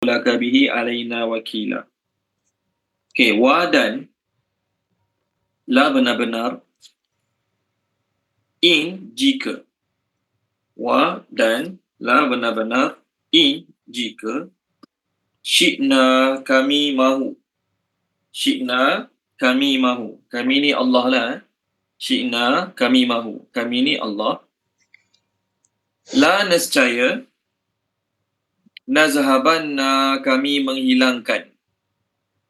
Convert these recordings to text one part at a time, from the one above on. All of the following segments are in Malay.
laka bihi alaina wakila. Okey, wa dan la benar-benar, in jika. Wa dan la benar-benar, in jika, syi'na kami mahu. Syi'na kami mahu. Kami ni Allah lah. Syi'na kami mahu. Kami ni Allah. La nescaya, nazhabanna kami menghilangkan.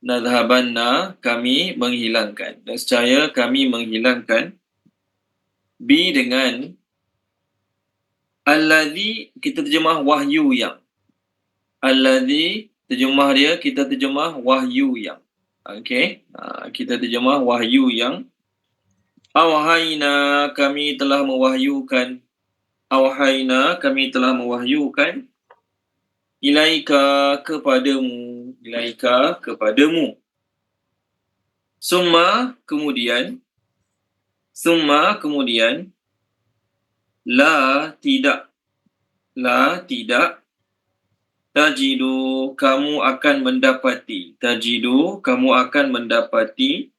Nazhabanna kami menghilangkan. Nescaya kami menghilangkan. Bi dengan alladhi, kita terjemah wahyu yang. Alladhi, terjemah dia kita terjemah wahyu yang. Okey, kita terjemah wahyu yang. Awhayna, kami telah mewahyukan. Awhayna, kami telah mewahyukan. Ilaika, kepadamu. Ilaika, kepadamu. Summa, kemudian. Summa, kemudian. La, tidak. La, tidak. Tajidu, kamu akan mendapati. Tajidu, kamu akan mendapati.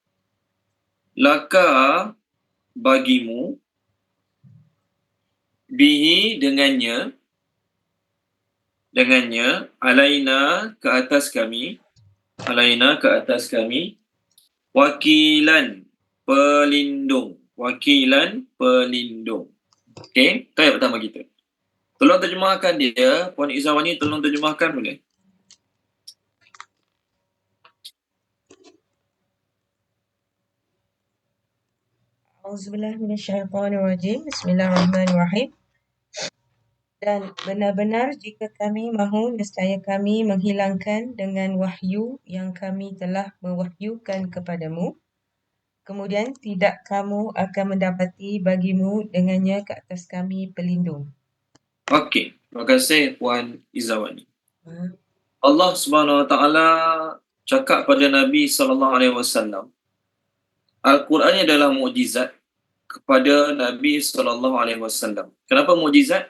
Laka, bagimu. Bihi, dengannya. Dengannya. Alaina, ke atas kami. Alaina, ke atas kami. Wakilan, pelindung. Wakilan, pelindung. Okey, itu ayat pertama kita. Tolong terjemahkan dia. Puan Izzawani, tolong terjemahkan boleh? Auzubillahi minasyaitonirrajim. Bismillahirrahmanirrahim. Dan benar-benar jika kami mahu, nescaya kami menghilangkan dengan wahyu yang kami telah mewahyukan kepadamu. Kemudian tidak kamu akan mendapati bagimu dengannya ke atas kami pelindung. Okey, terima kasih Puan Izzawani. Allah Subhanahu Wa Taala cakap pada Nabi sallallahu alaihi wasallam, Al-Quran ini adalah mukjizat kepada Nabi sallallahu alaihi wasallam. Kenapa mukjizat?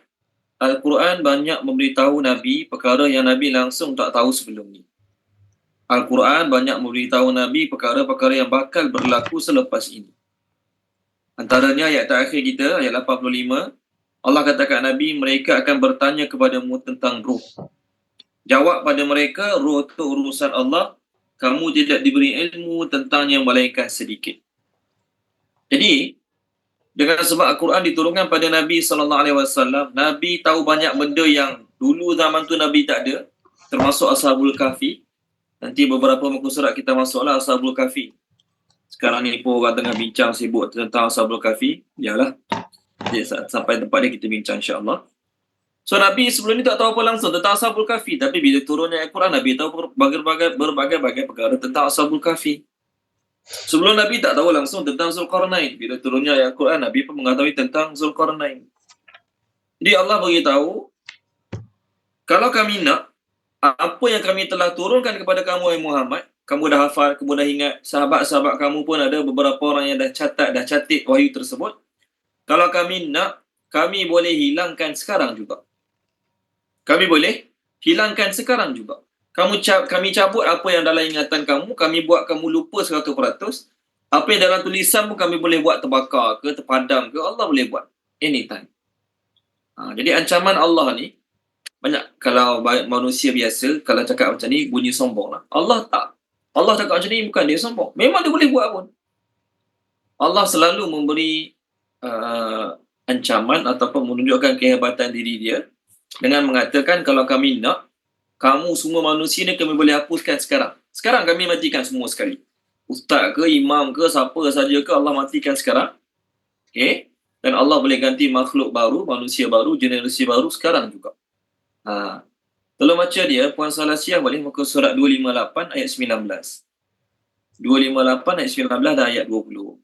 Al-Quran banyak memberitahu Nabi perkara yang Nabi langsung tak tahu sebelum ni. Al-Quran banyak memberitahu Nabi perkara-perkara yang bakal berlaku selepas ini. Antaranya ayat terakhir kita, ayat 85, Allah katakan Nabi, mereka akan bertanya kepadamu tentang ruh. Jawab pada mereka, ruh itu urusan Allah, kamu tidak diberi ilmu tentangnya melainkan sedikit. Jadi, dengan sebab Al-Quran diturunkan pada Nabi SAW, Nabi tahu banyak benda yang dulu zaman tu Nabi tak ada, termasuk Ashabul Kahfi. Nanti beberapa muka surat kita masuklah Ashabul Kahfi. Sekarang ni pun orang tengah bincang sibuk tentang Ashabul Kahfi. Yalah, sampai tempat dia kita bincang insya-Allah. So Nabi sebelum ni tak tahu apa langsung tentang Ashabul Kahfi, tapi bila turunnya Al-Quran, Nabi tahu berbagai-bagai perkara tentang Ashabul Kahfi. Sebelum Nabi tak tahu langsung tentang Zulkarnain. Bila turunnya ayat Quran, Nabi pun mengetahui tentang Zulkarnain. Jadi Allah beritahu, kalau kami nak, apa yang kami telah turunkan kepada kamu, wahai Muhammad, kamu dah hafal, kamu dah ingat, sahabat-sahabat kamu pun ada beberapa orang yang dah catat wahyu tersebut. Kalau kami nak, kami boleh hilangkan sekarang juga. Kami boleh hilangkan sekarang juga. Kami cabut apa yang dalam ingatan kamu, kami buat kamu lupa 100%. Apa yang dalam tulisan pun kami boleh buat terbakar ke, terpadam ke, Allah boleh buat anytime. Jadi ancaman Allah ni, banyak kalau manusia biasa, kalau cakap macam ni, bunyi sombong lah. Allah tak. Allah cakap macam ni, bukan dia sombong. Memang dia boleh buat pun. Allah selalu memberi ancaman ataupun menunjukkan kehebatan diri dia dengan mengatakan, kalau kami nak, kamu semua manusia ni kami boleh hapuskan sekarang. Sekarang kami matikan semua sekali. Ustaz ke, imam ke, siapa saja ke, Allah matikan sekarang. Okay? Dan Allah boleh ganti makhluk baru, manusia baru, generasi baru sekarang juga. Tolong baca dia, Puan Salasiah boleh muka surat 258 ayat 19. 258 ayat 19 dan ayat 20.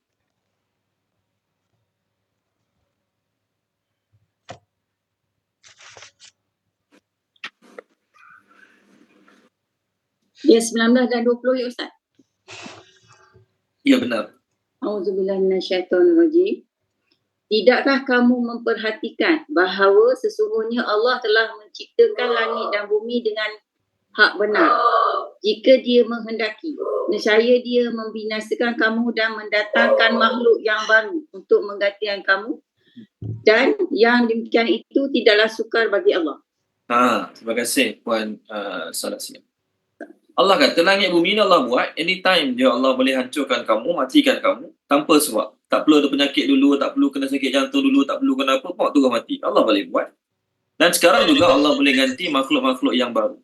Ya, 19 dan 20 ya Ustaz? Ya, benar. Auzubillahi minasyaitonirrajim. Tidakkah kamu memperhatikan bahawa sesungguhnya Allah telah menciptakan langit dan bumi dengan hak benar. Jika dia menghendaki, nescaya dia membinasakan kamu dan mendatangkan makhluk yang baru untuk menggantikan kamu, dan yang demikian itu tidaklah sukar bagi Allah. Terima kasih Puan Salah Siap. Allah kata langit bumi ni Allah buat, anytime dia Allah boleh hancurkan kamu, matikan kamu tanpa sebab. Tak perlu ada penyakit dulu, tak perlu kena sakit jantung dulu, tak perlu kena apa, terus mati. Allah boleh buat. Dan sekarang juga Allah boleh ganti makhluk-makhluk yang baru.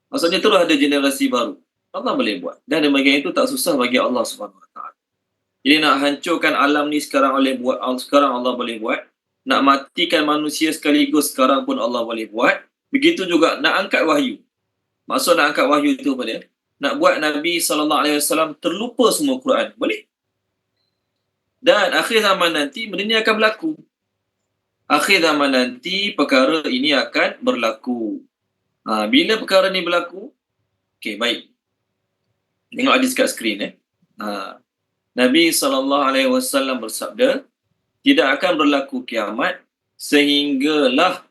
Maksudnya terus ada generasi baru. Allah boleh buat. Dan demikian itu tak susah bagi Allah SWT. Jadi nak hancurkan alam ni sekarang Allah boleh buat. Nak matikan manusia sekaligus sekarang pun Allah boleh buat. Begitu juga nak angkat wahyu. Maksud nak angkat wahyu itu apa dia? Nak buat Nabi SAW terlupa semua Quran. Boleh. Dan akhir zaman nanti benda ni akan berlaku. Akhir zaman nanti perkara ini akan berlaku. Bila perkara ni berlaku, okey, baik. Tengok hadis kat skrin. Nabi SAW bersabda, tidak akan berlaku kiamat sehinggalah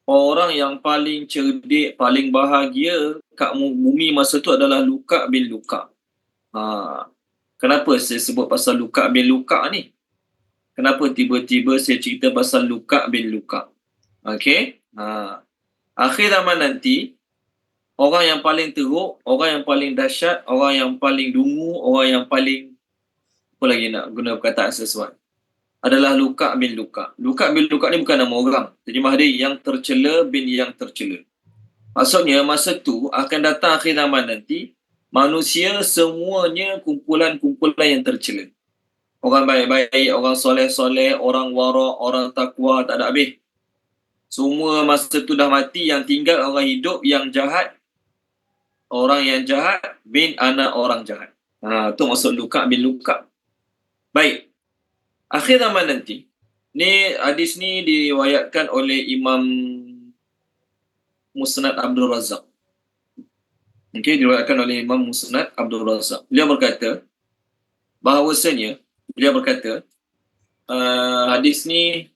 orang yang paling cerdik, paling bahagia kat bumi masa tu adalah Luka bin Luka. Kenapa saya sebut pasal Luka bin Luka ni? Kenapa tiba-tiba saya cerita pasal Luka bin Luka? Okey. Akhir zaman nanti, orang yang paling teruk, orang yang paling dahsyat, orang yang paling dungu, orang yang paling, apa lagi nak guna perkataan sesuai, adalah Luka bin Luka. Luka bin Luka ni bukan nama orang. Terjemah dia yang tercela bin yang tercela. Maksudnya masa tu akan datang akhir zaman nanti, manusia semuanya kumpulan-kumpulan yang tercela. Orang baik-baik, orang soleh-soleh, orang warak, orang takwa, tak ada habis. Semua masa tu dah mati, yang tinggal orang hidup yang jahat. Orang yang jahat bin anak orang jahat. Tu maksud Luka bin Luka. Baik. Akhir zaman nanti. Ni hadis ni diriwayatkan oleh Imam Musnad Abdul Razak. Okey, diriwayatkan oleh Imam Musnad Abdul Razak. Beliau berkata bahawasanya, hadis ni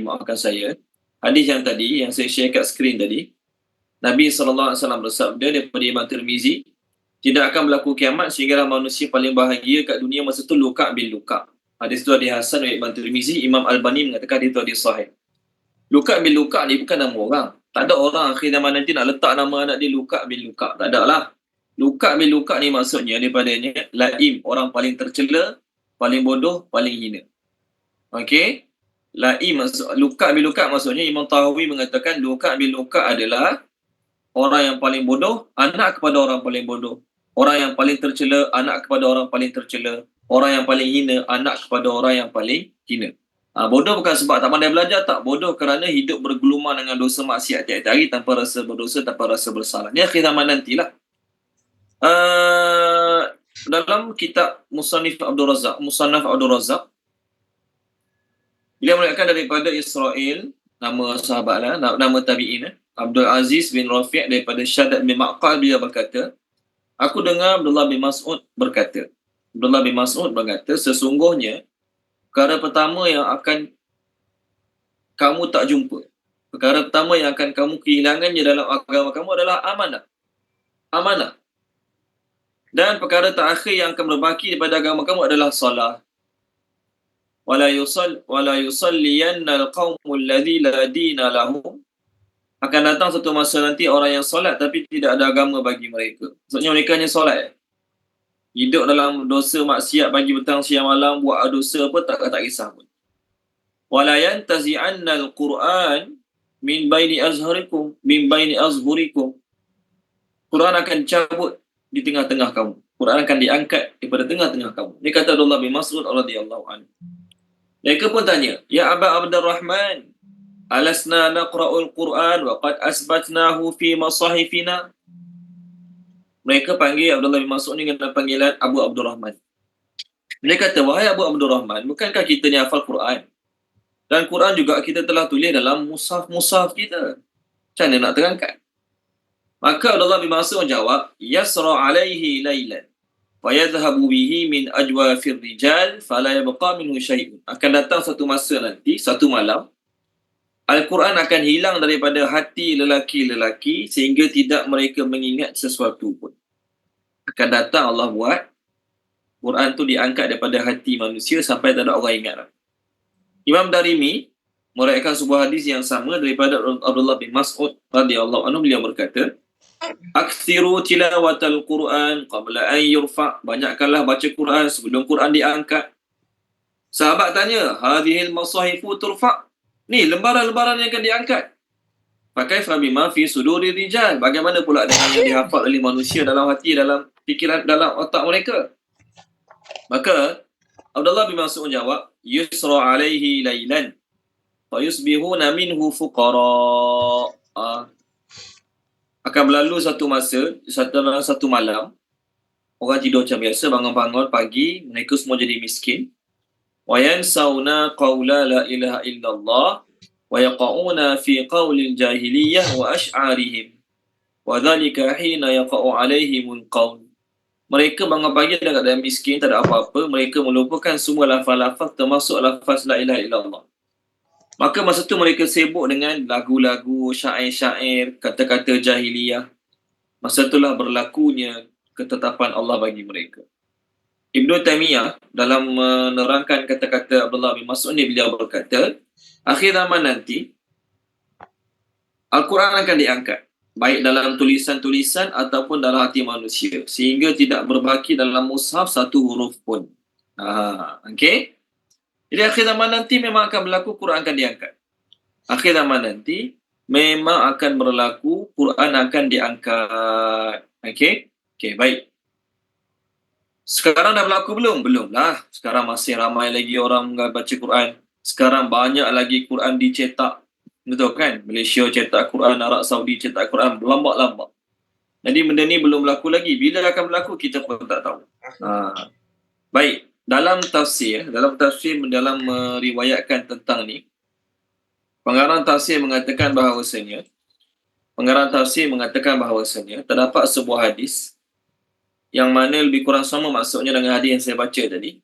maafkan saya. Hadis yang tadi, yang saya share kat skrin tadi, Nabi SAW bersabda daripada Imam Tirmizi, tidak akan berlaku kiamat sehingga manusia paling bahagia kat dunia masa tu Luka bin Luka. Hadis tu hadis hasan oleh Imam Tirmizi. Imam Albani mengatakan hadis tu hadis sahih. Luka bin Luka ni bukan nama orang. Tak ada orang akhir zaman nanti nak letak nama anak dia Luka bin Luka. Tak ada lah. Luka bin Luka ni maksudnya daripadanya laim, orang paling tercela, paling bodoh, paling hina. Okey. Laim, Luka bin Luka maksudnya Imam Tahawi mengatakan Luka bin Luka adalah orang yang paling bodoh, anak kepada orang paling bodoh. Orang yang paling tercela, anak kepada orang paling tercela. Orang yang paling hina, anak kepada orang yang paling hina. Bodoh bukan sebab tak pandai belajar, tak. Bodoh kerana hidup bergelumang dengan dosa maksiat tiap-tiap hari tanpa rasa berdosa, tanpa rasa bersalah. Ni akhir zaman nantilah. Dalam kitab Musannaf Abdul Razak, beliau melihatkan daripada Israel, nama sahabat lah, nama tabi'in, Abdul Aziz bin Rafi' daripada Syaddad bin Maqal, beliau berkata, aku dengar Abdullah bin Mas'ud berkata, sesungguhnya perkara pertama yang akan kamu tak jumpa, perkara pertama yang akan kamu kehilangannya dalam agama kamu adalah amanah. Dan perkara terakhir yang akan berbaki daripada agama kamu adalah salah. Wala yusalliyanna al-qaumul ladzi la dina lahum. Akan datang satu masa nanti orang yang solat tapi tidak ada agama bagi mereka. Maksudnya mereka hanya solat. Hidup dalam dosa maksiat pagi petang siang malam, buat dosa apa tak kisah pun. Wala yantazi'anna al-Quran min baini azhurikum. Quran akan cabut di tengah-tengah kamu. Quran akan diangkat daripada tengah-tengah kamu. Ini kata Abdullah bin Mas'ud radhiyallahu anhu. Mereka pun tanya, ya Aba Abdurrahman, alasna naqra'ul Quran wa qad asbatnahu fi masahifina. Mereka panggil Abdullah bin Mas'ud ni dengan panggilan Abu Abdurrahman. Mereka kata, wahai Abu Abdurrahman, bukankah kita ni hafal Quran? Dan Quran juga kita telah tulis dalam mushaf kita. Macam mana nak terangkan? Maka Abdullah bin Mas'ud menjawab, yasra alaihi laylan wa yadhhabu bihi min ajwafir rijal fala yabqa minhu syai'un. Akan datang satu masa nanti, satu malam, Al-Quran akan hilang daripada hati lelaki-lelaki sehingga tidak mereka mengingat sesuatu pun. Akan datang Allah buat Quran tu diangkat daripada hati manusia sampai tak ada orang ingat. Imam Darimi meriwayatkan sebuah hadis yang sama daripada Abdullah bin Mas'ud radhiyallahu anhu. Beliau berkata, "Aktsiru tilawatal Quran qabla an yurfa." Banyakkanlah baca Quran sebelum Quran diangkat. Sahabat tanya, "Hadhil masahifu turfa?" Ni lembaran-lembaran yang akan diangkat. Pakai bima fi suduri rijal. Bagaimana pula dengan yang dihafal oleh manusia dalam hati, dalam fikiran, dalam otak mereka? Maka Abdullah bin Mas'ud jawab, "Yusra alaihi lailan fa yusbihuna minhu fuqara." Akan berlalu satu masa, satu malam, orang tidur macam biasa, bangun-bangun pagi, mereka semua jadi miskin. Wa yansawna qawla la ilaha illallah wa yaqa'una fi qawlil jahiliyah wa ash'arihim. Wa dhalika hina yaqa'u alaihimul qawl. Mereka bangun pagi dalam keadaan miskin, tak ada apa-apa. Mereka melupakan semua lafaz-lafaz termasuk lafaz la ilaha illallah. Maka masa tu mereka sibuk dengan lagu-lagu, syair-syair, kata-kata jahiliyah. Masa itulah berlakunya ketetapan Allah bagi mereka. Ibnu Taimiyah dalam menerangkan kata-kata Abdullah bin Mas'ud ni, beliau berkata, akhir zaman nanti Al-Quran akan diangkat, baik dalam tulisan-tulisan ataupun dalam hati manusia, sehingga tidak berbaki dalam mushaf satu huruf pun. Okey. Jadi akhir zaman nanti memang akan berlaku, Quran akan diangkat. Akhir zaman nanti memang akan berlaku, Quran akan diangkat. Okey? Okey, baik. Sekarang dah berlaku belum? Belum lah. Sekarang masih ramai lagi orang baca Quran. Sekarang banyak lagi Quran dicetak. Betul kan? Malaysia cetak Quran, Arab Saudi cetak Quran, lambat-lambat. Jadi benda ni belum berlaku lagi. Bila akan berlaku, kita pun tak tahu. Baik. Dalam tafsir, dalam meriwayatkan tentang ni, pengarang tafsir mengatakan bahawasanya, terdapat sebuah hadis yang mana lebih kurang sama maksudnya dengan hadis yang saya baca tadi.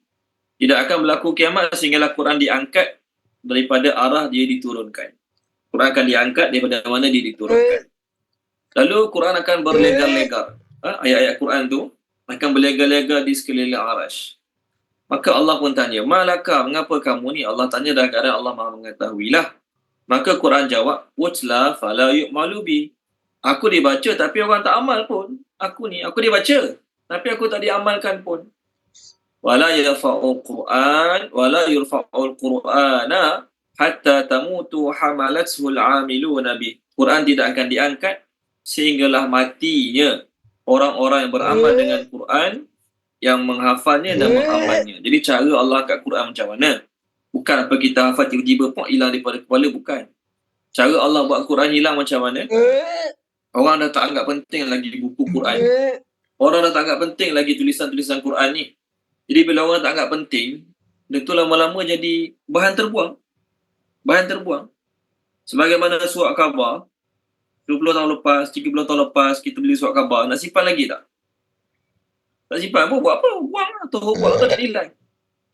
Tidak akan berlaku kiamat sehinggalah Quran diangkat daripada arah dia diturunkan. Quran akan diangkat daripada mana dia diturunkan. Lalu Quran akan berlegar-legar. Ayat-ayat Quran tu akan berlegar-legar di sekeliling arash. Maka Allah pun tanya, "Malaka, mengapa kamu ni?" Allah tanya dalam keadaan Allah Maha mengetahuilah. Maka Quran jawab, "Utla fala yu'malu bi." Aku dibaca tapi orang tak amal pun. Aku dibaca tapi aku tak diamalkan pun. Wala yarfa'ul Quran wala yurfa'ul Qur'ana hatta tamutu hamalatul 'amiluna bi. Quran tidak akan diangkat sehinggalah matinya orang-orang yang beramal dengan Quran, yang menghafalnya dan mengamalnya. Jadi cara Allah kat Quran macam mana? Bukan apa kita hafal tiba-tiba pun hilang daripada kepala, bukan. Cara Allah buat Quran hilang macam mana? Orang dah tak anggap penting lagi buku Quran. Orang dah tak anggap penting lagi tulisan-tulisan Quran ni. Jadi bila orang tak anggap penting, dia tu lama-lama jadi bahan terbuang. Sebagaimana surat khabar, 20 tahun lepas, 30 tahun lepas, kita beli surat khabar, nak simpan lagi tak? Tak simpan pun, buat apa? Buang lah, terus buang, tak ada nilai.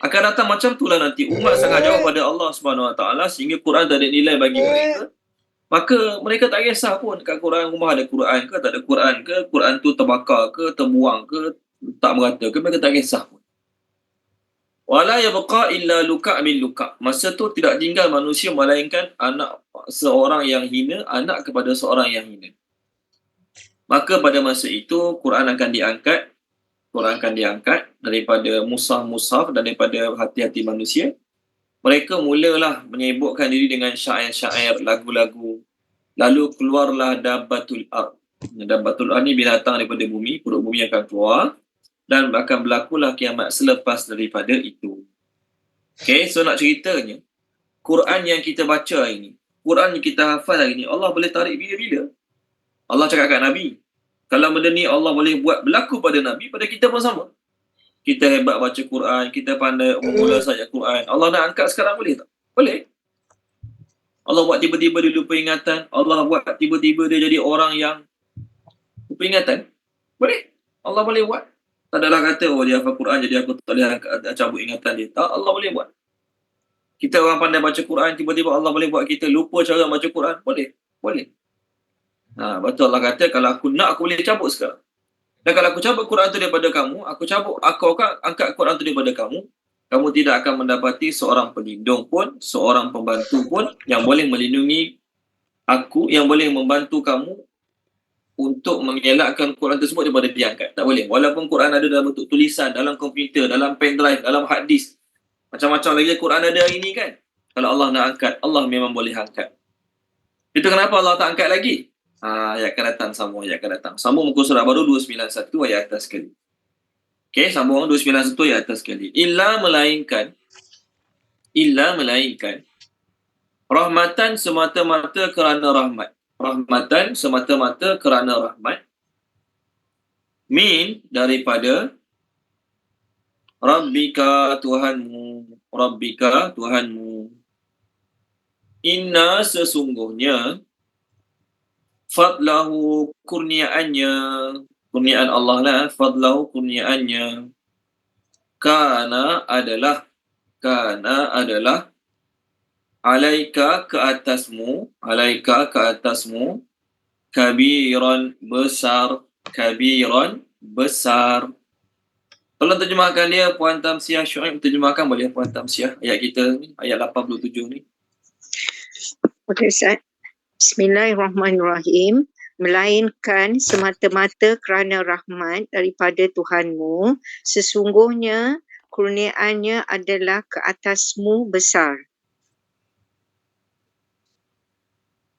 Akan datang macam itulah nanti. Umat sangat jauh pada Allah SWT sehingga Quran tak ada nilai bagi mereka. Maka mereka tak kisah pun kat Quran, rumah ada Quran ke, tak ada Quran ke, Quran tu terbakar ke, terbuang ke, tak merata ke, mereka tak kisah pun. Wala yabqa illa luka' min luka'. Masa tu tidak tinggal manusia melainkan anak seorang yang hina, anak kepada seorang yang hina. Maka pada masa itu Quran akan diangkat daripada mushaf daripada hati-hati manusia. Mereka mulalah menyibukkan diri dengan syair-syair, lagu-lagu. Lalu keluarlah Dabbatul Ard. Dabbatul Ard ni binatang daripada bumi, perut bumi akan keluar. Dan akan berlakulah kiamat selepas daripada itu. Okay, so nak ceritanya, Quran yang kita baca hari ni, Quran yang kita hafal hari ni, Allah boleh tarik bila-bila. Allah cakap kat Nabi, kalau benda ni Allah boleh buat berlaku pada Nabi, pada kita pun sama. Kita hebat baca Quran, kita pandai memula saja Quran. Allah nak angkat sekarang boleh tak? Boleh. Allah buat tiba-tiba dia lupa ingatan. Allah buat tiba-tiba dia jadi orang yang lupa ingatan. Boleh. Allah boleh buat. Tak adalah kata, dia hafal Quran jadi aku tak boleh cabut ingatan dia. Tak, Allah boleh buat. Kita orang pandai baca Quran, tiba-tiba Allah boleh buat kita lupa cara baca Quran? Boleh. Boleh. Betul Allah kata, kalau aku nak, aku boleh cabut sekarang. Dan kalau aku cabut Quran tu daripada kamu, aku akan angkat Quran tu daripada kamu, kamu tidak akan mendapati seorang pelindung pun, seorang pembantu pun yang boleh melindungi aku, yang boleh membantu kamu untuk mengelakkan Quran tersebut daripada diangkat. Tak boleh. Walaupun Quran ada dalam bentuk tulisan, dalam komputer, dalam pendrive, dalam hard disk, macam-macam lagi Quran ada hari ni kan. Kalau Allah nak angkat, Allah memang boleh angkat. Itu kenapa Allah tak angkat lagi? Ayat akan datang, sambung ayat akan datang. Sambung muka surat baru 291 ayat atas sekali. Okey, sambung 291 ayat atas sekali. Illa melainkan rahmatan semata-mata kerana rahmat. Rahmatan semata-mata kerana rahmat. Min daripada Rabbika Tuhanmu. Rabbika Tuhanmu. Inna sesungguhnya fadlahu kurniaannya, kurniaan Allah lah, fadlahu kurniaannya, kana adalah alaika ke atasmu, kabiran besar. Tolong terjemahkan dia, Puan Tamsiah Syuaib, terjemahkan boleh Puan Tamsiah ayat kita ni, ayat 87 ni. Okey, Ustaz. Bismillahirrahmanirrahim. Melainkan semata-mata kerana rahmat daripada Tuhanmu, sesungguhnya kurniaannya adalah ke atasmu besar.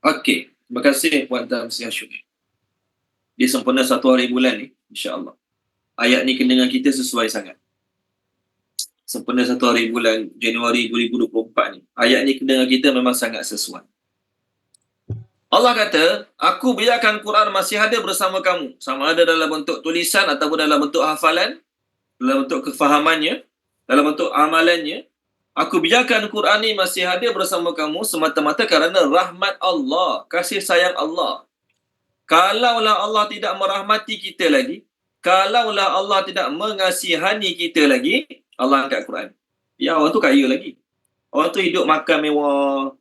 Okey, terima kasih Puan Tamsiah Syuaib. Dia sempena 1 hari bulan ni, insya-Allah. Ayat ni kena dengan kita sesuai sangat. Sempena 1 hari bulan Januari 2024 ni. Ayat ni kena dengan kita memang sangat sesuai. Allah kata, aku biarkan Quran masih ada bersama kamu. Sama ada dalam bentuk tulisan ataupun dalam bentuk hafalan, dalam bentuk kefahamannya, dalam bentuk amalannya. Aku biarkan Quran ni masih ada bersama kamu semata-mata kerana rahmat Allah, kasih sayang Allah. Kalaulah Allah tidak merahmati kita lagi, kalaulah Allah tidak mengasihani kita lagi, Allah angkat Quran. Ya, orang tu kaya lagi. Orang tu hidup makan mewah,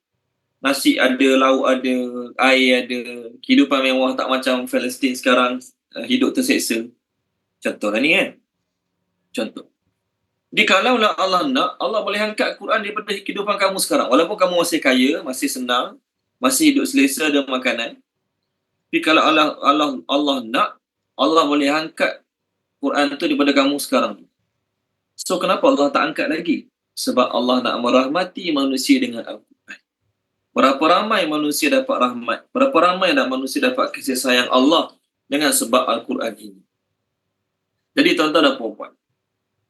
nasi ada, lauk ada, air ada, kehidupan mewah, tak macam Palestin sekarang hidup terseksa. Contohlah ni kan. Contoh. Jadi kalaulah Allah nak, Allah boleh angkat Quran daripada kehidupan kamu sekarang. Walaupun kamu masih kaya, masih senang, masih hidup selesa dan makanan. Tapi kalau Allah nak, Allah boleh angkat Quran tu daripada kamu sekarang. So kenapa Allah tak angkat lagi? Sebab Allah nak merahmati manusia dengan Al-Quran. Berapa ramai manusia dapat rahmat, berapa ramai manusia dapat kasih sayang Allah dengan sebab Al-Quran ini. Jadi tuan-tuan dan puan-puan,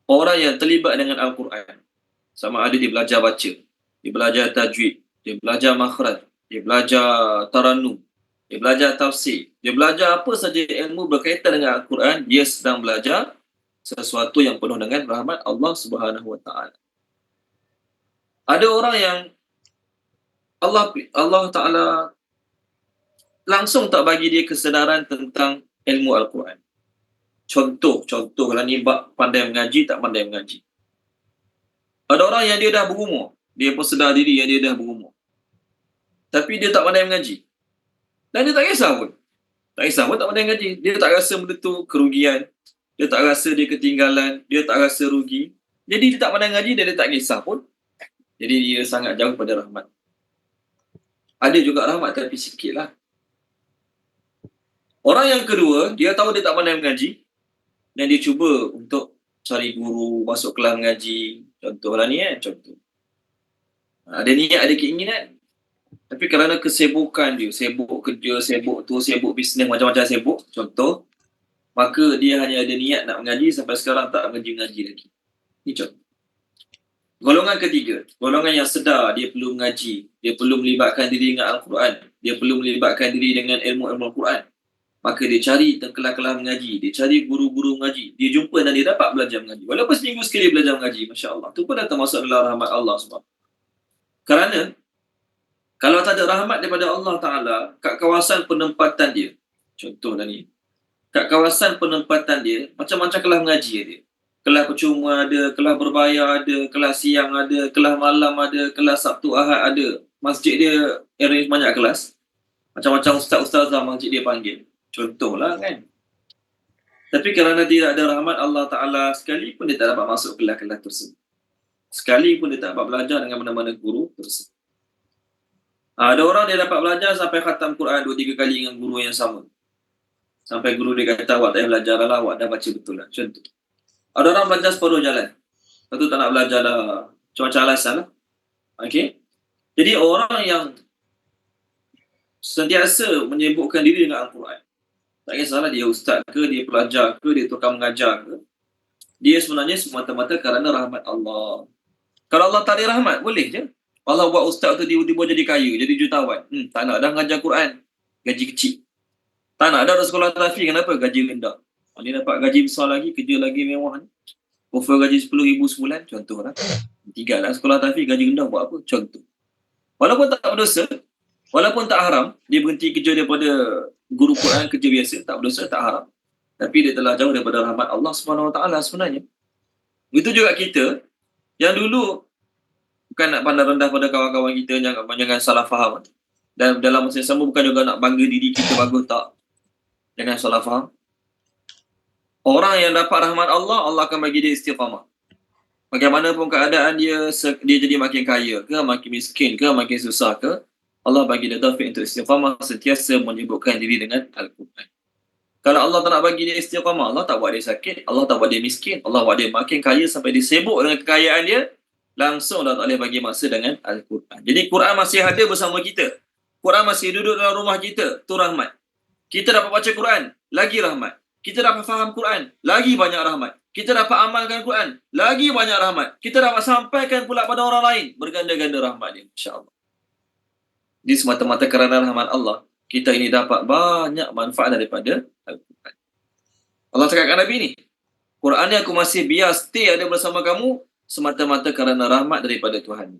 orang yang terlibat dengan Al-Quran, sama ada dia belajar baca, dia belajar tajwid, dia belajar makhraj, dia belajar tarannum, dia belajar tafsir, dia belajar apa saja ilmu berkaitan dengan Al-Quran, dia sedang belajar sesuatu yang penuh dengan rahmat Allah Subhanahu Wa Taala. Ada orang yang Allah Ta'ala langsung tak bagi dia kesedaran tentang ilmu Al-Quran. Contohlah ni bab pandai mengaji, tak pandai mengaji. Ada orang yang dia dah berumur, dia pun sedar diri yang dia dah berumur, tapi dia tak pandai mengaji. Dan dia tak kisah pun. Tak kisah pun tak pandai mengaji. Dia tak rasa benda tu kerugian. Dia tak rasa dia ketinggalan. Dia tak rasa rugi. Jadi dia tak pandai mengaji dan dia tak kisah pun. Jadi dia sangat jauh pada rahmat. Ada juga rahmat tapi sikit lah. Orang yang kedua, dia tahu dia tak pandai mengaji dan dia cuba untuk cari guru, masuk kelas mengaji. Contohlah ni kan, contoh. Ada niat, ada keinginan. Tapi kerana kesibukan dia, sibuk kerja, sibuk tu, sibuk bisnes, macam-macam sibuk, contoh, maka dia hanya ada niat nak mengaji sampai sekarang tak mengaji lagi. Ini contoh. Golongan ketiga, golongan yang sedar dia perlu mengaji, dia perlu melibatkan diri dengan Al-Quran, dia perlu melibatkan diri dengan ilmu-ilmu Al-Quran. Maka dia cari kelas-kelas mengaji, dia cari guru-guru mengaji, dia jumpa dan dia dapat belajar mengaji. Walaupun seminggu sekali belajar mengaji, Masya Allah. Itu pun dah termasuk dalam rahmat Allah SWT. Kerana, kalau tak ada rahmat daripada Allah Ta'ala, kat kawasan penempatan dia, contohlah ni, kat kawasan penempatan dia, macam-macam kelas mengaji dia. kelas percuma ada, kelas berbayar ada, kelas siang ada, kelas malam ada, kelas Sabtu Ahad ada. Masjid dia arrange banyak kelas. Macam-macam ustaz-ustazah masjid dia panggil. Contohlah kan. Tapi kerana tidak ada rahmat Allah Ta'ala, sekali pun dia tak dapat masuk kelas-kelas tersebut. Sekali pun dia tak dapat belajar dengan mana-mana guru tersebut. Ada orang dia dapat belajar sampai khatam Quran 2-3 kali dengan guru yang sama. Sampai guru dia kata, awak tak payah belajar lah, awak dah baca betul lah. Contoh. Ada orang belajar separuh jalan. Lepas tu tak nak belajar dah. Macam-macam alasan lah. Okay. Jadi orang yang sentiasa menyebutkan diri dengan Al-Quran, tak kisahlah dia ustaz ke, dia pelajar ke, dia tukang mengajar ke, dia sebenarnya semata-mata kerana rahmat Allah. Kalau Allah tak ada rahmat, boleh je. Allah buat ustaz tu tiba-tiba jadi kaya, jadi jutawan. Tak nak dah mengajar Quran, gaji kecil. Tak nak dah sekolah tahfiz, kenapa? Gaji rendah. Dia dapat gaji besar lagi, kerja lagi mewah ni. Offer gaji 10,000 sebulan, contohlah. Tinggallah sekolah tahfiz, gaji rendah buat apa? Contoh. Walaupun tak berdosa, walaupun tak haram, dia berhenti kerja daripada guru Quran, kerja biasa, tak berdosa, tak haram. Tapi dia telah jauh daripada rahmat Allah SWT sebenarnya. Itu juga kita, yang dulu bukan nak pandang rendah pada kawan-kawan kita, jangan salah faham. Dan dalam masa yang sama bukan juga nak bangga diri kita bagus, tak. Jangan salah faham. Orang yang dapat rahmat Allah, Allah akan bagi dia istiqamah. Bagaimanapun keadaan dia jadi makin kaya ke, makin miskin ke, makin susah ke, Allah bagi dia taufik untuk istiqamah, sentiasa menyibukkan diri dengan Al-Quran. Kalau Allah tak nak bagi dia istiqamah, Allah tak buat dia sakit, Allah tak buat dia miskin, Allah buat dia makin kaya sampai dia sibuk dengan kekayaan dia, langsung Allah tak boleh bagi masa dengan Al-Quran. Jadi Quran masih ada bersama kita. Quran masih duduk dalam rumah kita, tu rahmat. Kita dapat baca Quran, lagi rahmat. Kita dapat faham Quran, lagi banyak rahmat. Kita dapat amalkan Quran, lagi banyak rahmat. Kita dapat sampaikan pula pada orang lain, berganda-ganda rahmat dia, insya-Allah. Di semata-mata kerana rahmat Allah, kita ini dapat banyak manfaat daripada Al-Quran. Allah cakap kepada Nabi ni, Quran ni aku masih biar stay ada bersama kamu semata-mata kerana rahmat daripada Tuhan.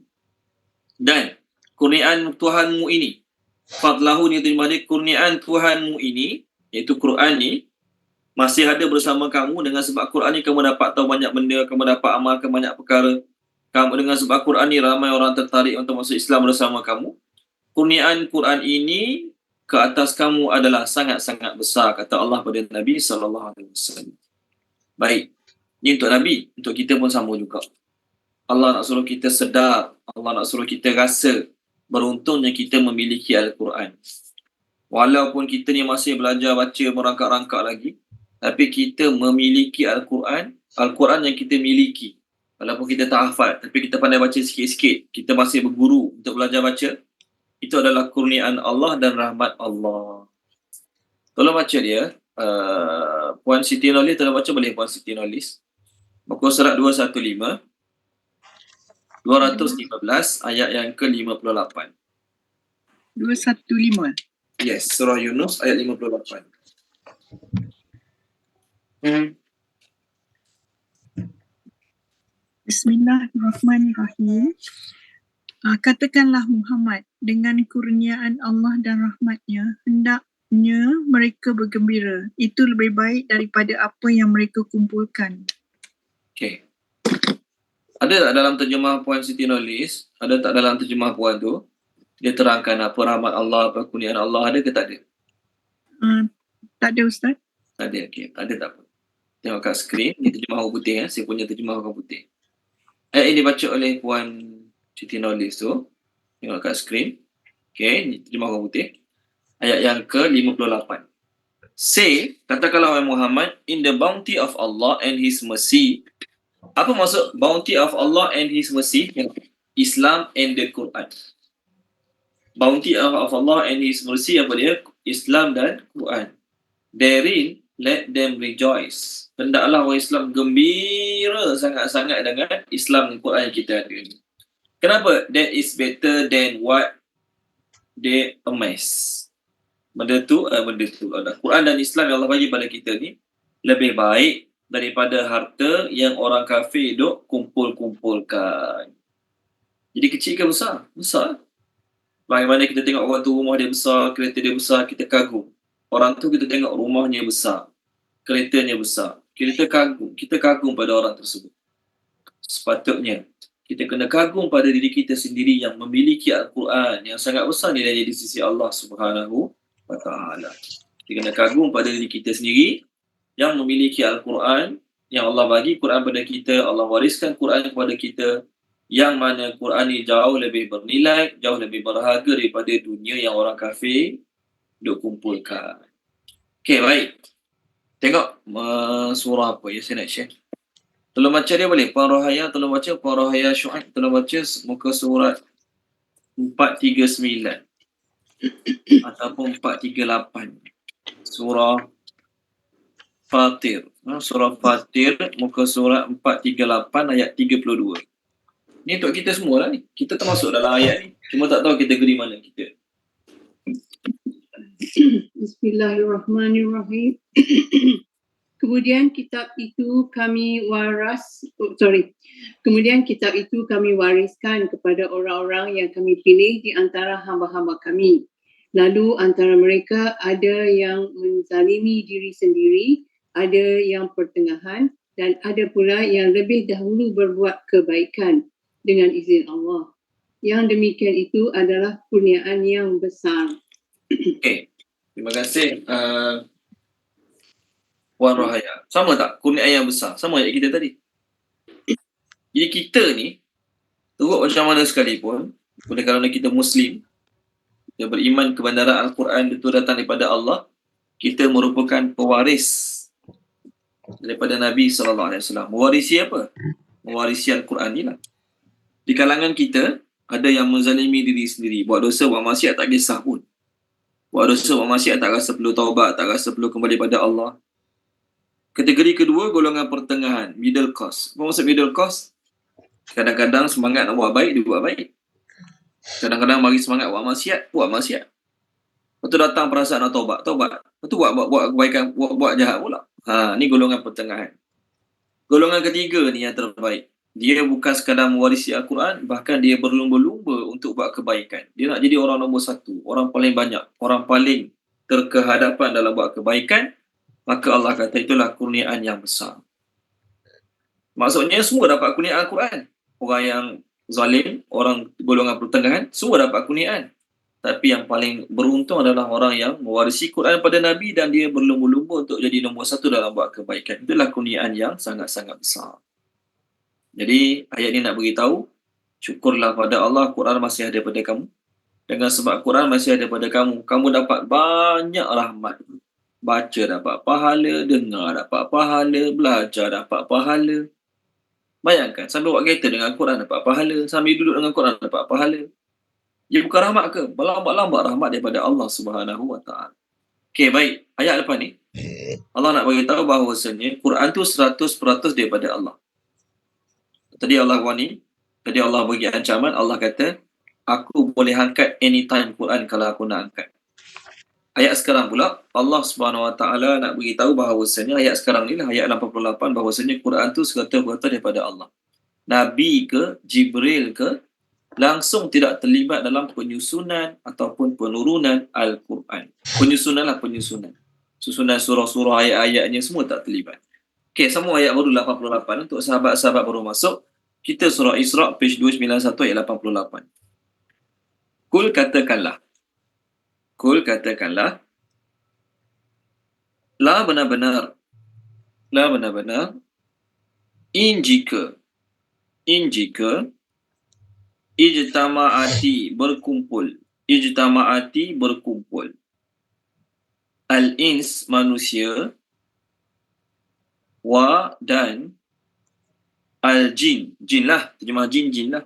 Dan kurniaan Tuhanmu ini, fadlahu ni terima dia, kurniaan Tuhanmu ini, iaitu Quran ni, masih ada bersama kamu. Dengan sebab Quran ni kamu dapat tahu banyak benda, kamu dapat amalkan banyak perkara. Kamu dengan sebab Quran ni ramai orang tertarik untuk masuk Islam bersama kamu. Kurniaan Quran ini ke atas kamu adalah sangat-sangat besar, kata Allah pada Nabi SAW. Baik, ini untuk Nabi, untuk kita pun sama juga. Allah nak suruh kita sedar, Allah nak suruh kita rasa beruntungnya kita memiliki Al-Quran. Walaupun kita ni masih belajar baca merangkak-rangkak lagi, tapi kita memiliki Al-Quran, Al-Quran yang kita miliki. Walaupun kita tak hafal, tapi kita pandai baca sikit-sikit, kita masih berguru untuk belajar baca, itu adalah kurniaan Allah dan rahmat Allah. Tolong baca dia, Puan Siti Nolis, tolong baca boleh Puan Siti Nolis. Muka surat 215, 215 ayat yang ke-58. 215. Yes, surah Yunus ayat 58. Bismillahirrahmanirrahim. Katakanlah Muhammad, dengan kurniaan Allah dan rahmatnya, hendaknya mereka bergembira. Itu lebih baik daripada apa yang mereka kumpulkan. Okey. Ada tak dalam terjemah Puan Siti Nolis? Ada tak dalam terjemah Puan tu? Dia terangkan apa rahmat Allah, apa kurniaan Allah, ada ke tak ada? Tak ada Ustaz? Tak ada, okey. Tak ada tak apa. Tengok kat skrin, ni terjemah orang putih, saya punya terjemah orang putih. Ayat ini dibaca oleh Puan Siti Nolis tu. Tengok kat skrin. Okey, ni terjemah orang putih. Ayat yang ke-58. Say, katakanlah wahai Muhammad, in the bounty of Allah and His mercy. Apa maksud bounty of Allah and His mercy? Islam and the Quran. Bounty of Allah and His mercy, apa dia? Islam dan Quran. Therein, let them rejoice. Hendaklah orang Islam gembira sangat-sangat dengan Islam dan Quran yang kita ada ni. Kenapa? That is better than what they amass. Benda tu. Quran dan Islam yang Allah bagi pada kita ni lebih baik daripada harta yang orang kafir duk kumpul-kumpulkan. Jadi kecil ke besar? Besar. Bagaimana kita tengok orang tu rumah dia besar, kereta dia besar, kita kagum. Orang tu kita tengok rumahnya besar, keretanya besar, kita kagum pada orang tersebut. Sepatutnya kita kena kagum pada diri kita sendiri yang memiliki Al-Quran yang sangat besar nilainya di sisi Allah Subhanahu wa Ta'ala. Kita kena kagum pada diri kita sendiri yang memiliki Al-Quran, yang Allah bagi Quran pada kita, Allah wariskan Quran kepada kita, yang mana Quran ni jauh lebih bernilai, jauh lebih berharga daripada dunia yang orang kafir duk kumpulkan. Okey, baik. Tengok surah apa ya saya nak share. Tolong baca dia boleh? Puan Rohaya tolong baca, Puan Rohaya Syuaib tolong baca muka surat 439 ataupun 438. Surah Fatir. Surah Fatir muka surat 438 ayat 32. Ni untuk kita semua lah ni. Kita termasuk dalam ayat ni. Cuma tak tahu kategori mana kita. Bismillahirrahmanirrahim. Kemudian kitab itu kami wariskan kepada orang-orang yang kami pilih di antara hamba-hamba kami. Lalu antara mereka ada yang menzalimi diri sendiri, ada yang pertengahan, dan ada pula yang lebih dahulu berbuat kebaikan dengan izin Allah. Yang demikian itu adalah kurniaan yang besar. Okey. Terima kasih. Puan Rohaya. Sama tak kurniaan yang besar? Sama ayat kita tadi. Jadi kita ni, teruk macam mana sekalipun, oleh kerana kita Muslim, kita beriman kebenaran Al-Quran itu datang daripada Allah, kita merupakan pewaris daripada Nabi SAW. Mewarisi apa? Mewarisi Al-Quran ni lah. Di kalangan kita, ada yang menzalimi diri sendiri. Buat dosa, buat maksiat tak kisah pun. Buat dosa, buat maksiat tak rasa perlu taubat, tak rasa perlu kembali pada Allah. Kategori kedua, golongan pertengahan, middle course. Apa maksud middle course? Kadang-kadang semangat nak buat baik, dia buat baik. Kadang-kadang bagi semangat buat maksiat, buat maksiat. Lepas tu datang perasaan nak taubat. Lepas tu buat kebaikan, buat jahat pula. Ni golongan pertengahan. Golongan ketiga ni yang terbaik. Dia bukan sekadar mewarisi Al-Quran, bahkan dia berlumba-lumba untuk buat kebaikan. Dia nak jadi orang nombor satu, orang paling banyak, orang paling terkehadapan dalam buat kebaikan. Maka Allah kata itulah kurniaan yang besar. Maksudnya semua dapat kurniaan Al-Quran. Orang yang zalim, orang golongan pertengahan, semua dapat kurniaan. Tapi yang paling beruntung adalah orang yang mewarisi Quran pada Nabi dan dia berlumba-lumba untuk jadi nombor satu dalam buat kebaikan. Itulah kurniaan yang sangat-sangat besar. Jadi ayat ini nak beritahu, syukurlah pada Allah, Quran masih ada pada kamu. Dengan sebab Quran masih ada pada kamu, kamu dapat banyak rahmat. Baca dapat pahala, dengar dapat pahala, belajar dapat pahala. Bayangkan, sambil buat kereta dengan Quran dapat pahala, sambil duduk dengan Quran dapat pahala. Ia bukan rahmat ke? Lambat-lambat rahmat daripada Allah Subhanahu wa Ta'ala. Okey, baik. Ayat lepas ni, Allah nak beritahu bahawasanya Quran tu 100% daripada Allah. Tadi Allah bagi ancaman, Allah kata, aku boleh angkat anytime Quran kalau aku nak angkat. Ayat sekarang pula, Allah Subhanahu Wa Ta'ala nak beritahu bahawasanya, ayat sekarang ni lah, ayat 88, bahawasanya Quran tu 100% daripada Allah. Nabi ke, Jibril ke, langsung tidak terlibat dalam penyusunan ataupun penurunan Al-Quran. Penyusunan. Susunan surah-surah, ayat-ayatnya semua tak terlibat. Okey, semua ayat baru 88. Untuk sahabat-sahabat baru masuk, kita surah Isra' page 291 ayat 88. Kul katakanlah, la benar-benar, in jika, ijtama'ati berkumpul, al-ins manusia, wa dan al-jin, jinlah, terjemah jinlah,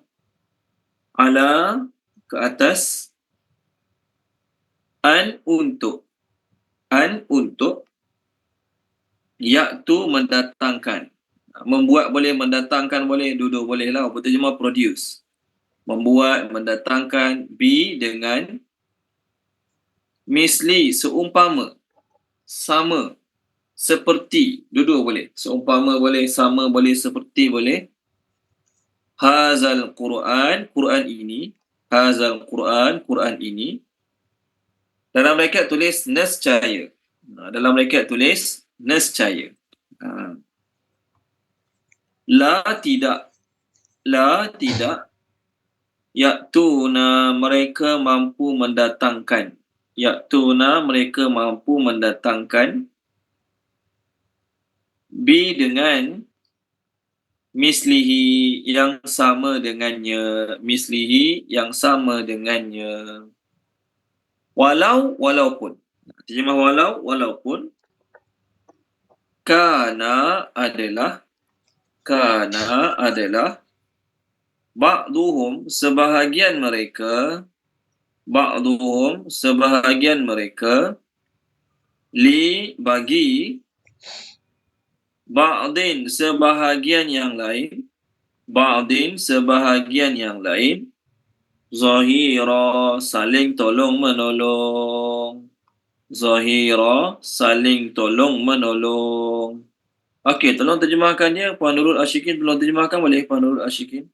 ala ke atas, an untuk, iaitu mendatangkan. Membuat boleh, mendatangkan boleh, duduk boleh lah. Apa terjemah produce. Membuat, mendatangkan, bi dengan misli, seumpama, sama, seperti, duduk boleh, seumpama boleh, sama boleh, seperti boleh. Hazal Quran, Quran ini, dalam bracket tulis nescaya. Dalam bracket tulis nescaya. La tidak. La tidak. Ya'tuna mereka mampu mendatangkan. Ya'tuna mereka mampu mendatangkan. Bi dengan mislihi yang sama dengannya. Mislihi yang sama dengannya. Walaupun. Terjemah walaupun. Kana adalah ba'duhum sebahagian mereka li bagi ba'din sebahagian yang lain zahira saling tolong menolong. Okey, tolong terjemahkannya Puan Nurul Ashikin, tolong terjemahkan boleh Puan Nurul Ashikin.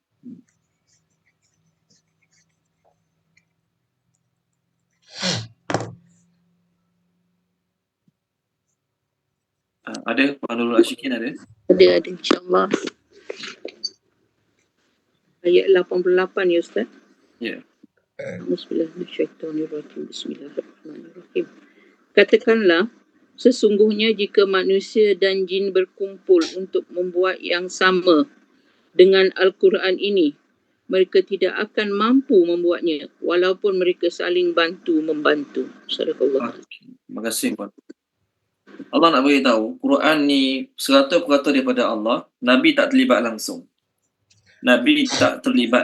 Ada Puan Nurul Ashikin ada? Ada insyaAllah. Ayat 88 ya Ustaz. Ya. Bismillahirrahmanirrahim. Katakanlah, sesungguhnya jika manusia dan jin berkumpul untuk membuat yang sama dengan Al-Quran ini, mereka tidak akan mampu membuatnya walaupun mereka saling bantu-membantu. Sadaqallah. Terima kasih Puan. Allah nak beritahu, Quran ni 100% daripada Allah, Nabi tak terlibat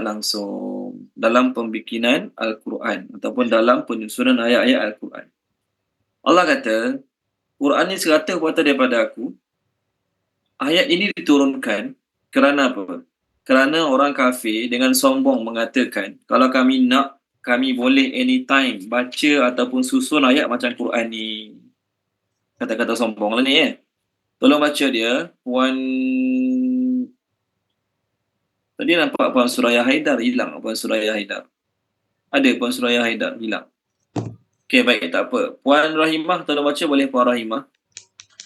langsung dalam pembikinan Al-Quran ataupun dalam penyusunan ayat-ayat Al-Quran. Allah kata, Quran ni 100% daripada aku. Ayat ini diturunkan kerana apa? Kerana orang kafir dengan sombong mengatakan, kalau kami nak, kami boleh anytime baca ataupun susun ayat macam Quran ni. Kata-kata sombong lah ni Tolong baca dia. Tadi nampak Puan Suraya Haidar hilang. Puan Suraya Haidar. Ada Puan Suraya Haidar hilang. Okey, baik, tak apa. Puan Rahimah, tolong baca boleh Puan Rahimah.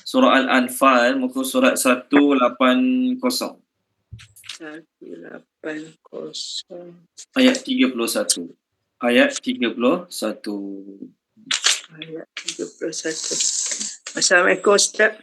Surah Al-Anfal, muka surat 180. 180. Ayat 31. Ayat 31. Assalamualaikum Ustaz.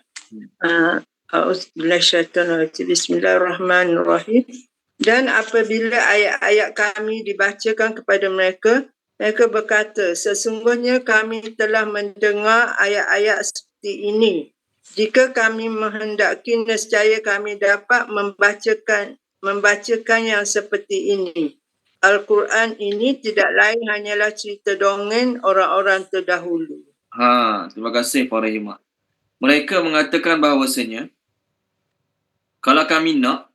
Bismillahirrahmanirrahim. Dan apabila ayat-ayat kami dibacakan kepada mereka, mereka berkata, sesungguhnya kami telah mendengar ayat-ayat seperti ini. Jika kami menghendaki, nescaya kami dapat membacakan yang seperti ini. Al-Quran ini tidak lain hanyalah cerita dongeng orang-orang terdahulu. Terima kasih Puan Rahimah. Mereka mengatakan bahawasanya, kalau kami nak,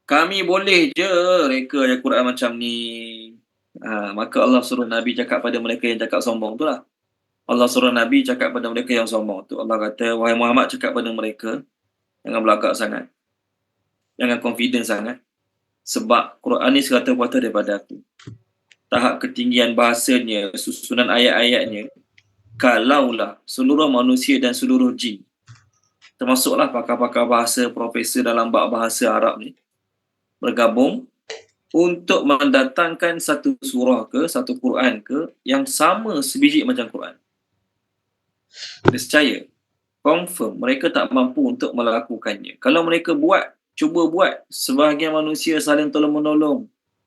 kami boleh je reka ayat Quran macam ni. Maka Allah suruh Nabi cakap pada mereka yang cakap sombong tu lah. Allah suruh Nabi cakap pada mereka yang sombong tu. Allah kata, wahai Muhammad, cakap pada mereka, jangan belagak sangat. Jangan confident sangat. Sebab Quran ni 100% daripada aku. Tahap ketinggian bahasanya, susunan ayat-ayatnya, kalaulah seluruh manusia dan seluruh jin, termasuklah pakar-pakar bahasa, profesor dalam bab bahasa Arab ni, bergabung untuk mendatangkan satu surah ke, satu Quran ke, yang sama sebiji macam Quran. Nescaya, confirm, mereka tak mampu untuk melakukannya. Kalau mereka cuba buat, sebahagian manusia saling tolong-menolong,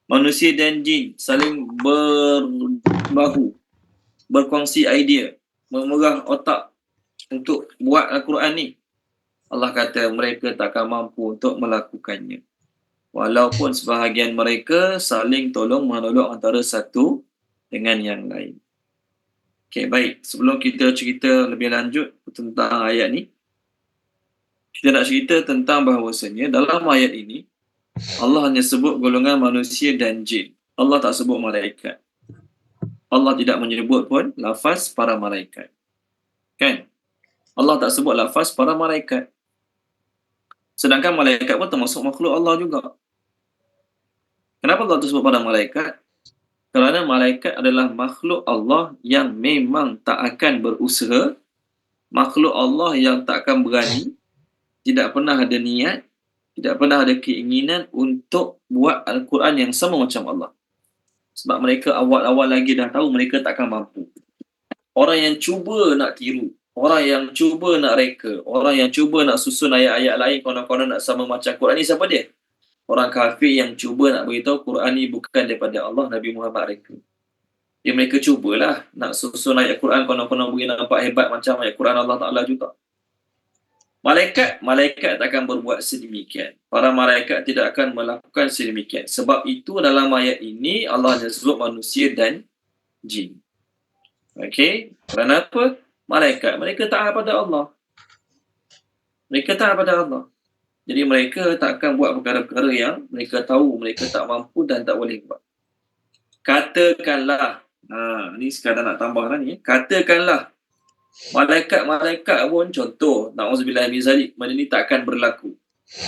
manusia dan jin saling berbahu, berkongsi idea, memerah otak untuk buat Al-Quran ni, Allah kata mereka takkan mampu untuk melakukannya. Walaupun sebahagian mereka saling tolong-menolong antara satu dengan yang lain. Okey, baik. Sebelum kita cerita lebih lanjut tentang ayat ni, kita nak cerita tentang bahawasanya dalam ayat ini, Allah hanya sebut golongan manusia dan jin. Allah tak sebut malaikat. Allah tidak menyebut pun lafaz para malaikat. Kan? Allah tak sebut lafaz para malaikat. Sedangkan malaikat pun termasuk makhluk Allah juga. Kenapa Allah tersebut pada malaikat? Kerana malaikat adalah makhluk Allah yang memang tak akan berusaha, makhluk Allah yang tak akan berani tidak pernah ada niat, tidak pernah ada keinginan untuk buat Al-Quran yang sama macam Allah. Sebab mereka awal-awal lagi dah tahu mereka takkan mampu. Orang yang cuba nak tiru, orang yang cuba nak reka, orang yang cuba nak susun ayat-ayat lain konon-konon nak sama macam Quran ni, siapa dia? Orang kafir yang cuba nak beritahu Quran ni bukan daripada Allah, Nabi Muhammad reka. Ya, mereka cubalah nak susun ayat Quran konon-konon bagi nampak hebat macam ayat Quran Allah Ta'ala juga. Malaikat takkan berbuat sedemikian. Para malaikat tidak akan melakukan sedemikian. Sebab itu dalam ayat ini Allah sebut manusia dan jin. Okey, kerana apa? Malaikat, mereka taat pada Allah. Mereka taat pada Allah. Jadi mereka tak akan buat perkara-perkara yang mereka tahu mereka tak mampu dan tak boleh buat. Katakanlah, ni sekadar nak tambah lah ni. Katakanlah, malaikat-malaikat pun contoh, na'udzubillah min zalik, benda ni tak akan berlaku.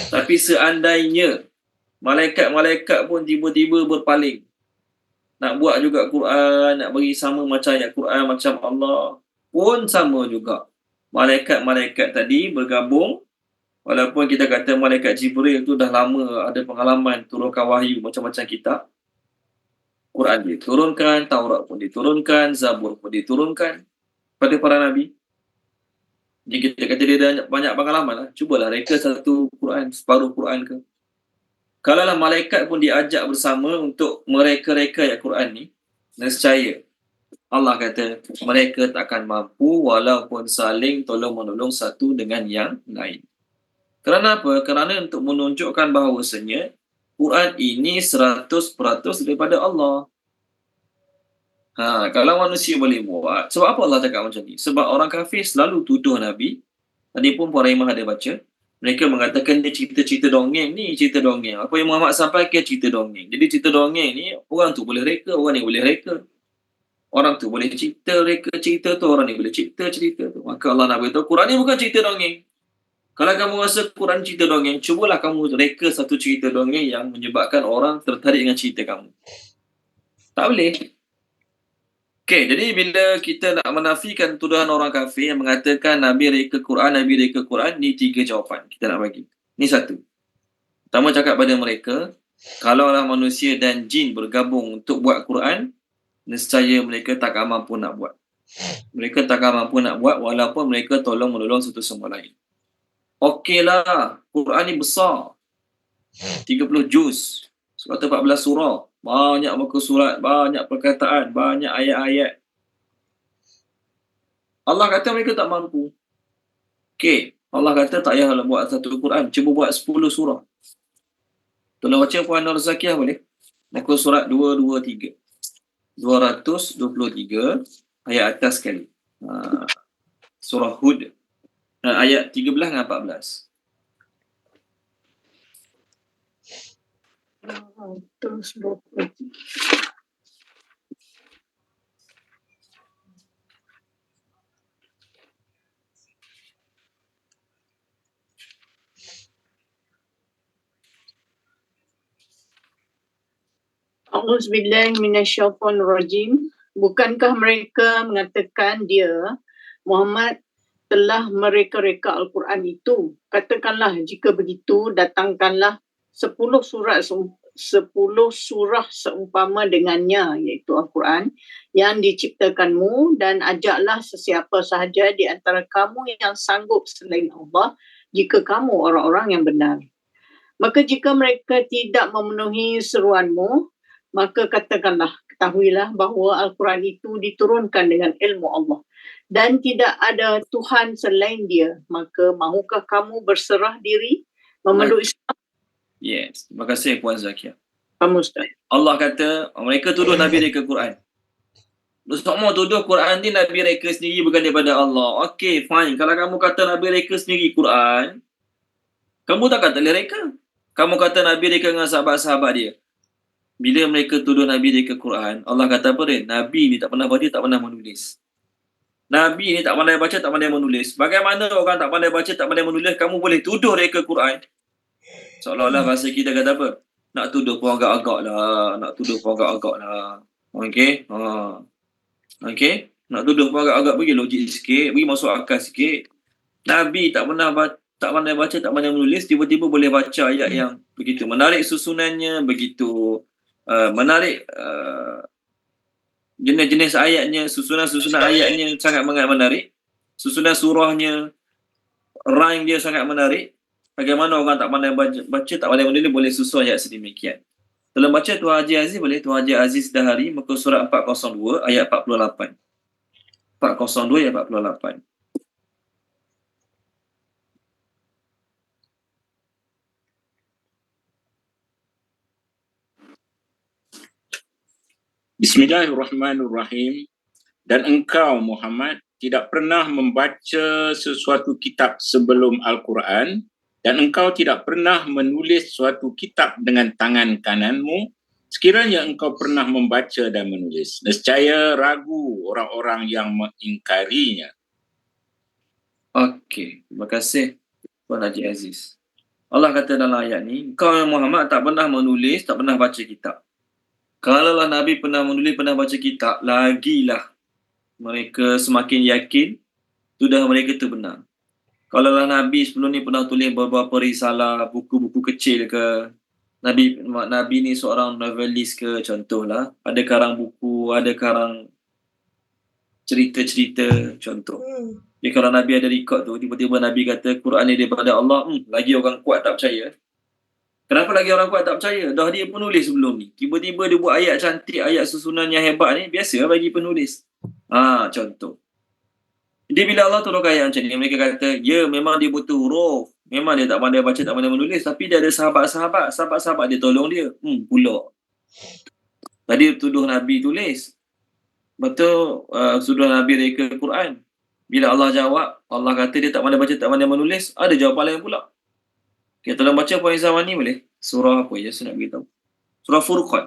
Tapi seandainya malaikat-malaikat pun tiba-tiba berpaling, nak buat juga Quran, nak bagi sama macam ayat Quran macam Allah, pun sama juga. Malaikat-malaikat tadi bergabung, walaupun kita kata malaikat Jibril tu dah lama ada pengalaman turunkan wahyu macam-macam kitab. Quran diturunkan, Taurat pun diturunkan, Zabur pun diturunkan pada para Nabi. Jadi kita kata dia dah banyak pengalaman lah. Cubalah reka satu Quran, separuh Quran ke. Kalaulah malaikat pun diajak bersama untuk mereka-reka ayat Quran ni, nescaya Allah kata mereka takkan mampu walaupun saling tolong-menolong satu dengan yang lain. Kerana apa? Kerana untuk menunjukkan bahawasanya Quran ini 100% daripada Allah. Kalau manusia boleh buat, sebab apa Allah cakap macam ni? Sebab orang kafir selalu tuduh Nabi. Tadi pun Puan Rahimah ada baca. Mereka mengatakan dia cerita-cerita dongeng ni, cerita dongeng. Apa yang Muhammad sampaikan cerita dongeng. Jadi cerita dongeng ni, orang tu boleh reka, orang ni boleh reka. Orang tu boleh reka cerita tu, orang ni boleh cerita tu. Maka Allah nak beritahu, Quran ni bukan cerita dongeng. Kalau kamu rasa Quran cerita dongeng, cubalah kamu reka satu cerita dongeng yang menyebabkan orang tertarik dengan cerita kamu. Tak boleh. Okey, jadi bila kita nak menafikan tuduhan orang kafir yang mengatakan Nabi reka Quran, ni 3 jawapan kita nak bagi. Ni satu. Pertama cakap pada mereka, kalaulah manusia dan jin bergabung untuk buat Quran, nescaya mereka takkan mampu nak buat. Mereka takkan mampu nak buat walaupun mereka tolong-menolong satu sama lain. Okeylah, Quran ni besar. 30 juz. 114 surah. Banyak muka surat, banyak perkataan, banyak ayat-ayat. Allah kata mereka tak mampu. Okey, Allah kata tak payahlah buat satu Quran, cuba buat 10 surah. Tolong baca Puan Nur Zakiyah boleh? Muka surat 223. 223 ayat atas sekali. Surah Hud. Ayat 13 dan 14. Terus A'udzubillahi minasyaitonirrajim. Bukankah mereka mengatakan dia, Muhammad, telah mereka-reka Al-Quran itu? Katakanlah, jika begitu, datangkanlah 10 surah seumpama dengannya, iaitu Al-Quran, yang diciptakanmu, dan ajaklah sesiapa sahaja di antara kamu yang sanggup selain Allah, jika kamu orang-orang yang benar. Maka jika mereka tidak memenuhi seruanmu, maka katakanlah, ketahuilah bahawa Al-Quran itu diturunkan dengan ilmu Allah dan tidak ada Tuhan selain dia. Maka mahukah kamu berserah diri memeluk Islam? Yes, terima kasih Puan Zakiyah. Kamu Ustaz. Allah kata mereka tuduh Nabi reka Quran. Semua tuduh Quran ni Nabi reka sendiri bukan daripada Allah. Okey, fine. Kalau kamu kata Nabi reka sendiri Quran, kamu tak kata boleh reka. Kamu kata Nabi reka dengan sahabat-sahabat dia. Bila mereka tuduh Nabi reka Quran, Allah kata apa dia? Nabi ni tak pernah baca, tak pernah menulis. Nabi ni tak pandai baca, tak pandai menulis. Bagaimana orang tak pandai baca, tak pandai menulis, kamu boleh tuduh reka Quran? Seolah-olah bahasa kita kata apa? Nak tuduh pun agak-agak lah. Okey? Okey? Nak tuduh pun agak-agak, bagi logik sikit, bagi masuk akal sikit. Nabi tak pernah tak pandai baca, tak pandai menulis, tiba-tiba boleh baca ayat yang begitu menarik susunannya, begitu menarik jenis-jenis ayatnya, susunan ayatnya sangat menarik, susunan surahnya, rhyme dia sangat menarik. Bagaimana orang tak pandai baca, tak pandai menulis boleh susun ayat sedemikian. Kalau baca Tuan Haji Aziz boleh, Tuan Haji Aziz Dahari, muka surat 402 ayat 48. 402 ayat 48. Bismillahirrahmanirrahim. Dan engkau Muhammad tidak pernah membaca sesuatu kitab sebelum Al-Quran, dan engkau tidak pernah menulis suatu kitab dengan tangan kananmu. Sekiranya engkau pernah membaca dan menulis, nescaya ragu orang-orang yang mengingkarinya. Okey, terima kasih Tuan Haji Aziz. Allah kata dalam ayat ni, engkau Muhammad tak pernah menulis, tak pernah baca kitab. Kalaulah Nabi pernah menulis, pernah baca kitab, lagilah mereka semakin yakin sudah mereka itu benar. Kalaulah Nabi sebelum ni pernah tulis beberapa risalah, buku-buku kecil ke, Nabi ni seorang novelis ke, contohlah, ada karang buku, ada karang cerita-cerita, contoh. Jadi kalau Nabi ada rekod tu, tiba-tiba Nabi kata Quran ni daripada Allah, lagi orang kuat tak percaya. Kenapa lagi orang kuat tak percaya? Dah dia penulis sebelum ni. Tiba-tiba dia buat ayat cantik, ayat susunan yang hebat ni, biasa bagi penulis. Contoh. Jadi bila Allah turunkan ayat macam ni, mereka kata, ya memang dia butuh huruf. Memang dia tak pandai baca, tak pandai menulis. Tapi dia ada sahabat-sahabat. Sahabat-sahabat dia tolong dia. Pula. Tadi tuduh Nabi tulis. Betul, tuduh Nabi reka Quran. Bila Allah jawab, Allah kata dia tak pandai baca, tak pandai menulis. Ada jawapan lain pula. Okay, tolong baca poin zaman ni boleh? Surah apa ya, saya nak beritahu. Surah Furqan.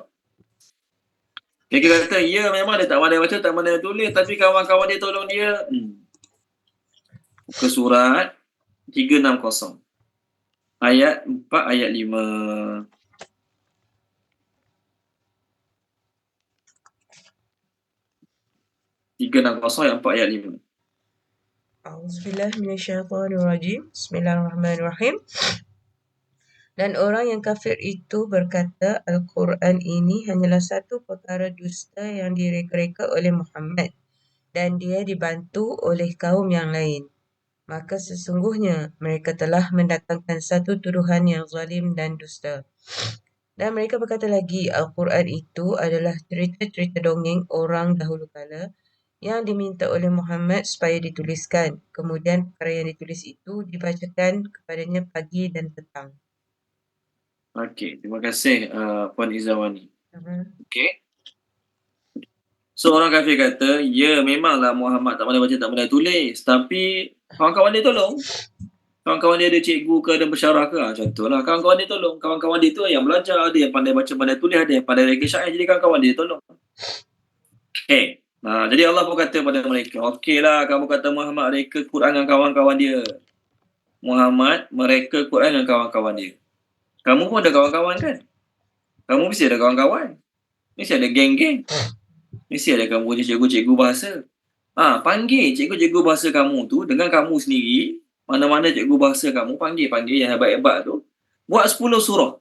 Okay, kita kata, ya memang dia tak pandai baca, tak pandai tulis, tapi kawan-kawan dia tolong dia. Muka surat 360. Ayat 4, ayat 5. Ayat 4, ayat 5. A'udzubillah minasyaitonirrajim. Bismillahirrahmanirrahim. Dan orang yang kafir itu berkata, Al-Quran ini hanyalah satu perkara dusta yang direka-reka oleh Muhammad dan dia dibantu oleh kaum yang lain. Maka sesungguhnya mereka telah mendatangkan satu tuduhan yang zalim dan dusta. Dan mereka berkata lagi, Al-Quran itu adalah cerita-cerita dongeng orang dahulu kala yang diminta oleh Muhammad supaya dituliskan. Kemudian perkara yang ditulis itu dibacakan kepadanya pagi dan petang. Okey, terima kasih Puan Izawani. Okey. So orang kafir kata, ya memanglah Muhammad tak pandai baca, tak pandai tulis, tapi kawan-kawan dia tolong. Kawan-kawan dia ada cikgu ke, ada pensyarah ke, contohlah kawan-kawan dia tolong. Kawan-kawan dia tu yang belajar, ada yang pandai baca, pandai tulis, ada yang pandai reka syair, jadi kawan-kawan dia tolong. Okey. Jadi Allah pun kata pada mereka, okeylah kamu kata Muhammad reka Quran dengan kawan-kawan dia. Muhammad mereka Quran dengan kawan-kawan dia. Kamu pun ada kawan-kawan kan? Kamu mesti ada kawan-kawan. Mesti ada geng-geng. Mesti ada kamu punya cikgu-cikgu bahasa. Panggil cikgu-cikgu bahasa kamu tu dengan kamu sendiri. Mana-mana cikgu bahasa kamu, panggil yang hebat-hebat tu. Buat 10 surah.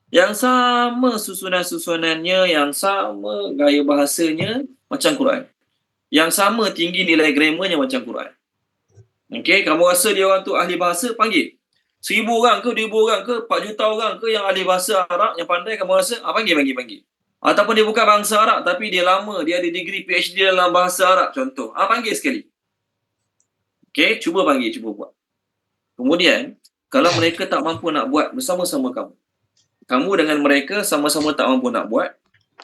Yang sama susunan-susunannya, yang sama gaya bahasanya macam Quran. Yang sama tinggi nilai grammarnya macam Quran. Okey, kamu rasa dia orang tu ahli bahasa, panggil. 1,000 orang ke, 2,000 orang ke, 4 juta orang ke yang ahli bahasa Arab, yang pandai kamu rasa, panggil. Ataupun dia bukan bangsa Arab, tapi dia lama, dia ada degree PhD dalam bahasa Arab, contoh. Panggil sekali. Okey, cuba panggil, cuba buat. Kemudian, kalau mereka tak mampu nak buat bersama-sama kamu dengan mereka sama-sama tak mampu nak buat,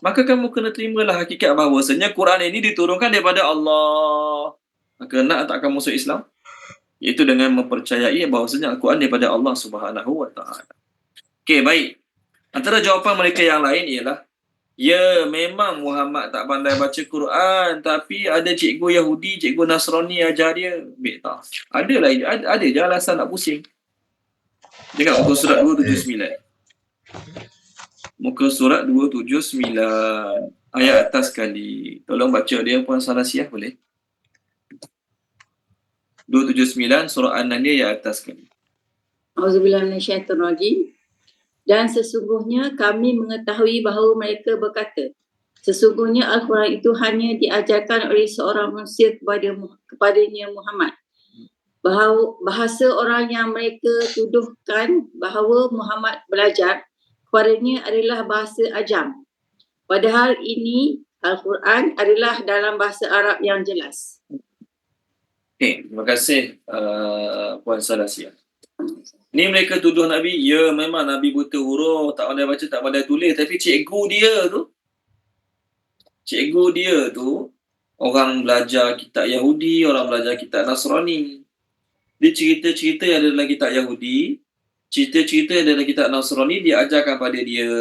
maka kamu kena terimalah hakikat bahawasanya Quran ini diturunkan daripada Allah. Maka nak tak kamu masuk Islam? Iaitu dengan mempercayai bahawasanya Al-Quran daripada Allah Subhanahu Wa Taala. Okey, baik. Antara jawapan mereka yang lain ialah, ya memang Muhammad tak pandai baca Quran, tapi ada cikgu Yahudi, cikgu Nasrani ajar dia. Baik tak? Ada je alasan nak pusing. Dekat muka surat 279. Muka surat 279. Ayat atas sekali. Tolong baca dia Puan Salasiah boleh? 279 surah An-Nahl ayat atas sekali. Auzubillahi minasyaitonirrajim. Dan sesungguhnya kami mengetahui bahawa mereka berkata, sesungguhnya Al-Quran itu hanya diajarkan oleh seorang manusia kepadanya Muhammad. Bahawa bahasa orang yang mereka tuduhkan bahawa Muhammad belajar kepadanya adalah bahasa ajam. Padahal ini Al-Quran adalah dalam bahasa Arab yang jelas. Okey, terima kasih Puan Salasia. Ni mereka tuduh Nabi, ya memang Nabi buta huruf, tak pandai baca, tak pandai tulis, tapi cikgu dia tu orang belajar kitab Yahudi, orang belajar kitab Nasrani. Dia cerita-cerita yang ada dalam kitab Yahudi, cerita-cerita yang ada dalam kitab Nasrani dia ajarkan pada dia.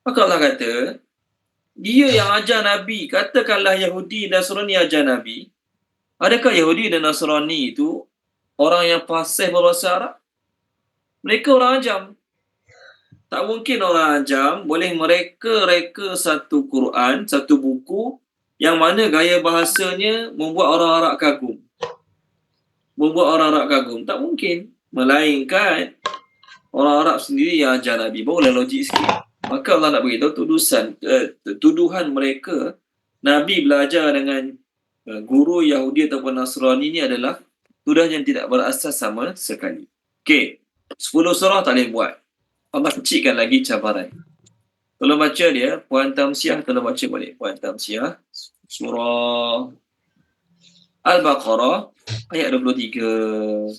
Maka Allah kata, dia yang ajar Nabi, katakanlah Yahudi dan Nasrani ajar Nabi. Adakah Yahudi dan Nasrani itu orang yang fasih berbahasa Arab? Mereka orang ajam. Tak mungkin orang ajam boleh mereka-reka satu Quran, satu buku yang mana gaya bahasanya membuat orang Arab kagum. Tak mungkin. Melainkan orang Arab sendiri yang ajar Nabi. Barulah logik sikit. Maka Allah nak beritahu tuduhan mereka Nabi belajar dengan guru Yahudi ataupun Nasrani ni adalah tuduhan yang tidak berasas sama sekali. Okey. 10 surah tak boleh buat. Allah kecilkan lagi cabaran. Tolong baca dia, Puan Tamsiah tolong baca balik. Puan Tamsiah, surah Al-Baqarah ayat 23.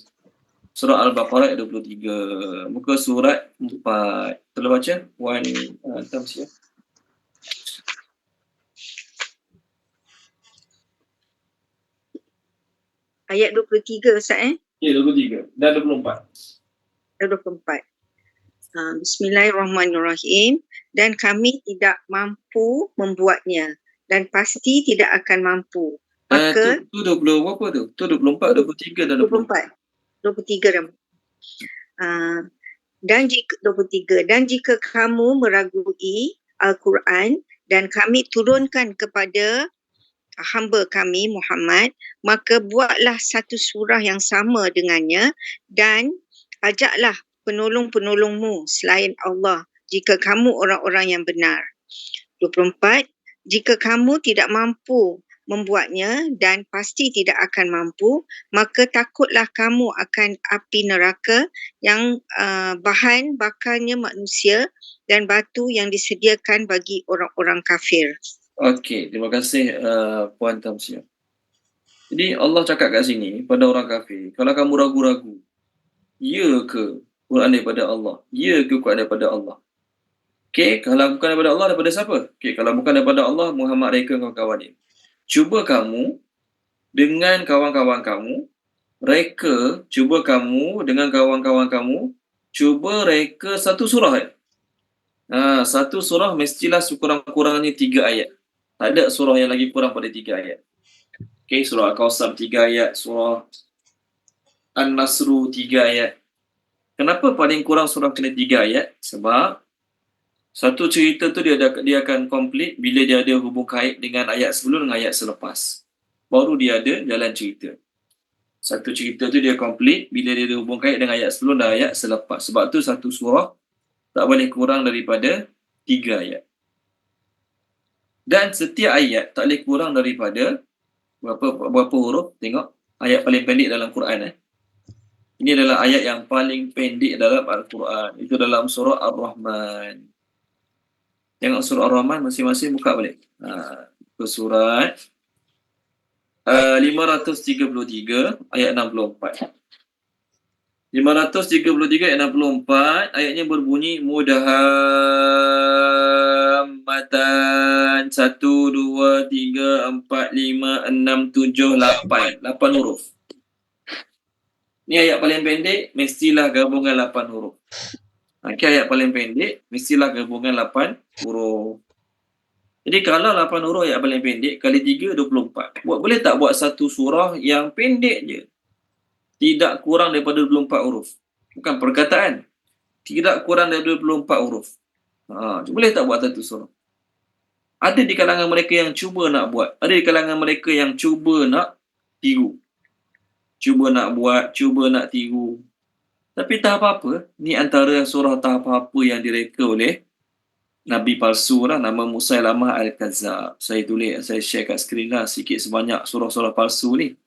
Surah Al-Baqarah ayat 23. Muka surat 4. Tolong baca, Puan Tamsiah. Ayat 23 Ustaz Ya, 23 dan 24. 24. Bismillahirrahmanirrahim. Dan kami tidak mampu membuatnya dan pasti tidak akan mampu. Maka Tu 20 berapa tu? Tu 24, 23 dan 24. 23 dan jika 23 dan jika kamu meragui Al-Quran dan kami turunkan kepada hamba kami Muhammad, maka buatlah satu surah yang sama dengannya dan ajaklah penolong-penolongmu selain Allah jika kamu orang-orang yang benar. 24. Jika kamu tidak mampu membuatnya dan pasti tidak akan mampu, maka takutlah kamu akan api neraka yang bahan bakarnya manusia dan batu yang disediakan bagi orang-orang kafir. Okey, terima kasih Puan Tamsiah. Jadi Allah cakap kat sini pada orang kafir, kalau kamu ragu-ragu, ya ke Quran daripada Allah? Ya ke Quran daripada Allah? Okey, kalau bukan daripada Allah, daripada siapa? Okey, kalau bukan daripada Allah, Muhammad reka kawan-kawan dia. Cuba kamu dengan kawan-kawan kamu, cuba kamu dengan kawan-kawan kamu, cuba reka satu surah. Satu surah mestilah sekurang-kurangnya 3 ayat. Tak ada surah yang lagi kurang pada 3 ayat. Okey, surah Al-Kawthar 3 ayat, surah An-Nasru 3 ayat. Kenapa paling kurang surah kena 3 ayat? Sebab satu cerita tu dia akan komplit bila dia ada hubung kait dengan ayat sebelum dengan ayat selepas. Baru dia ada jalan cerita. Satu cerita tu dia komplit bila dia ada hubung kait dengan ayat sebelum dan ayat selepas. Sebab tu satu surah tak boleh kurang daripada 3 ayat. Dan setiap ayat tak boleh kurang daripada berapa huruf? Tengok ayat paling pendek dalam Quran. Ini adalah ayat yang paling pendek dalam Al-Quran. Itu dalam surah Ar-Rahman. Tengok surah Ar-Rahman masing-masing buka balik. Surat 533 ayat 64. 533 ayat 64 ayatnya berbunyi Mudahammatan 1, 2, 3, 4, 5, 6, 7, 8 huruf. Ni ayat paling pendek mestilah gabungan 8 huruf. Ayat paling pendek mestilah gabungan 8 huruf. Jadi kalau 8 huruf ayat paling pendek kali 3, 24. Boleh tak buat satu surah yang pendek je? Tidak kurang daripada 24 huruf. Bukan perkataan. Tidak kurang daripada 24 huruf. Boleh tak buat satu surah? Ada di kalangan mereka yang cuba nak buat. Ada di kalangan mereka yang cuba nak tiru. Cuba nak buat, cuba nak tiru. Tapi tak apa-apa. Ni antara surah tak apa-apa yang direka oleh Nabi palsu lah, nama Musailamah Al-Kazzab. Saya share kat skrin lah sikit sebanyak surah-surah palsu ni.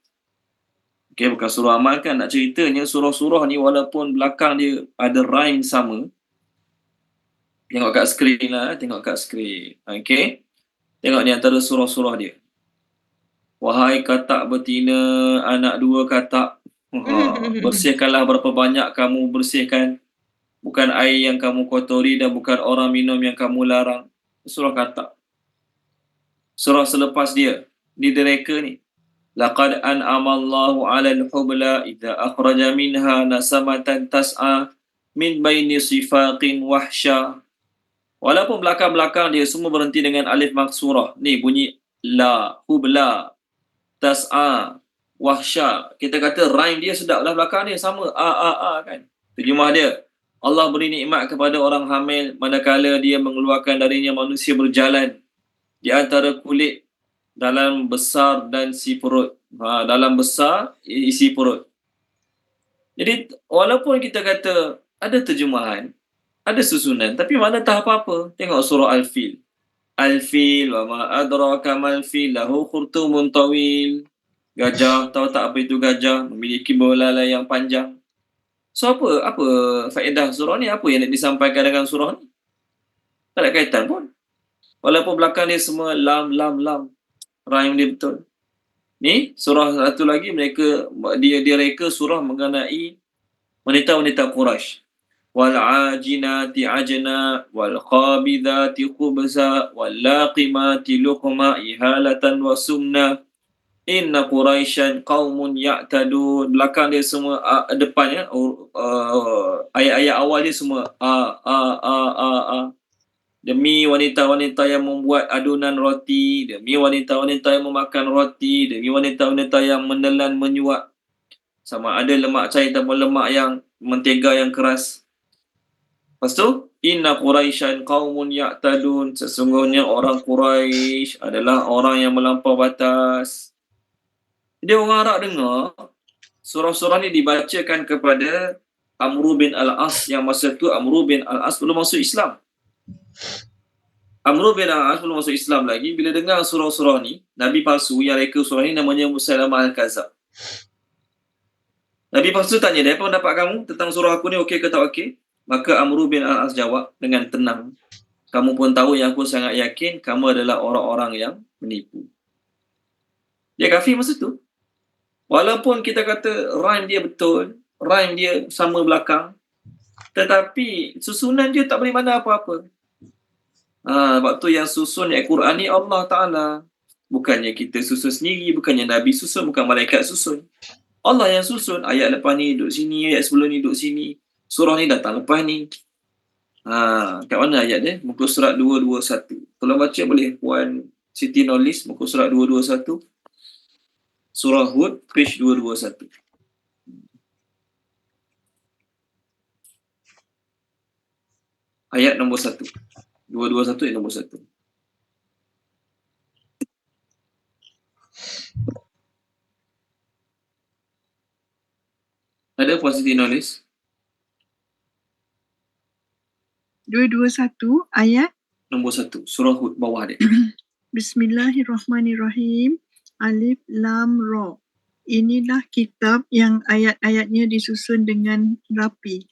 Okay, bukan surah amal kan. Nak ceritanya surah-surah ni walaupun belakang dia ada rhyme sama. Tengok kat skrin lah, tengok kat skrin. Okay. Tengok ni antara surah-surah dia. Wahai katak betina, anak dua katak. Bersihkanlah berapa banyak kamu bersihkan. Bukan air yang kamu kotori dan bukan orang minum yang kamu larang. Surah katak. Surah selepas dia, di direka ni. Laqad an'amallahu 'alal hubla idza akhraja minha nasamatan tas'a min baini sifaqin wahsya. Walaupun belakang-belakang dia semua berhenti dengan alif maksurah. Ni bunyi la, hubla, tas'a, wahsya. Kita kata rhyme dia sedap lah, belakang dia sama a kan. Terjemah dia, Allah beri nikmat kepada orang hamil manakala dia mengeluarkan darinya manusia berjalan di antara kulit dalam besar dan isi perut. Dalam besar isi perut. Jadi walaupun kita kata ada terjemahan, ada susunan, tapi mana tak apa-apa. Tengok surah Al-Fil. Al-Fil wa ma adraka mal fil lahu khurtumun tawil. Gajah, tahu tak apa itu gajah? Memiliki belalai yang panjang. So apa faedah surah ni? Apa yang nak disampaikan dengan surah ni? Tak ada kaitan pun. Walaupun belakang dia semua lam. Rhyme dia betul. Ni surah satu lagi, dia reka surah mengenai wanita-wanita Quraisy. Wal ajinati ajna wal khabidati khubza wal laqimati luqma ihalatan wa sumna inna quraisyan qaumun ya'tadun. Belakang dia semua depannya ayat-ayat awal dia semua demi wanita-wanita yang membuat adunan roti, demi wanita-wanita yang memakan roti, demi wanita-wanita yang menelan menyuap, sama ada lemak cair ataupun lemak yang mentega yang keras. Lepas tu, inna quraisyan qaumun ya'tadun, sesungguhnya orang Quraisy adalah orang yang melampau batas. Jadi orang Arab dengar surah-surah ni dibacakan kepada Amr bin Al-As, yang masa tu Amr bin Al-As belum masuk Islam. Amr bin Al-As belum masuk Islam lagi. Bila dengar surah-surah ni, Nabi palsu yang reka surah ni namanya Musailamah Al-Kazzab. Nabi palsu tanya dia, apa pendapat kamu tentang surah aku ni, okey ke tak okey? Maka Amr bin Al-As jawab dengan tenang, kamu pun tahu yang aku sangat yakin kamu adalah orang-orang yang menipu. Dia kafir masa tu. Walaupun kita kata rhyme dia betul, rhyme dia sama belakang, tetapi susunan dia tak beri mana apa-apa. Waktu yang susun ayat Quran ni Allah Ta'ala. Bukannya kita susun sendiri, bukannya Nabi susun, bukan malaikat susun. Allah yang susun. Ayat lepas ni duduk sini, ayat sebelum ni duduk sini. Surah ni datang lepas ni. Kat mana ayat dia? Muka surat 221. Kalau baca boleh Puan Siti Nolis, muka surat 221. Surah Hud, page 221. Ayat nombor 1. 221 ayat nombor 1. Ada Puan Siti Nolis? 221 ayat Nombor 1. Surah Hud, bawah dia. Bismillahirrahmanirrahim. Alif Lam Ra. Inilah kitab yang ayat-ayatnya disusun dengan rapi.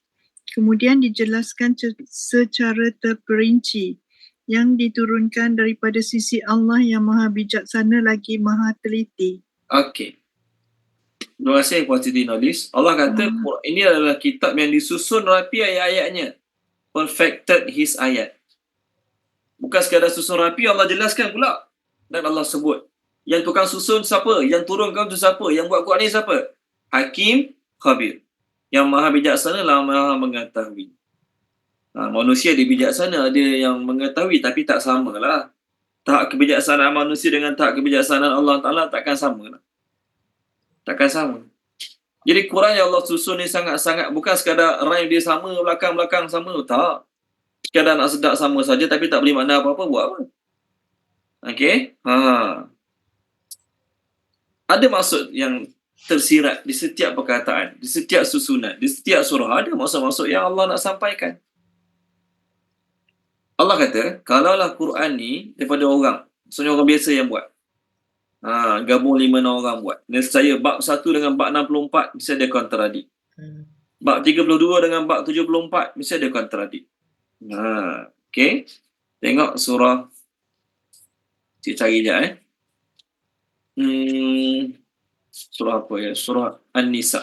Kemudian dijelaskan secara terperinci, yang diturunkan daripada sisi Allah yang maha bijaksana lagi maha teliti. Okey. Terima kasih Puan Siti Nolis. Allah kata ini adalah kitab yang disusun rapi ayat-ayatnya. Perfected his ayat. Bukan sekadar susun rapi, Allah jelaskan pula. Dan Allah sebut, yang tukang susun siapa? Yang turunkan tu siapa? Yang buat Quran ni siapa? Hakim Khabir. Yang maha bijaksana lah, maha mengetahui. Manusia dia bijaksana, ada yang mengetahui tapi tak sama lah. Tahap kebijaksanaan manusia dengan tahap kebijaksanaan Allah Ta'ala takkan sama lah. Takkan sama. Jadi Quran yang Allah susun ni sangat-sangat, bukan sekadar rhyme dia sama, belakang-belakang sama, tak. Sekadar nak sedap sama saja tapi tak beri makna apa-apa, buat apa? Okey? Ada maksud yang tersirat di setiap perkataan, di setiap susunan, di setiap surah ada maksud-maksud yang Allah nak sampaikan. Allah kata, kalaulah Quran ni daripada orang, maksudnya orang biasa yang buat, gabung 5-6 orang buat, nescaya bab 1 dengan bab 64 mesti ada kontradik. Bab 32 dengan bab 74 mesti ada kontradik. Okay. Tengok surah, cik cari sekejap surah apa ya? Surah An-Nisa.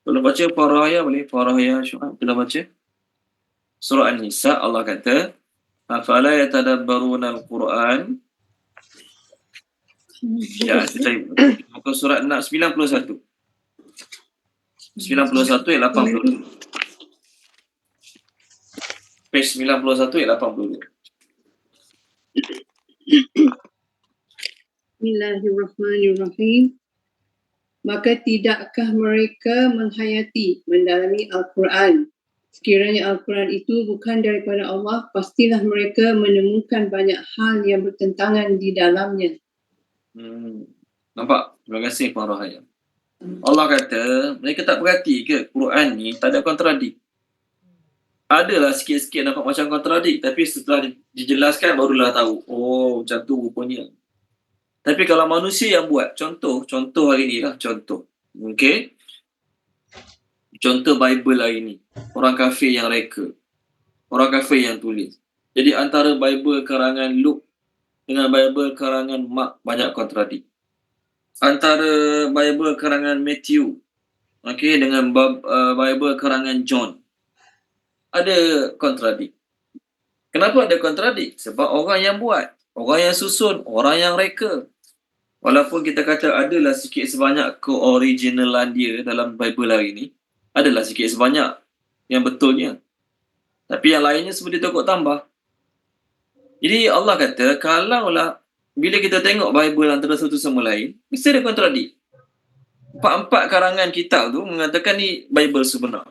Kalau baca Farahaya boleh? Farahaya Syu'ab. Kita baca surah An-Nisa. Allah kata, afala yatadabbaruna al-Quran. Ya, kita buka surat 91. 91 ayat 80. Page 91 ayat 80. Bismillahirrahmanirrahim. Maka tidakkah mereka menghayati, mendalami Al-Quran? Sekiranya Al-Quran itu bukan daripada Allah, pastilah mereka menemukan banyak hal yang bertentangan di dalamnya. Nampak? Terima kasih Pak Rahaya. Allah kata, mereka tak perhati ke Quran ni tak ada kontradik? Adalah sikit-sikit nampak macam kontradik, tapi setelah dijelaskan barulah tahu, oh macam tu rupanya. Tapi kalau manusia yang buat, contoh hari ni lah, contoh. Okay? Contoh Bible hari ni. Orang kafir yang reka. Orang kafir yang tulis. Jadi antara Bible karangan Luke dengan Bible karangan Mark banyak kontradik. Antara Bible karangan Matthew, okay, dengan Bible karangan John, ada kontradik. Kenapa ada kontradik? Sebab orang yang buat, orang yang susun, orang yang reka. Walaupun kita kata adalah sikit sebanyak keoriginalan dia dalam Bible hari ni, adalah sikit sebanyak yang betulnya. Tapi yang lainnya seperti tokok tambah. Jadi Allah kata, kalaulah bila kita tengok Bible antara satu sama lain, mesti ada kontradik. Empat karangan kitab tu mengatakan ni Bible sebenar.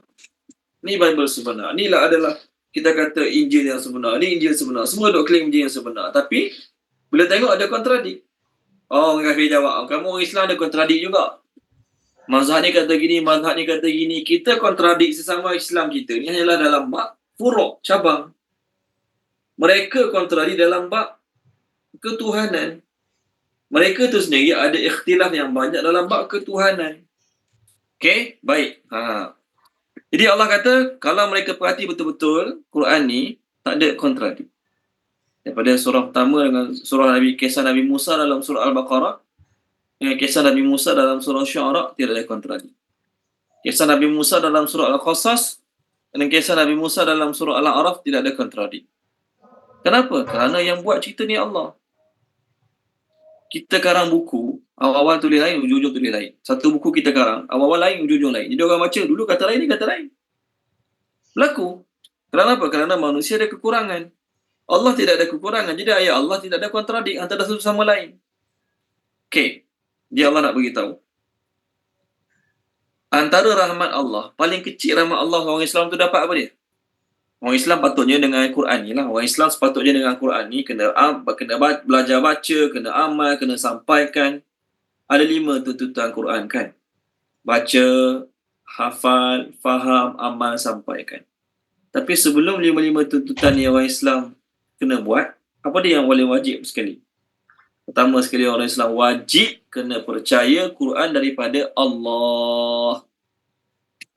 Ni Bible sebenar. Inilah adalah kita kata Injil yang sebenar. Ni Injil sebenar. Semua duk claim Injil yang sebenar. Tapi bila tengok ada kontradik. Oh, orang kafir jawab, kamu orang Islam ada kontradik juga. Mazhab ni kata gini, mazhab ni kata gini. Kita kontradik sesama Islam kita. Ni hanyalah dalam bab furuk, cabang. Mereka kontradik dalam bab ketuhanan. Mereka tu sendiri ada ikhtilaf yang banyak dalam bab ketuhanan. Okay, baik. Jadi Allah kata, kalau mereka perhati betul-betul, Quran ni tak ada kontradik. Daripada surah pertama dengan surah kisah Nabi Musa dalam surah Al-Baqarah, dengan kisah Nabi Musa dalam surah Syu'ara, tidak ada kontradik. Kisah Nabi Musa dalam surah Al-Qasas dan kisah Nabi Musa dalam surah Al-A'raf tidak ada kontradik. Kenapa? Kerana yang buat cerita ni Allah. Kita karang buku, awal-awal tulis lain, ujung-ujung tulis lain. Satu buku kita karang, awal-awal lain, ujung-ujung lain. Jadi orang baca dulu kata lain, ni kata lain. Berlaku. Kerana apa? Kerana manusia ada kekurangan. Allah tidak ada kekurangan. Jadi ayat Allah tidak ada kontradik antara satu sama lain. Okey. Dia Allah nak beritahu. Antara rahmat Allah, paling kecil rahmat Allah orang Islam tu dapat apa dia? Orang Islam patutnya dengan Al-Quran ni lah. Orang Islam sepatutnya dengan Al-Quran ni kena belajar baca, kena amal, kena sampaikan. Ada 5 tuntutan Quran kan? Baca, hafal, faham, amal, sampaikan. Tapi sebelum 5 tuntutan ni orang Islam kena buat, apa dia yang paling wajib sekali? Pertama sekali, orang Islam wajib kena percaya Quran daripada Allah.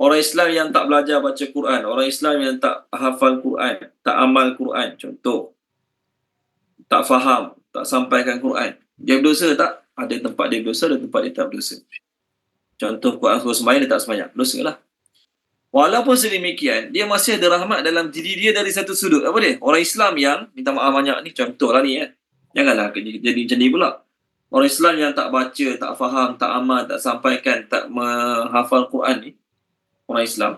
Orang Islam yang tak belajar baca Quran, orang Islam yang tak hafal Quran, tak amal Quran, contoh, tak faham, tak sampaikan Quran, dia berdosa tak? Ada tempat dia berdosa, ada tempat dia tak berdosa. Contoh, Quran suruh sembahyang, dia tak sembahyang, dosa lah. Walaupun sedemikian, dia masih ada rahmat dalam diri dia dari satu sudut. Apa dia? Orang Islam yang, minta maaf banyak ni, contoh lah ni janganlah jadi macam ni pula. Orang Islam yang tak baca, tak faham, tak amal, tak sampaikan, tak menghafal Quran ni, orang Islam,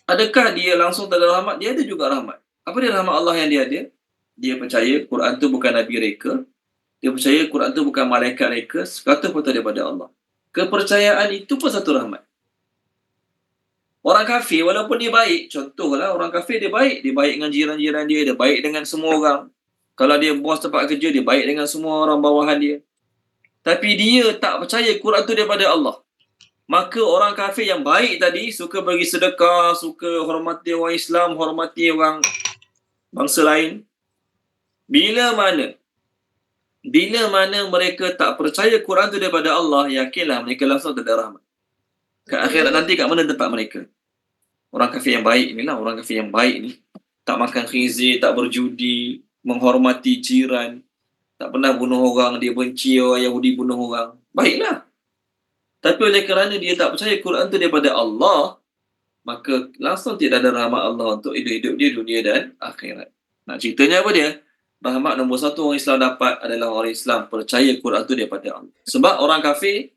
adakah dia langsung tak ada rahmat? Dia ada juga rahmat. Apa dia rahmat Allah yang dia ada? Dia percaya Quran tu bukan Nabi reka. Dia percaya Quran tu bukan malaikat reka. Sekata-kata daripada Allah. Kepercayaan itu pun satu rahmat. Orang kafir walaupun dia baik, contohlah orang kafir dia baik dengan jiran-jiran dia baik dengan semua orang. Kalau dia bos tempat kerja, dia baik dengan semua orang bawahan dia. tapi dia tak percaya Quran tu daripada Allah. Maka orang kafir yang baik tadi, suka bagi sedekah, suka hormati orang Islam, hormati orang bangsa lain, bila mana mereka tak percaya Quran tu daripada Allah, yakinlah mereka langsung tak ada rahmat. Kat akhirat nanti kat mana tempat mereka? Orang kafir yang baik ni lah, orang kafir yang baik ni tak makan khinzir, tak berjudi, menghormati jiran, tak pernah bunuh orang, dia benci orang Yahudi bunuh orang. Baiklah. Tapi oleh kerana dia tak percaya Quran tu daripada Allah, maka langsung tidak ada rahmat Allah untuk hidup-hidup dia dunia dan akhirat. Nak ceritanya apa dia? Rahmat nombor satu orang Islam dapat adalah orang Islam percaya Quran tu daripada Allah. Sebab orang kafir,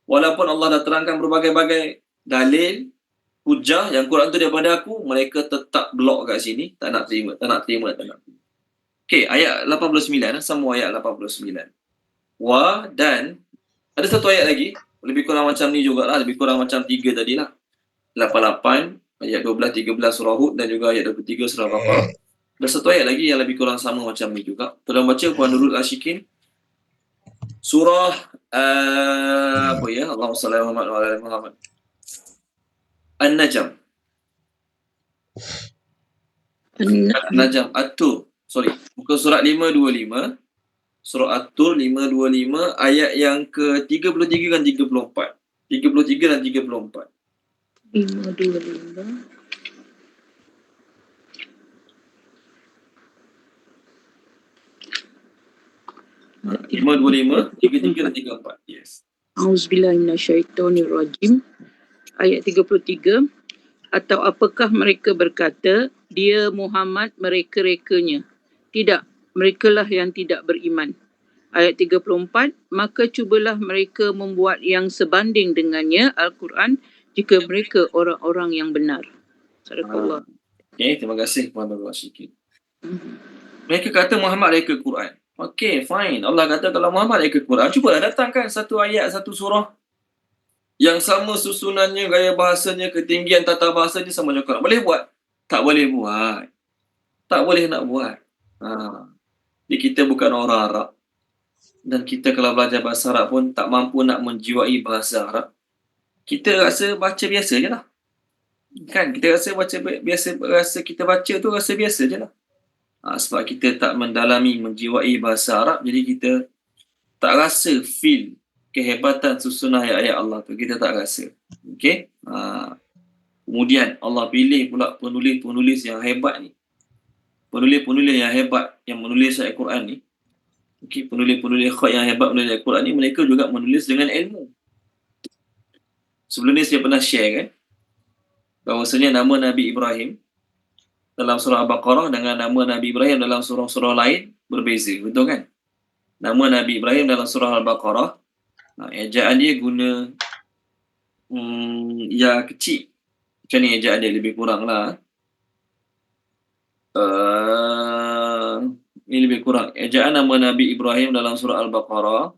walaupun Allah dah terangkan berbagai-bagai dalil, hujah yang Quran tu daripada aku, mereka tetap blok kat sini, tak nak terima. Okey, ayat 89, sama ayat 89. Dan ada satu ayat lagi, lebih kurang macam ni jugalah, lebih kurang macam 3 tadilah. 88, ayat 12, 13 surah Hud dan juga ayat 23 surah Baqarah. Ada satu ayat lagi yang lebih kurang sama macam ni juga. Tolong baca Puan Nurul Ashikin. Surah Allahumma salli ala Muhammad wa ala ali Muhammad. An-Najm. An-Najm. At-Tur. Muka surat 525. Surah At-Tur 525 ayat yang ke-33 dan 34. 33 dan 34. 525. 525, 33 dan 34. Yes. Auzubillahi minasyaitonirrajim. Ayat 33. Atau apakah mereka berkata, dia Muhammad mereka-rekanya? Tidak, merekalah yang tidak beriman. Ayat 34. Maka cubalah mereka membuat yang sebanding dengannya, Al-Quran, jika mereka orang-orang yang benar. Sadaqallah. Okay, terima kasih Puan Nurul Ashikin. Mereka kata Muhammad reka Quran. Okey, fine. Allah kata kalau Muhammad reka Quran, cubalah datangkan satu ayat, satu surah yang sama susunannya, gaya bahasanya, ketinggian tata bahasanya sama macam Quran. Boleh buat? Tak boleh buat. Tak boleh nak buat. Jadi kita bukan orang Arab. Dan kita kalau belajar bahasa Arab pun tak mampu nak menjiwai bahasa Arab. Kita rasa baca biasa je lah. Kan? Kita rasa baca biasa, rasa kita baca tu rasa biasa je lah. Sebab kita tak mendalami, menjiwai bahasa Arab, jadi kita tak rasa feel kehebatan susunan ayat-ayat Allah tu. Kita tak rasa. Okey? Kemudian Allah pilih pula penulis-penulis yang hebat ni. Penulis-penulis yang hebat yang menulis ayat Quran ni. Okey, penulis-penulis khat yang hebat menulis ayat Quran ni, mereka juga menulis dengan ilmu. Sebelum ni saya pernah share kan, bahawasanya nama Nabi Ibrahim dalam surah Al-Baqarah dengan nama Nabi Ibrahim dalam surah-surah lain berbeza, betul kan? Nama Nabi Ibrahim dalam surah Al-Baqarah, ejaan dia guna ya kecil. Macam ni ejaan dia lebih kurang lah. Ini lebih kurang. Ejaan nama Nabi Ibrahim dalam surah Al-Baqarah.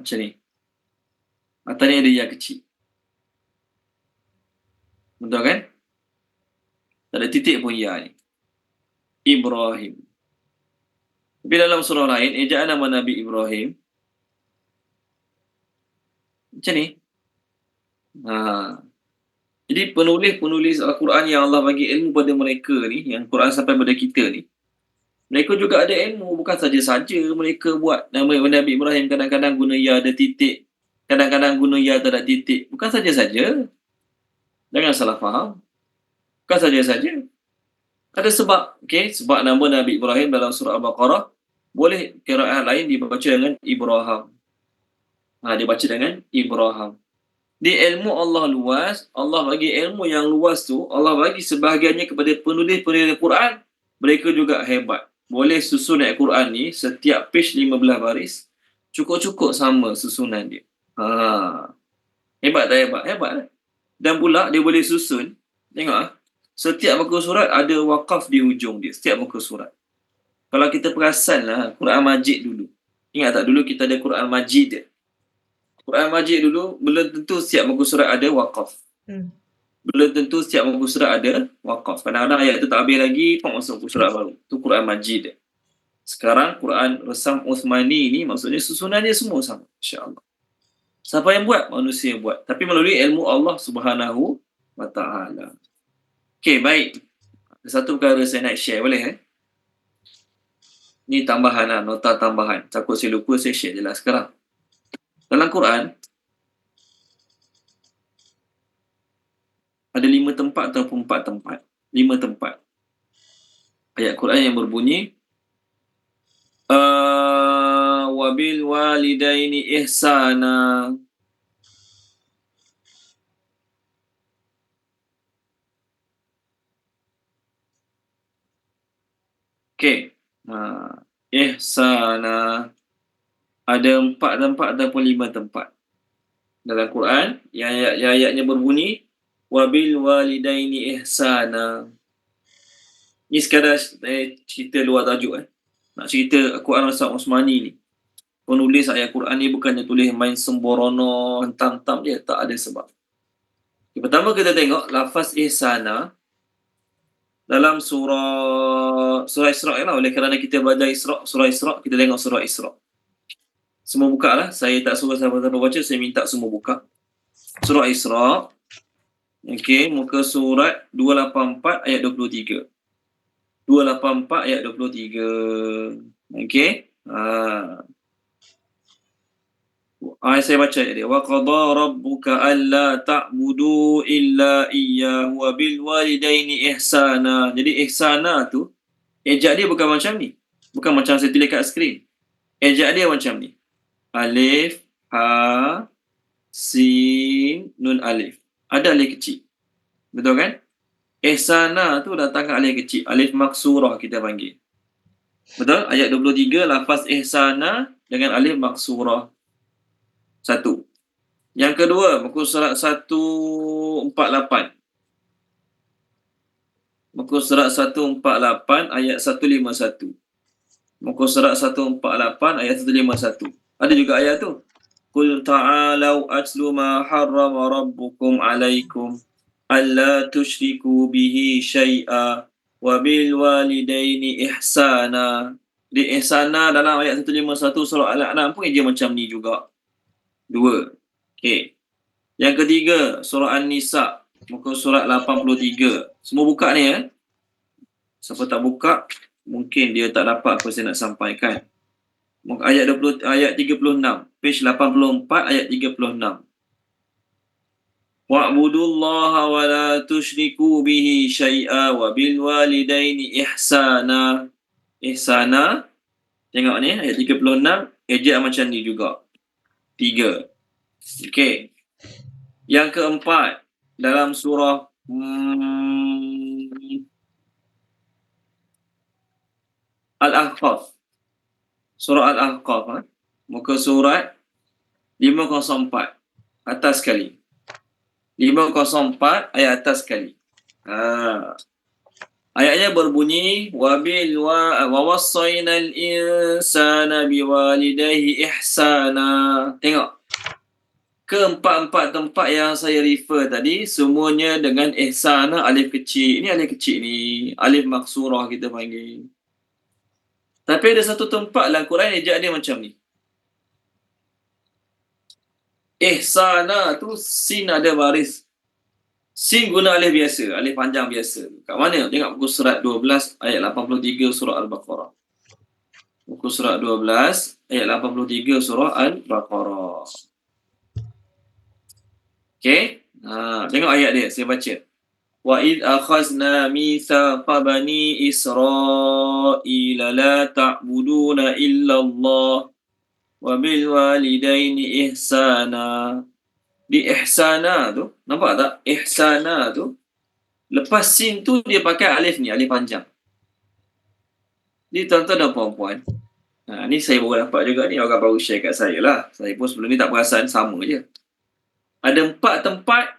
Macam ni. Atas ni ada ya kecil. Betul kan? Tak ada titik pun ya ni. Ibrahim. Tapi dalam surah lain, ejaan nama Nabi Ibrahim macam ni. Jadi penulis-penulis Al-Quran yang Allah bagi ilmu pada mereka ni, yang Quran sampai pada kita ni, mereka juga ada ilmu. Bukan saja-saja mereka buat nama Nabi Ibrahim kadang-kadang guna ya ada titik, kadang-kadang guna ya tak ada titik. Bukan saja-saja. Jangan salah faham. Bukan saja-saja. Ada sebab. Okay? Sebab nama Nabi Ibrahim dalam surah Al-Baqarah, boleh qiraat lain dibaca dengan Ibrahim. Dibaca dengan Ibrahim. Di ilmu Allah luas, Allah bagi ilmu yang luas tu, Allah bagi sebahagiannya kepada penulis-penulis Quran. Mereka juga hebat. Boleh susun ayat Quran ni, setiap page 15 baris, cukup-cukup sama susunan dia. Hebat tak hebat? Hebat lah. Dan pula dia boleh susun, tengok setiap muka surat ada wakaf di hujung dia, setiap muka surat. Kalau kita perasan lah, Quran Majid dulu. Ingat tak dulu kita ada Quran Majid. Quran Majid dulu, belum tentu setiap muka surat ada wakaf. Belum tentu setiap muka surat ada waqaf. Kadang-kadang ayat tu tak habis lagi, masuk muka surat baru. Itu Quran Majid. Sekarang Quran Resam Uthmani ni maksudnya susunan dia semua sama, insya-Allah. Siapa yang buat? Manusia yang buat. Tapi melalui ilmu Allah Subhanahu wa Ta'ala. Okey, baik. Satu perkara saya nak share, boleh Ni tambahan lah, nota tambahan. Takut saya lupa, saya share je lah sekarang. Dalam Quran, ada 5 tempat ataupun 4 tempat. 5 tempat. Ayat Quran yang berbunyi, wabil walidaini ihsana. Okey. Ihsana. Ada 4 tempat ataupun 5 tempat dalam Quran yang ayatnya berbunyi wabil walidaini ihsana. Ni sekadar cerita luar tajuk Nak cerita Quran Resam Uthmani ni. Penulis ayat Quran ni bukannya tulis main sembrono, hentam-hentam dia, tak ada sebab. Pertama kita tengok lafaz ihsana dalam surah Isra' lah. Oleh kerana kita belajar surah Isra', kita tengok surah Isra'. Semua buka lah. Saya tak suruh siapa-siapa baca, saya minta semua buka. Surah Isra'. Okey, muka surat 284 ayat 23. 284 ayat 23. Okey. Saya baca ayat dia. Wa qada rabbuka alla ta'budu illa iyyahu wa bil walidaini ihsana. Jadi ihsana tu ejak dia bukan macam ni. Bukan macam saya tulis kat skrin. Ejak dia macam ni. Alif, ha, sin, nun alif. Ada alif kecil. Betul kan? Ihsana tu datangkan alif kecil. Alif maksurah kita panggil. Betul? Ayat 23, lafaz ihsana dengan alif maksurah. Satu. Yang kedua, muka surat 148. Muka surat 148 ayat 151. Muka surat 148 ayat 151. Ada juga ayat tu. Qul ta'alau atlu ma harrama rabbukum alaikum alla tusyriku bihi syai'a wa bil walidaini ihsana. Di ihsana dalam ayat 151 surah Al-An'am pun dia macam ni juga. 2. Okey. Yang ketiga, surah An-Nisa, muka surat 83. Semua buka ni Siapa tak buka, mungkin dia tak dapat apa saya nak sampaikan. Ayat 36, page 84 ayat 36. Wa'budullaha wa la tusyriku bihi syai'a wa bil walidaini ihsana. Ihsana, tengok ni ayat 36, ejak macam ni juga. 3. Okey. Yang keempat, dalam surah Al-Ahqaf. Surah Al-Ahqaf. Muka surat 504. Atas sekali. 504 ayat atas sekali. Ayatnya berbunyi wabil wa wassaynal insana biwalidayhi ihsana. Tengok. Keempat-empat tempat yang saya refer tadi semuanya dengan ihsana alif kecil. Ini alif kecil ni, alif maksurah kita panggil. Tapi ada satu tempat dalam Quran ejak dia macam ni. Ihsana tu sin ada baris. Sin guna alif biasa, alif panjang biasa. Kat mana? Tengok buku surat 12 ayat 83 surah Al-Baqarah. Buku surat 12 ayat 83 surah Al-Baqarah. Okey? Tengok ayat dia, saya baca. Wa id akhazna mitsaqa bani Israila la ta'buduna illa Allah wa bil walidaini ihsana. Di ihsana tu, nampak tak? Ihsana tu, lepas sin tu dia pakai alif ni, alif panjang. Ni tuan-tuan dan puan-puan. Ni saya baru dapat juga ni, orang baru share kat saya lah. Saya pun sebelum ni tak perasan, sama je. Ada 4 tempat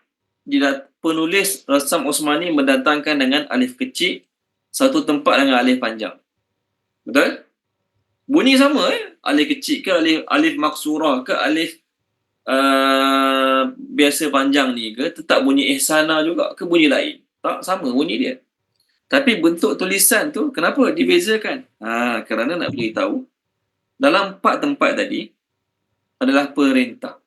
penulis Resam Uthmani mendatangkan dengan alif kecil, satu tempat dengan alif panjang. Betul? Bunyi sama alif kecil ke alif maksurah ke alif biasa panjang ni ke, tetap bunyi ihsana juga ke bunyi lain? Tak, sama bunyi dia. Tapi bentuk tulisan tu kenapa dibezakan? Kerana nak beritahu dalam 4 tempat tadi adalah perintah.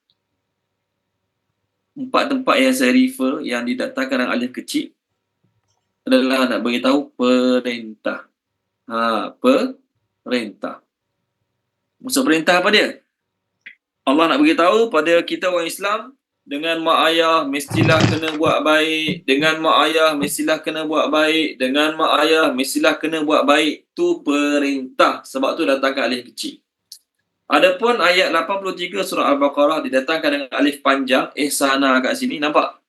4 tempat yang saya refer yang didatangkan dengan alif kecil adalah nak beritahu perintah. Perintah. Maksud perintah apa dia? Allah nak beritahu pada kita orang Islam, dengan mak ayah mestilah kena buat baik, dengan mak ayah mestilah kena buat baik, dengan mak ayah mestilah kena buat baik. Tu perintah. Sebab tu datangkan alif kecil. Adapun ayat 83 surah Al-Baqarah didatangkan dengan alif panjang, ihsana kat sini, nampak?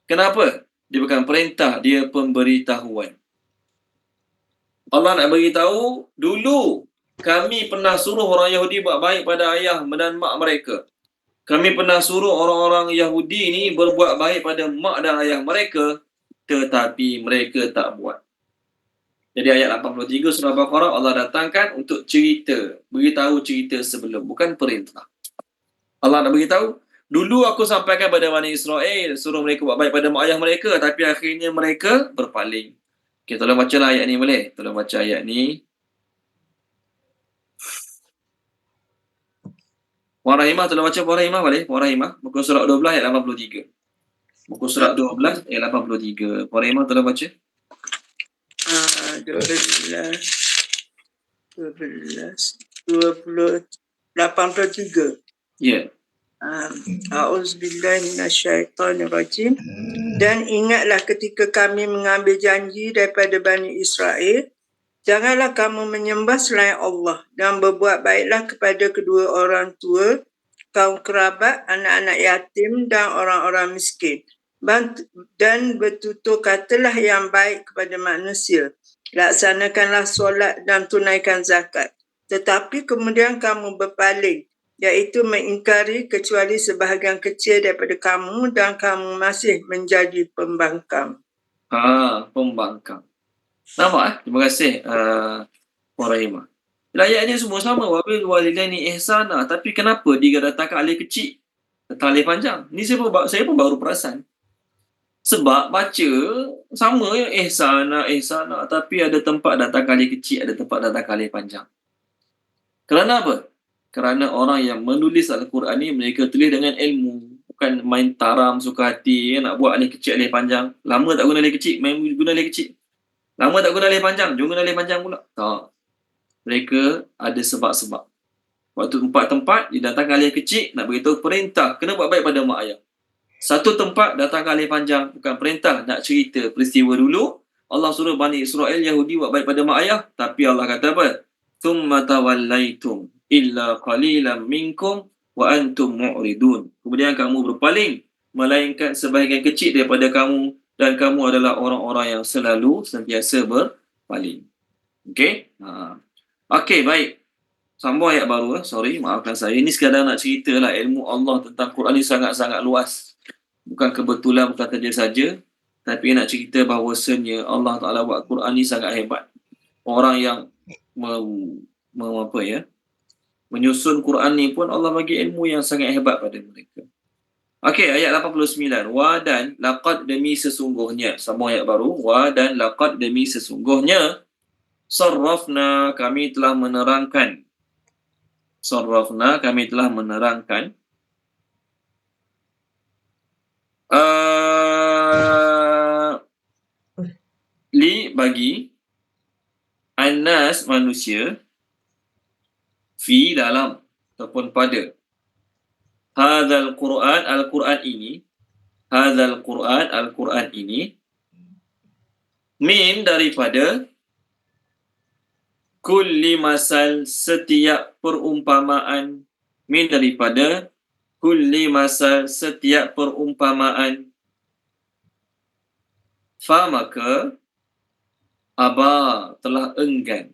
Kenapa? Dia bukan perintah, dia pemberitahuan. Allah nak beritahu, dulu kami pernah suruh orang Yahudi buat baik pada ayah dan mak mereka. Kami pernah suruh orang-orang Yahudi ni berbuat baik pada mak dan ayah mereka, tetapi mereka tak buat. Jadi ayat 83 surah Al-Baqarah Allah datangkan untuk cerita, beritahu cerita sebelum, bukan perintah. Allah nak beritahu, dulu aku sampaikan pada Bani Israel, suruh mereka buat baik pada mak ayah mereka, tapi akhirnya mereka berpaling. Okay, tolong bacalah ayat ni boleh? Tolong baca ayat ni. Puan Rahimah, tolong baca Puan Rahimah boleh? Puan Rahimah, muka surat 12 ayat 83. Muka surat 12 ayat 83. Puan Rahimah, tolong baca. 83. Ya. A'udzubillahi minasyaitonirrajim. Dan ingatlah ketika kami mengambil janji daripada Bani Israel, janganlah kamu menyembah selain Allah dan berbuat baiklah kepada kedua orang tua, kaum kerabat, anak-anak yatim dan orang-orang miskin. Dan bertutur katalah yang baik kepada manusia. Laksanakanlah solat dan tunaikan zakat. Tetapi kemudian kamu berpaling, iaitu mengingkari kecuali sebahagian kecil daripada kamu dan kamu masih menjadi pembangkang. Pembangkang. Nampak Terima kasih Puan Rahimah. Ayat ni semua sama, wabil walidaini ihsana, tapi kenapa dia datangkan alif kecil datang alif panjang? Ni saya pun baru perasan. Sebab baca sama ya, ihsana, tapi ada tempat datangkan alif kecil, ada tempat datangkan alif panjang. Kerana apa? Kerana orang yang menulis Al-Quran ni mereka tulis dengan ilmu, bukan main taram suka hati nak buat alif kecil alif panjang. Lama tak guna alif kecil, main guna alif kecil. Lama tak guna alif panjang, jom guna alif panjang pula. Tak. Mereka ada sebab-sebab. Waktu 4 tempat, didatangkan alif kecil, nak beritahu perintah, kena buat baik pada mak ayah. 1 tempat, datangkan alif panjang, bukan perintah, nak cerita peristiwa dulu. Allah suruh Bani Israel, Yahudi buat baik pada mak ayah, tapi Allah kata apa? Thumma tawallaitum illa qalilan minkum wa antum mu'ridun. Kemudian kamu berpaling, melainkan sebahagian kecil daripada kamu, dan kamu adalah orang-orang yang selalu sentiasa berpaling. Okey? Okey, baik. Sambung ayat baru. Sorry, maafkan saya. Ini sekadar nak ceritalah ilmu Allah tentang Quran ni sangat-sangat luas. Bukan kebetulan berkata dia saja, tapi nak cerita bahawasanya Allah Ta'ala buat Quran ni sangat hebat. Orang yang menyusun Quran ni pun Allah bagi ilmu yang sangat hebat pada mereka. Okey, ayat 89. Wa dan laqad demi sesungguhnya. Sambung ayat baru. Wa dan laqad demi sesungguhnya sarrafna kami telah menerangkan. Sarrafna kami telah menerangkan. Li bagi annas manusia fi dalam ataupun pada hadzal Quran Al-Quran ini, hadzal Quran Al-Quran ini, min daripada kulli masal setiap perumpamaan, min daripada kulli masal setiap perumpamaan, fa maka aba telah enggan,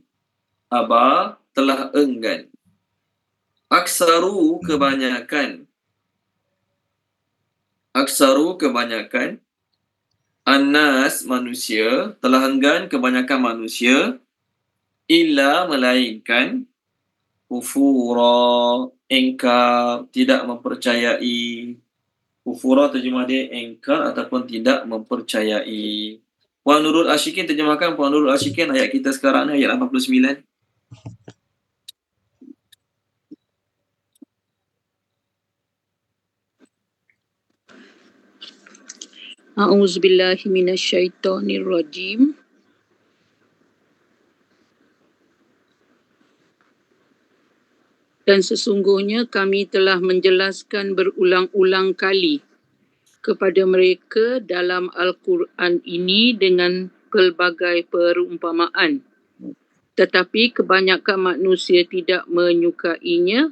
aba telah enggan, aksaru kebanyakan, annas manusia, telah enggan kebanyakan manusia, illa melainkan, kufura engkar tidak mempercayai, Kufura terjemah dia engkar ataupun tidak mempercayai. Puan Nurul Ashikin terjemahkan. Puan Nurul Ashikin ayat kita sekarang ni ayat 89. A'udzubillahi minasyaitonirrajim. Dan sesungguhnya kami telah menjelaskan berulang-ulang kali kepada mereka dalam Al-Quran ini dengan pelbagai perumpamaan. Tetapi kebanyakan manusia tidak menyukainya,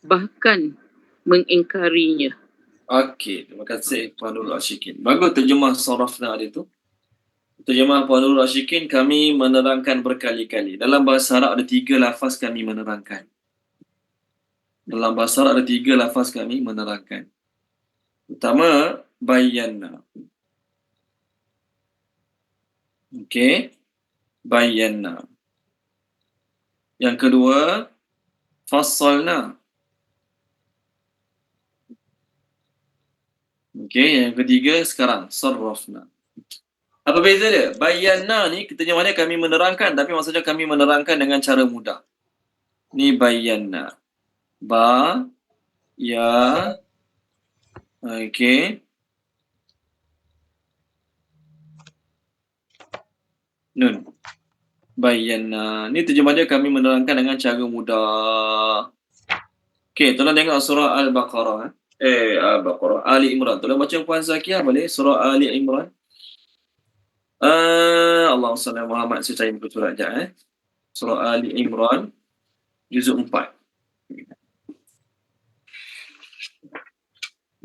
bahkan mengingkarinya. Okey, terima kasih Puan Nurul Ashikin. Bagus terjemah sarafna dia tu. Terjemah Puan Nurul Ashikin, kami menerangkan berkali-kali. Dalam bahasa Arab ada 3 lafaz kami menerangkan. Dalam bahasa Arab ada 3 lafaz kami menerangkan. Pertama, bayyana. Okey, bayyana. Yang kedua, fassalna. Okey, yang ketiga sekarang, sarrafna. Apa beza dia? Bayyana ni terjemah dia kami menerangkan, tapi maksudnya kami menerangkan dengan cara mudah. Ni bayyana. Ba, ya, okey. Nun. Bayyana. Ni terjemah dia kami menerangkan dengan cara mudah. Okey, tolong tengok surah Al-Baqarah. Al-Baqarah. Ali Imran. Tolong baca Puan Zakiah boleh? Surah Ali Imran. Allahumma salli ala Muhammad. Saya cari muka surat sekejap. Surah Ali Imran. Juzuk 4.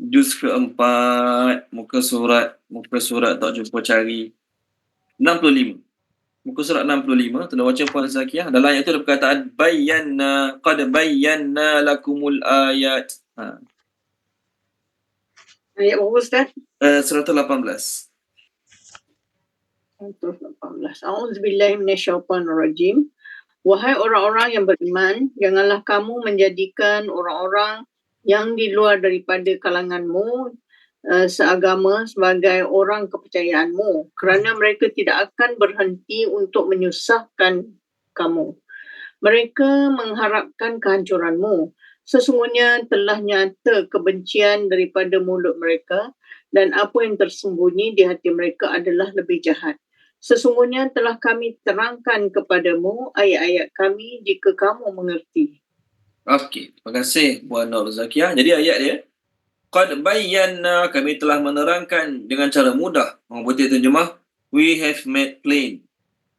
Juz ke-4. Muka surat tak jumpa cari. 65. Muka surat 65. Tolong baca Puan Zakiah. Dalam ayat itu ada perkataan bayyana. Qad bayyana lakumul ayat. Ayat berapa Ustaz? 118. 118. A'udzubillahi minasyaitonirrajim. Wahai orang-orang yang beriman, janganlah kamu menjadikan orang-orang yang di luar daripada kalanganmu seagama sebagai orang kepercayaanmu, kerana mereka tidak akan berhenti untuk menyusahkan kamu. Mereka mengharapkan kehancuranmu. Sesungguhnya telah nyata kebencian daripada mulut mereka, dan apa yang tersembunyi di hati mereka adalah lebih jahat. Sesungguhnya telah kami terangkan kepadamu ayat-ayat kami jika kamu mengerti. Okey, terima kasih Puan Nur Zakiah. Jadi ayat dia, qad bayyana, kami telah menerangkan dengan cara mudah. Orang putih terjemah, we have made plain.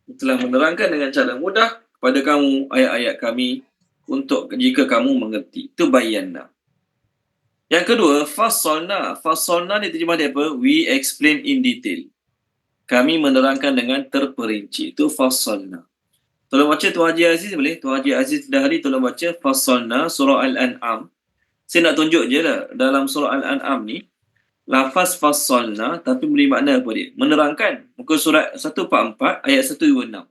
Telah menerangkan dengan cara mudah kepada kamu ayat-ayat kami untuk jika kamu mengerti. Itu bayyana. Yang kedua, fassalna. Fassalna ni terjemah dia apa? We explain in detail. Kami menerangkan dengan terperinci. Itu fassalna. Tolong baca Tuan Haji Aziz boleh? Tuan Haji Aziz Dahri tolong baca fassalna surah Al-An'am. Saya nak tunjuk je lah dalam surah Al-An'am ni lafaz fassalna tapi beri makna apa dia? Menerangkan. Muka surat 144 ayat 126.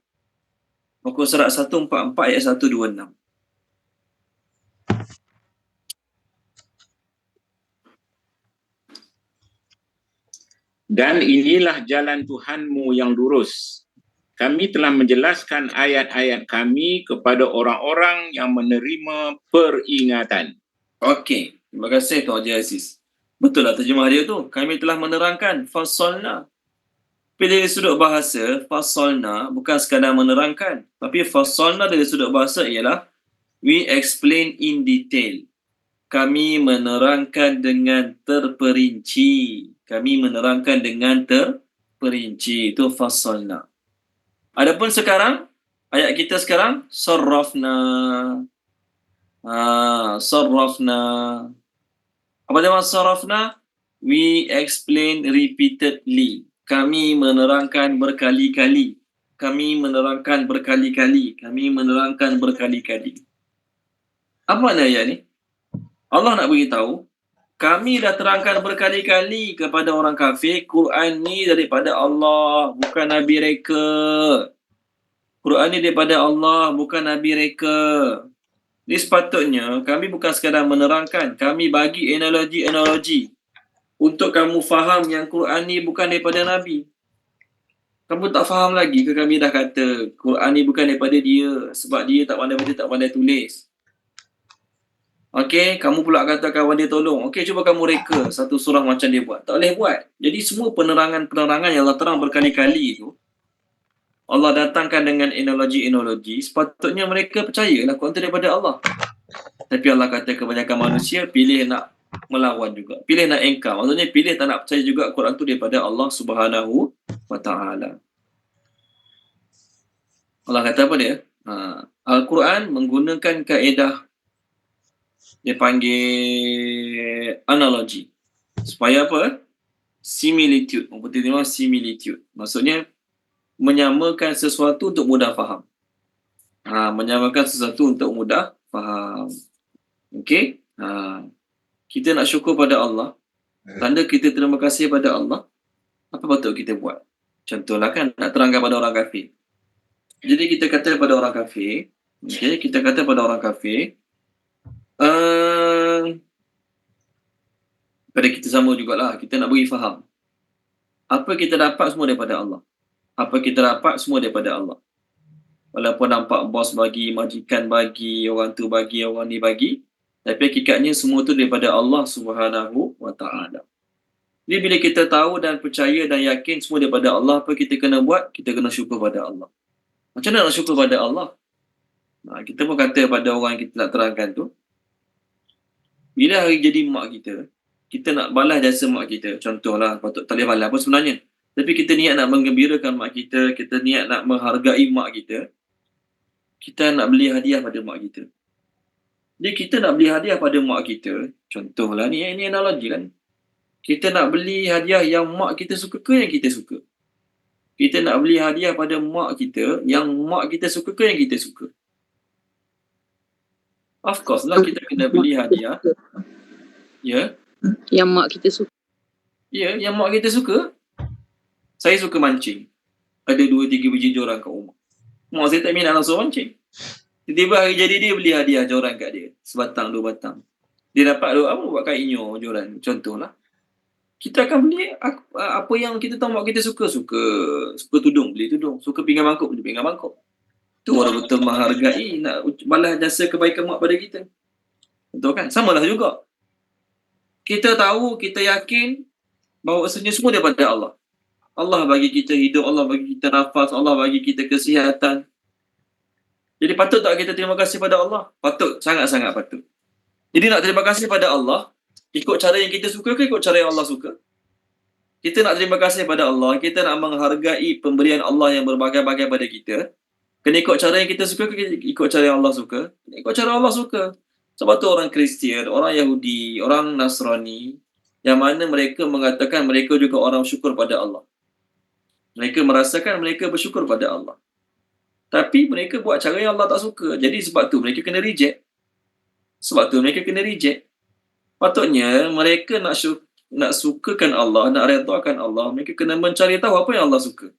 Muka surat 144 ayat 126. Dan inilah jalan Tuhanmu yang lurus. Kami telah menjelaskan ayat-ayat kami kepada orang-orang yang menerima peringatan. Okey, terima kasih Tuan Haji Aziz. Betul lah terjemah dia tu. Kami telah menerangkan fassalna. Tapi dari sudut bahasa, fassalna bukan sekadar menerangkan. Tapi fassalna dari sudut bahasa ialah we explain in detail. Kami menerangkan dengan terperinci. Kami menerangkan dengan terperinci. Itu fassalna. Adapun sekarang, ayat kita sekarang, sarrafna. Sarrafna. Apa nama sarrafna? We explain repeatedly. Kami menerangkan berkali-kali. Kami menerangkan berkali-kali. Kami menerangkan berkali-kali. Apa makna ayat ni? Allah nak beritahu, kami dah terangkan berkali-kali kepada orang kafir, Quran ni daripada Allah, bukan Nabi reka. Quran ni daripada Allah, bukan Nabi reka. Ini sepatutnya kami bukan sekadar menerangkan, kami bagi analogi-analogi. untuk kamu faham yang Quran ni bukan daripada Nabi. Kamu tak faham lagi ke kami dah kata Quran ni bukan daripada dia sebab dia tak pandai baca, tak pandai tulis. Okey, kamu pula kata kawan dia tolong. Okey, cuba kamu reka satu surah macam dia buat. Tak boleh buat. Jadi semua penerangan-penerangan yang Allah terang berkali-kali tu, Allah datangkan dengan analogi-analogi, sepatutnya mereka percayalah Quran tu daripada Allah. Tapi Allah kata kebanyakan manusia pilih nak melawan juga. Pilih nak engkar. Maksudnya pilih tak nak percaya juga Quran tu daripada Allah Subhanahu wa Ta'ala. Allah kata apa dia? Al-Quran menggunakan kaedah dia panggil analogi. Supaya apa? Similitude. Orang putih terima similitude. Maksudnya menyamakan sesuatu untuk mudah faham. Menyamakan sesuatu untuk mudah faham. Okey? Kita nak syukur pada Allah. Tanda kita terima kasih pada Allah. Apa patut kita buat? Contohlah kan, nak terangkan pada orang kafir. Jadi kita kata pada orang kafir, okay, kita kata pada orang kafir, pada kita sama jugalah, kita nak beri faham. Apa kita dapat semua daripada Allah. Apa kita dapat semua daripada Allah. Walaupun nampak bos bagi, majikan bagi, orang tu bagi, orang ni bagi, tapi hakikatnya semua tu daripada Allah Subhanahu wa Ta'ala. Jadi bila kita tahu dan percaya dan yakin semua daripada Allah, apa kita kena buat? Kita kena syukur pada Allah. Macam mana nak syukur pada Allah? Kita pun kata pada orang yang kita nak terangkan tu, bila hari jadi mak kita, kita nak balas jasa mak kita. Contohlah, patut tak boleh balas pun sebenarnya. Tapi kita niat nak menggembirakan mak kita, kita niat nak menghargai mak kita, kita nak beli hadiah pada mak kita. Jadi kita nak beli hadiah pada mak kita, contohlah ni analogi kan. Kita nak beli hadiah yang mak kita suka ke yang kita suka? Kita nak beli hadiah pada mak kita yang mak kita suka ke yang kita suka? Of course lah kita kena beli hadiah. Ya. Yang mak kita suka. Ya, yang mak kita suka. Saya suka mancing. Ada 2-3 biji joran kat rumah. Mak saya tak minat langsung mancing. Tiba-tiba hari jadi dia beli hadiah joran kat dia. Sebatang, 2 batang. Dia dapat apa buat kat inyo joran. Contohlah. Kita akan beli apa yang kita tahu mak kita suka. Suka tudung, beli tudung. Suka pinggan mangkuk, beli pinggan mangkuk. Itu orang betul menghargai, nak balas jasa kebaikan mak pada kita. Betul kan? Samalah juga. Kita tahu, kita yakin bahawa semua daripada Allah. Allah bagi kita hidup, Allah bagi kita nafas, Allah bagi kita kesihatan. Jadi patut tak kita terima kasih pada Allah? Patut, sangat-sangat patut. Jadi nak terima kasih pada Allah, ikut cara yang kita suka ke ikut cara yang Allah suka? Kita nak terima kasih pada Allah, kita nak menghargai pemberian Allah yang berbagai-bagai pada kita. Kena ikut cara yang kita suka ke ikut cara yang Allah suka? Ikut cara Allah suka. Sebab tu orang Kristian, orang Yahudi, orang Nasrani, yang mana mereka mengatakan mereka juga orang syukur pada Allah. Mereka merasakan mereka bersyukur pada Allah. Tapi mereka buat cara yang Allah tak suka. Jadi sebab tu mereka kena reject. Patutnya mereka nak sukakan Allah, nak redakan Allah, mereka kena mencari tahu apa yang Allah suka.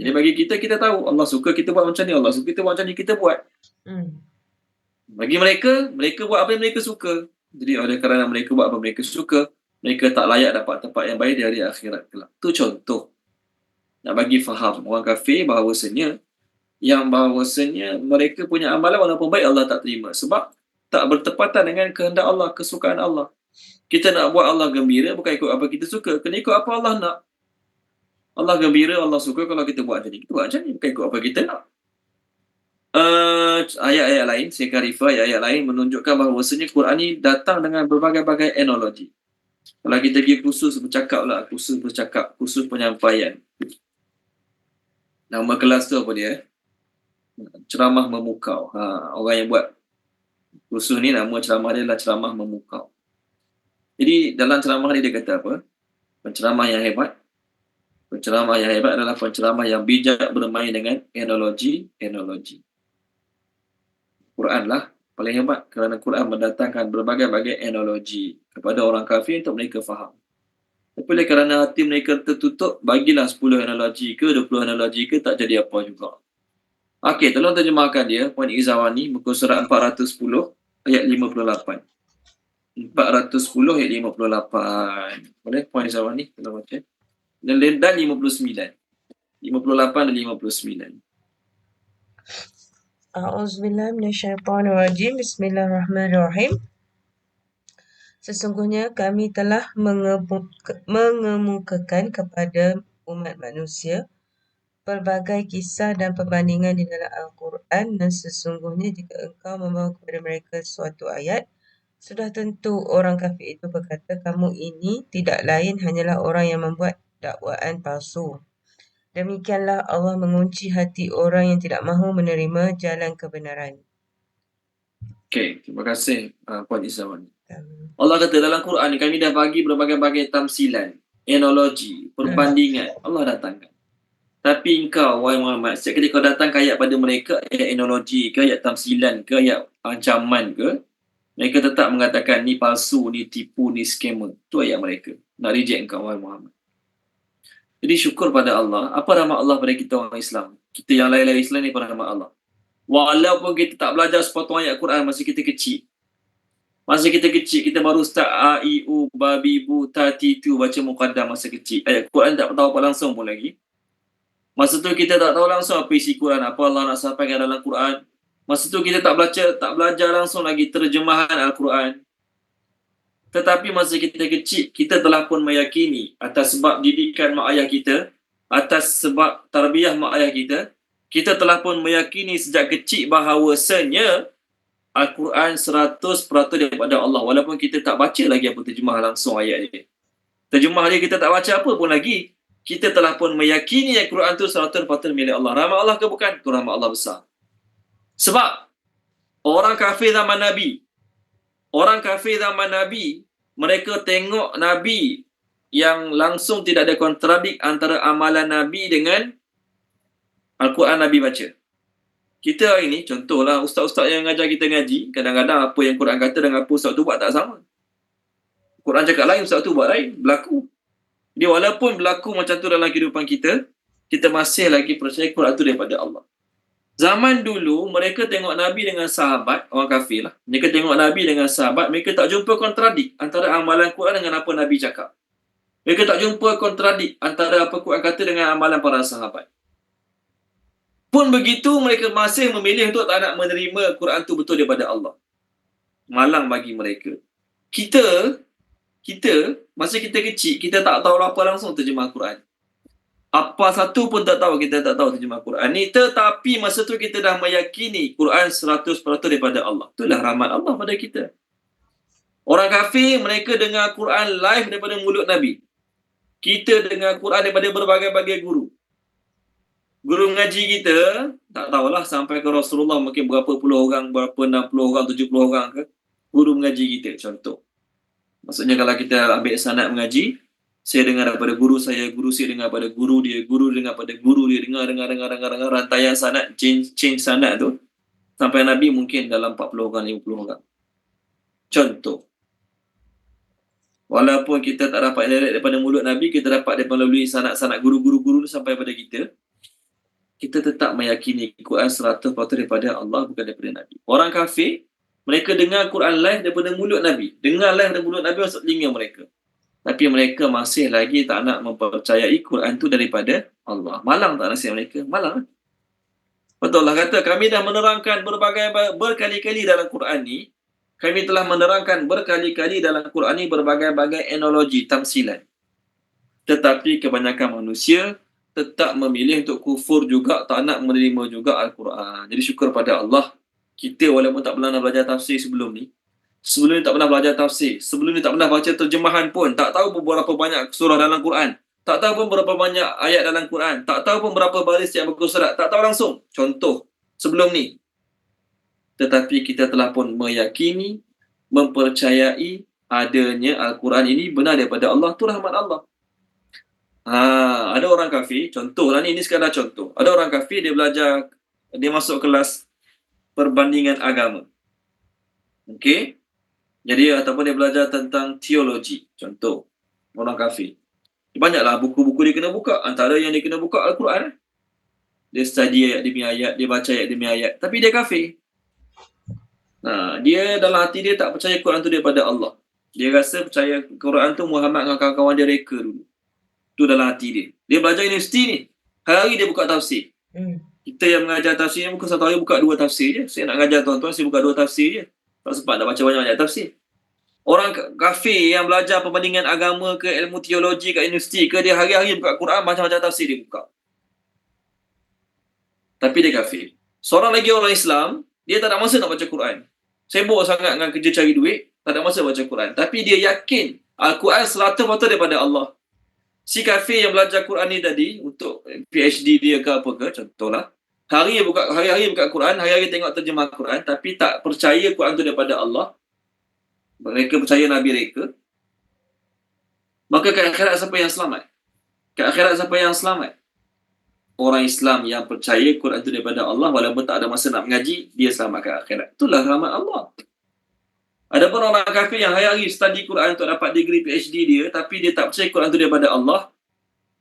Jadi bagi kita tahu Allah suka kita buat macam ni, Allah suka kita buat macam ni, kita buat. Bagi mereka buat apa yang mereka suka. Jadi oleh kerana mereka buat apa yang mereka suka, mereka tak layak dapat tempat yang baik di hari akhirat kelak. Itu contoh. Nak bagi faham orang kafir bahawasanya mereka punya amalan walaupun baik Allah tak terima. Sebab tak bertepatan dengan kehendak Allah, kesukaan Allah. Kita nak buat Allah gembira bukan ikut apa kita suka. Kena ikut apa Allah nak. Allah gembira, Allah suka kalau kita buat macam ni. Kita buat macam ni, bukan ikut apa kita nak. Ayat-ayat lain, saya akan refer ayat-ayat lain menunjukkan bahawasanya Quran ni datang dengan berbagai-bagai analogi. Kalau kita pergi kursus penyampaian. Nama kelas tu apa dia? Ceramah memukau. Orang yang buat kursus ni nama ceramah dia adalah ceramah memukau. Jadi dalam ceramah ni dia kata apa? Penceramah yang hebat adalah penceramah yang bijak bermain dengan analogi. Quran lah paling hebat kerana Quran mendatangkan berbagai-bagai analogi kepada orang kafir untuk mereka faham. Tapi oleh kerana hati mereka tertutup, bagilah 10 analogi ke 20 analogi ke, tak jadi apa juga. Okey, tolong terjemahkan dia, Puan Izawani, muka surat 410 ayat 58. 410 ayat 58. Boleh poin Zawan ni kita baca. Dan 59. 58 dan 59. A'udzubillahi minasyaitonirrajim. Bismillahirrahmanirrahim. Sesungguhnya kami telah mengemukakan kepada umat manusia pelbagai kisah dan perbandingan di dalam Al-Quran, dan sesungguhnya jika engkau membawa kepada mereka suatu ayat, sudah tentu orang kafir itu berkata, kamu ini tidak lain hanyalah orang yang membuat dakwaan palsu. Demikianlah Allah mengunci hati orang yang tidak mahu menerima jalan kebenaran. Okey, terima kasih Puan Izzawan. Allah kata dalam Quran ni kami dah bagi berbagai-bagai tamsilan, analogi, perbandingan. Allah datangkan. Tapi engkau, wahai Muhammad, setiap kali kau datang ke ayat pada mereka, ayat analogi ke, ayat tamsilan ke, ayat ancaman ke, mereka tetap mengatakan ni palsu, ni tipu, ni scammer. Itu ayat mereka. Nak reject engkau, wahai Muhammad. Jadi syukur pada Allah. Apa rahmat Allah pada kita orang Islam? Kita yang lain-lain Islam ni pada rahmat Allah. Walaupun kita tak belajar sepotong ayat Quran masa kita kecil. Masa kita kecil, kita baru start A, I, U, Babi, Bu, Tati, Tu, baca Muqaddam masa kecil. Ayat Quran tak tahu apa langsung pun lagi. Masa tu kita tak tahu langsung apa isi Quran, apa Allah nak sampaikan dalam Quran. Masa tu kita tak belajar langsung lagi terjemahan Al-Quran. Tetapi masa kita kecil, kita telah pun meyakini atas sebab didikan mak ayah kita, atas sebab tarbiyah mak ayah kita telah pun meyakini sejak kecil bahawasanya Al-Quran 100% daripada Allah. Walaupun kita tak baca lagi apa terjemah langsung ayat dia. Terjemah dia kita tak baca apa pun lagi. Kita telah pun meyakini Al-Quran tu 100% milik Allah. Rahmat Allah ke bukan? Itu rahmat Allah besar. Sebab orang kafir zaman Nabi, mereka tengok Nabi yang langsung tidak ada kontradik antara amalan Nabi dengan Al-Quran Nabi baca. Kita hari ni, contohlah ustaz-ustaz yang ngajar kita ngaji, kadang-kadang apa yang Quran kata dengan apa ustaz tu buat tak sama. Quran cakap lain, ustaz tu buat lain, berlaku. Dia walaupun berlaku macam tu dalam kehidupan kita, kita masih lagi percaya Quran tu daripada Allah. Zaman dulu, mereka tengok Nabi dengan sahabat, orang kafir lah. Mereka tengok Nabi dengan sahabat, mereka tak jumpa kontradik antara amalan Quran dengan apa Nabi cakap. Mereka tak jumpa kontradik antara apa Quran kata dengan amalan para sahabat. Pun begitu, mereka masih memilih untuk tak nak menerima Quran tu betul daripada Allah. Malang bagi mereka. Kita, masa kita kecil, kita tak tahu apa langsung terjemah Quran. Apa satu pun tak tahu, kita tak tahu terjemah Quran ni. Tetapi masa tu kita dah meyakini Quran 100% daripada Allah. Itulah rahmat Allah pada kita. Orang kafir, mereka dengar Quran live daripada mulut Nabi. Kita dengar Quran daripada berbagai-bagai guru. Guru mengaji kita, tak tahulah sampai ke Rasulullah mungkin berapa puluh orang, berapa 60 orang, 70 orang ke. Guru mengaji kita, contoh. Maksudnya kalau kita ambil sanad mengaji, saya dengar daripada guru saya dengar daripada guru dia dengar daripada guru dia, dengar rantaian sanad, change sanad tu. Sampai Nabi mungkin dalam 40 orang, 50 orang. Contoh. Walaupun kita tak dapat daripada mulut Nabi, kita dapat daripada melalui sanad-sanad guru-guru sampai pada kita. Kita tetap meyakini Quran 100% daripada Allah, bukan daripada Nabi. Orang kafir, mereka dengar Quran live daripada mulut Nabi. Dengar live daripada mulut Nabi masuk telinga mereka. Tapi mereka masih lagi tak nak mempercayai Quran tu daripada Allah. Malang tak nasib mereka? Malang. Betul lah kata, kami dah menerangkan berkali-kali dalam Quran ni. Kami telah menerangkan berkali-kali dalam Quran ni berbagai-bagai analogi, tamsilan. Tetapi kebanyakan manusia tetap memilih untuk kufur juga, tak nak menerima juga Al-Quran. Jadi syukur pada Allah, kita walaupun tak pernah belajar tafsir sebelum ni tak pernah belajar tafsir, sebelum ni tak pernah baca terjemahan pun, tak tahu berapa banyak surah dalam Quran, tak tahu pun berapa banyak ayat dalam Quran, tak tahu pun berapa baris yang berkurat surat, tak tahu langsung. Contoh, sebelum ni. Tetapi kita telah pun meyakini, mempercayai adanya Al-Quran ini benar daripada Allah, tu rahmat Allah. Ada orang kafir, contohlah ni sekadar contoh. Ada orang kafir, dia belajar, dia masuk kelas perbandingan agama. Okey? Jadi ataupun dia belajar tentang teologi, contoh. Orang kafir. Banyaklah buku-buku dia kena buka. Antara yang dia kena buka Al-Quran. Dia study ayat demi ayat, dia baca ayat demi ayat. Tapi dia kafir. Dia dalam hati dia tak percaya Quran tu daripada Allah. Dia rasa percaya Quran tu Muhammad dengan kawan-kawan dia reka dulu. Tu dalam hati dia. Dia belajar universiti ni. Hari-hari dia buka tafsir. Kita yang mengajar tafsir ni bukan satu hari buka 2 tafsir je. Saya nak mengajar tuan-tuan, saya buka 2 tafsir je. Tak sempat nak baca banyak-banyak tafsir. Orang kafir yang belajar perbandingan agama ke ilmu teologi kat universiti ke, dia hari-hari buka Quran, macam-macam tafsir dia buka. Tapi dia kafir. Seorang lagi orang Islam, dia tak ada masa nak baca Quran. Sibuk sangat dengan kerja cari duit, tak ada masa baca Quran. Tapi dia yakin Al-Quran 100% daripada Allah. Si kafir yang belajar Quran ni tadi, untuk PhD dia ke apa ke, contohlah, hari-hari buka Quran, hari-hari tengok terjemah Quran, tapi tak percaya Quran tu daripada Allah. Mereka percaya Nabi mereka. Maka kat akhirat siapa yang selamat? Kat akhirat siapa yang selamat? Orang Islam yang percaya Quran itu daripada Allah, walaupun tak ada masa nak mengaji, dia selamat kat akhirat. Itulah rahmat Allah. Adapun orang kafir yang hari-hari study Quran untuk dapat degree PhD dia, tapi dia tak percaya Quran itu daripada Allah,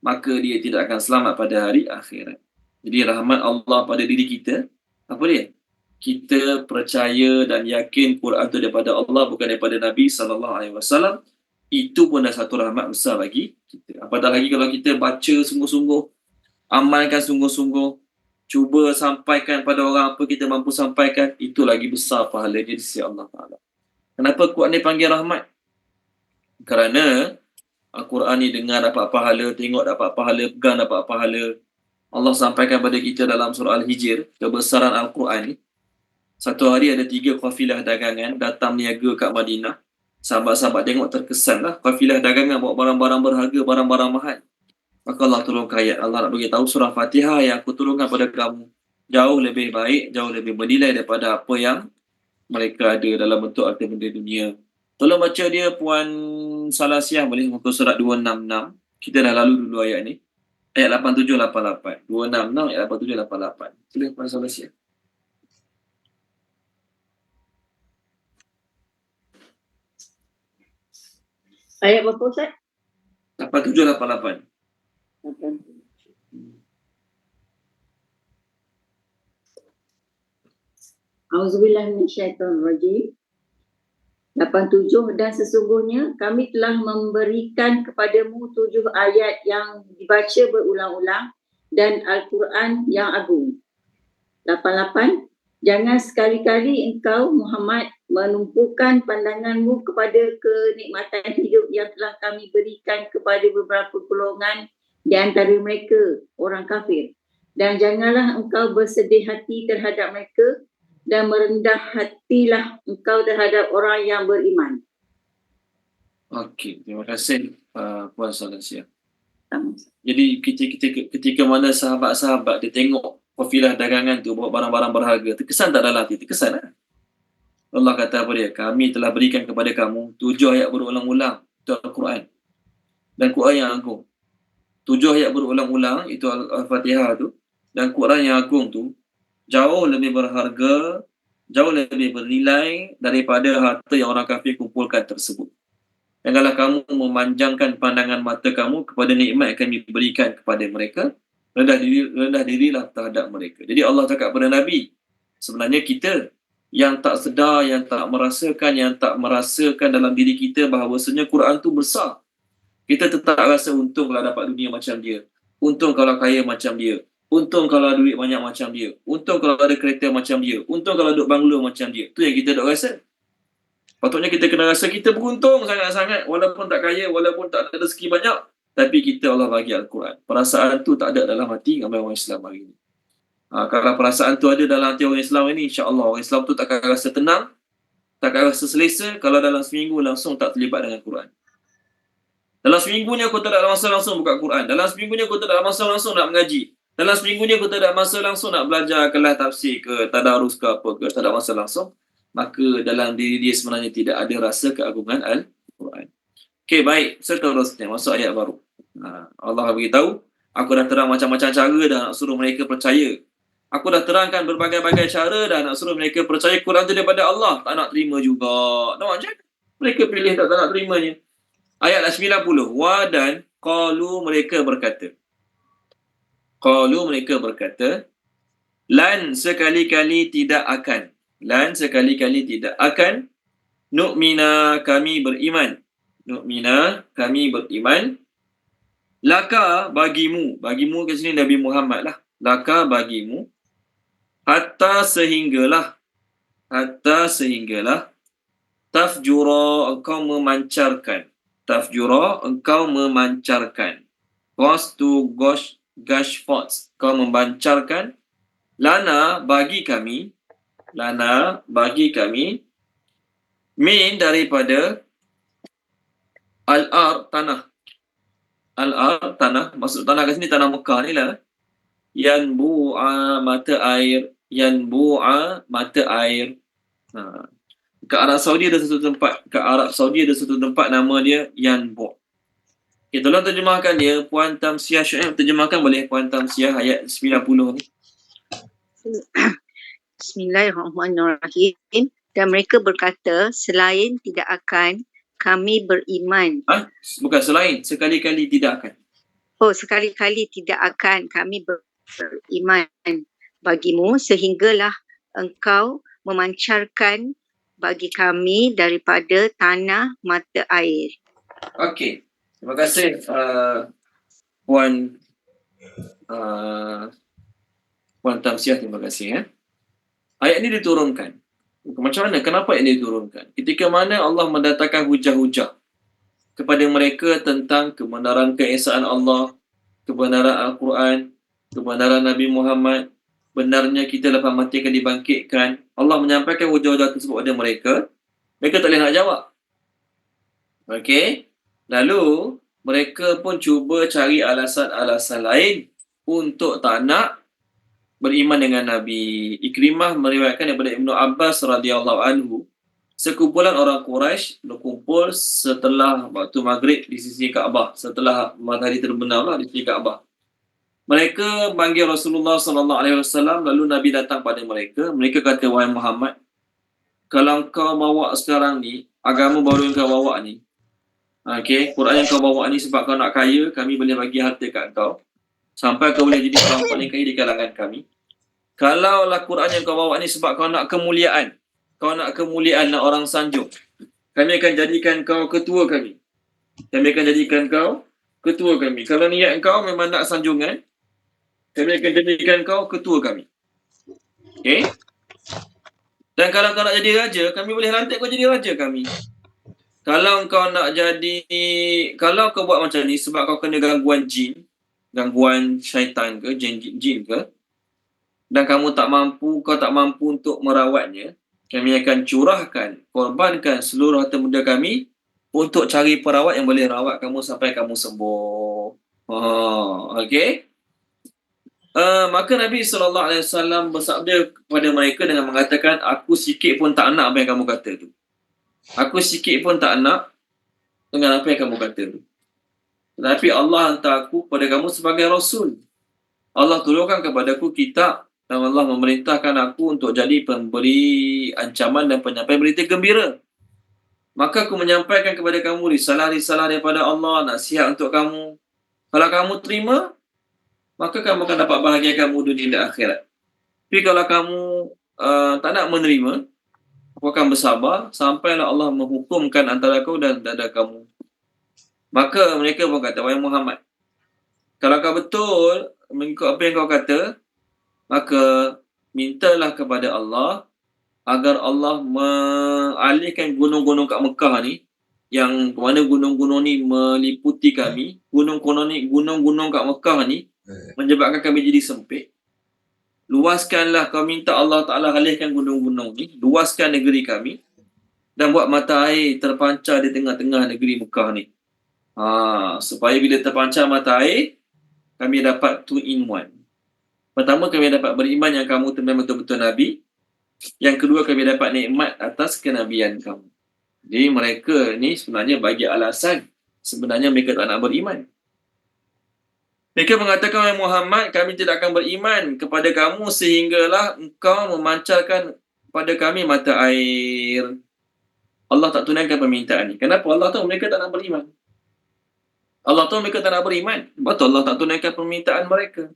maka dia tidak akan selamat pada hari akhirat. Jadi rahmat Allah pada diri kita, apa dia? Kita percaya dan yakin Quran itu daripada Allah, bukan daripada Nabi SAW. Itu pun dah satu rahmat besar bagi kita. Apatah lagi kalau kita baca sungguh-sungguh, amalkan sungguh-sungguh, cuba sampaikan pada orang apa kita mampu sampaikan, itu lagi besar pahalanya di sisi Allah Ta'ala. Kenapa Quran ni panggil rahmat? Kerana Al-Quran ni dengar dapat pahala, tengok dapat pahala, pegang dapat pahala. Allah sampaikan pada kita dalam surah Al-Hijr, kebesaran Al-Quran ni. Satu hari ada 3 kafilah dagangan datang niaga kat Madinah. Sahabat-sahabat tengok terkesan lah. Kafilah dagangan bawa barang-barang berharga, barang-barang mahal. Maka Allah turunkan ayat. Allah nak beritahu surah Fatihah yang aku turunkan pada kamu jauh lebih baik, jauh lebih bernilai daripada apa yang mereka ada dalam bentuk harta benda dunia. Tolong baca dia Puan Salasiah, boleh muka surat 266. Kita dah lalu dulu ayat ni. Ayat 8788. 266 ayat 8788. Boleh Puan Salasiah. Ayat berapa Ustaz? 8788. Auzubillah minasyaitonirrajim. 87. Dan sesungguhnya kami telah memberikan kepadamu 7 ayat yang dibaca berulang-ulang dan Al-Quran yang agung. 88. Jangan sekali-kali engkau Muhammad menumpukan pandanganmu kepada kenikmatan hidup yang telah kami berikan kepada beberapa golongan di antara mereka, orang kafir. Dan janganlah engkau bersedih hati terhadap mereka dan merendah hatilah engkau terhadap orang yang beriman. Okey, terima kasih Puan Salasiah. Jadi ketika mana sahabat-sahabat dia tengok kafilah dagangan tu bawa barang-barang berharga, terkesan tak dalam hati? Terkesan lah. Allah kata apa dia? Kami telah berikan kepada kamu 7 ayat berulang-ulang, itu Al-Quran. Dan Quran yang agung. 7 ayat berulang-ulang, itu Al-Fatihah tu. Dan Quran yang agung tu jauh lebih berharga, jauh lebih bernilai daripada harta yang orang kafir kumpulkan tersebut. Janganlah kamu memanjangkan pandangan mata kamu kepada nikmat yang kami berikan kepada mereka. Rendah dirilah terhadap mereka. Jadi Allah cakap kepada Nabi, sebenarnya kita yang tak sedar, yang tak merasakan dalam diri kita bahawasanya Quran tu besar. Kita tetap rasa untung kalau dapat dunia macam dia. Untung kalau kaya macam dia. Untung kalau duit banyak macam dia. Untung kalau ada kereta macam dia. Untung kalau duduk banglo macam dia. Tu yang kita duk rasa. Patutnya kita kena rasa kita beruntung sangat-sangat. Walaupun tak kaya, walaupun tak ada rezeki banyak. Tapi kita Allah bagi Al-Quran. Perasaan tu tak ada dalam hati ramai orang Islam hari ini. Kalau perasaan tu ada dalam hati orang Islam ini, insya-Allah orang Islam tu takkan rasa tenang, takkan rasa selesa kalau dalam seminggu langsung tak terlibat dengan Quran. Dalam seminggu ni aku tak ada masa langsung buka Quran. Dalam seminggu ni aku tak ada masa langsung nak mengaji. Dalam seminggu ni aku tak ada masa langsung nak belajar kelas tafsir ke, tadarus ke apa ke, tak ada masa langsung. Maka dalam diri dia sebenarnya tidak ada rasa keagungan Al-Quran. Okey, baik. Seterusnya masuk ayat baru. Allah beritahu, aku dah terang macam-macam cara dah nak suruh mereka percaya. Aku dah terangkan berbagai-bagai cara dah nak suruh mereka percaya Quran itu daripada Allah. Tak nak terima juga. Nampak macam mereka pilih tak nak terimanya. Ayat 90. Wa dan qalu mereka berkata. Qalu mereka berkata. Lan sekali-kali tidak akan. Lan sekali-kali tidak akan Nu'mina, kami beriman. Nu'mina, kami beriman. Laka, bagimu. Bagimu ke sini Nabi Muhammad lah. Laka, bagimu. Hatta sehinggalah. Hatta sehinggalah. Tafjura, engkau memancarkan. Tafjura, engkau memancarkan. Cause to gush forth. Kau memancarkan. Lana, bagi kami. Lana, bagi kami. Min, daripada. Al-ar, tanah. Al-ar, tanah. Maksud tanah kat sini tanah Mekah ni lah. Yanbu'a, mata air. Yanbu'a, mata air. Kat Arab Saudi ada satu tempat. Kat Arab Saudi ada satu tempat nama dia Yanbu'. Okay, tolong terjemahkan dia. Puan Tamsiah Syuaib terjemahkan boleh Puan Tamsiah ayat 90 ni. Bismillahirrahmanirrahim. Dan mereka berkata, selain tidak akan kami beriman. Bukan selain, sekali-kali tidak akan. Oh, sekali-kali tidak akan kami beriman bagimu sehinggalah engkau memancarkan bagi kami daripada tanah mata air. Okey. Terima kasih Puan Puan Tamsiah, terima kasih. Ayat ini diturunkan. Macam mana? Kenapa ayat ini diturunkan? Ketika mana Allah mendatangkan hujah-hujah kepada mereka tentang kebenaran keesaan Allah, kebenaran Al-Quran, kebenaran Nabi Muhammad, benarnya kita lepas mati akan dibangkitkan. Allah menyampaikan hujah-hujah tersebut kepada mereka. Mereka tak boleh nak jawab. Okey. Lalu mereka pun cuba cari alasan-alasan lain untuk tak nak beriman dengan Nabi. Ikrimah meriwayatkan daripada Ibnu Abbas radhiyallahu anhu, sekumpulan orang Quraisy berkumpul setelah waktu maghrib di sisi Kaabah, setelah matahari terbenam lah di sisi Kaabah. Mereka panggil Rasulullah sallallahu alaihi wasallam, lalu Nabi datang pada mereka. Mereka kata, wahai Muhammad, kalau kau bawa sekarang ni, agama baru yang kau bawa ni, okey, Quran yang kau bawa ni sebab kau nak kaya, kami boleh bagi harta kat kau sampai kau boleh jadi orang paling kaya di kalangan kami. Kalaulah Quran yang kau bawa ni sebab kau nak kemuliaan, nak orang sanjung, kami akan jadikan kau ketua kami. Kalau niat kau memang nak sanjungan, kami akan jadikan kau ketua kami. Okey? Dan kalau kau nak jadi raja, kami boleh lantik kau jadi raja kami. Kalau kau nak jadi, kalau kau buat macam ni sebab kau kena gangguan jin, gangguan syaitan ke, jin ke, dan kau tak mampu untuk merawatnya, kami akan korbankan seluruh harta benda kami untuk cari perawat yang boleh rawat kamu sampai kamu sembuh. Okey? Maka Nabi SAW bersabda kepada mereka dengan mengatakan, aku sikit pun tak nak apa yang kamu kata tu. Aku sikit pun tak nak dengan apa yang kamu kata tu. Tetapi Allah hantar aku kepada kamu sebagai Rasul. Allah turunkan kepada aku kitab dan Allah memerintahkan aku untuk jadi pemberi ancaman dan penyampai berita gembira. Maka aku menyampaikan kepada kamu risalah-risalah daripada Allah, nasihat untuk kamu. Kalau kamu terima, maka kamu akan dapat bahagia kamu dunia dan akhirat. Tapi kalau kamu tak nak menerima, aku akan bersabar sampailah Allah menghukumkan antara kau dan dada kamu. Maka mereka pun kata, wahai Muhammad, kalau kau betul mengikut apa yang kau kata, maka mintalah kepada Allah agar Allah mengalihkan gunung-gunung kat Mekah ni, yang mana gunung-gunung ni meliputi kami, gunung-gunung kat Mekah ni menyebabkan kami jadi sempit. Luaskanlah, kau minta Allah Ta'ala alihkan gunung-gunung ni, luaskan negeri kami dan buat mata air terpancar di tengah-tengah negeri Mekah ni. Supaya bila terpancar mata air, kami dapat 2-in-1. Pertama, kami dapat beriman yang kamu memang betul-betul Nabi. Yang kedua, kami dapat nikmat atas kenabian kamu. Jadi mereka ni sebenarnya bagi alasan sebenarnya mereka tak nak beriman. Mereka mengatakan, wahai Muhammad, kami tidak akan beriman kepada kamu sehinggalah engkau memancarkan pada kami mata air. Allah tak tunaikan permintaan ni. Kenapa? Allah tahu mereka tak nak beriman. Betul, Allah tak tunaikan permintaan mereka.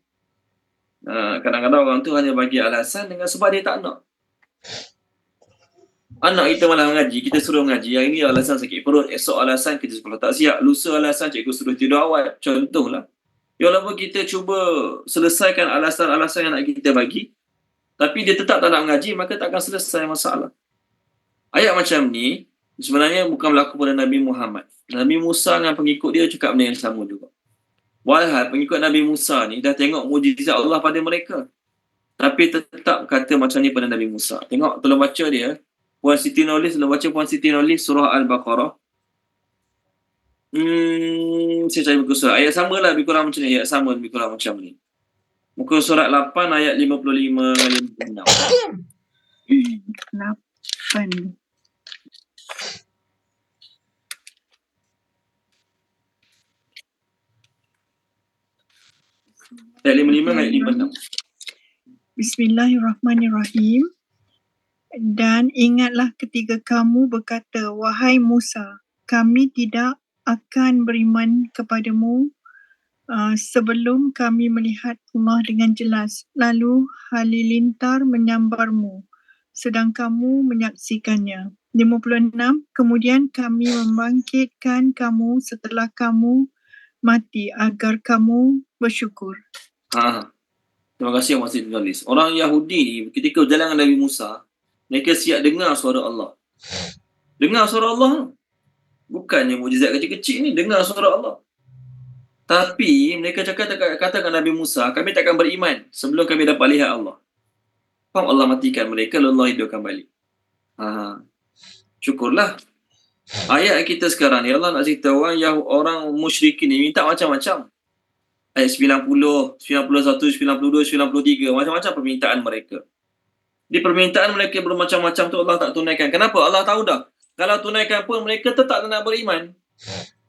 Kadang-kadang orang tu hanya bagi alasan dengan sebab dia tak nak. Anak kita malah mengaji, kita suruh mengaji. Yang ini alasan sakit perut, esok alasan kita sekolah tak siap, lusa alasan cikgu suruh tidur awal. Contohlah. Ya walaupun kita cuba selesaikan alasan-alasan yang nak kita bagi, tapi dia tetap tak nak mengaji, maka tak akan selesai masalah. Ayat macam ni sebenarnya bukan berlaku pada Nabi Muhammad. Nabi Musa dengan pengikut dia cakap benda yang sama juga. Walhal pengikut Nabi Musa ni dah tengok mujizat Allah pada mereka, tapi tetap kata macam ni pada Nabi Musa. Tengok, tolong baca dia. Puan Siti nulis, tolong baca Puan Siti nulis surah Al-Baqarah. Saya cari buku surat. Ayat sama lah, lebih kurang macam ni. Ayat sama, lebih kurang macam ni. Muka surat 8 ayat 55-56. 8. Ayat 55 ayat 56. Bismillahirrahmanirrahim. Dan ingatlah ketika kamu berkata, wahai Musa, kami tidak akan beriman kepadamu sebelum kami melihat Allah dengan jelas. Lalu halilintar menyambarmu, sedang kamu menyaksikannya. 56. Kemudian kami membangkitkan kamu setelah kamu mati agar kamu bersyukur. Terima kasih Masih Tulis. Orang Yahudi ni ketika berjalan dengan Nabi Musa, mereka siap dengar suara Allah. Dengar suara Allah. Bukannya mukjizat kecil-kecil ni, dengar suara Allah. Tapi mereka katakan Nabi Musa, kami takkan beriman sebelum kami dapat lihat Allah. Faham, Allah matikan mereka, lalu Allah hidupkan balik. Syukurlah. Ayat kita sekarang ni, Allah nak cerita orang musyrikin ni minta macam-macam. Ayat 90, 91, 92, 93, macam-macam permintaan mereka. Di permintaan mereka bermacam-macam tu Allah tak tunaikan. Kenapa? Allah tahu dah. Kalau tunaikan pun mereka tetap tak nak beriman.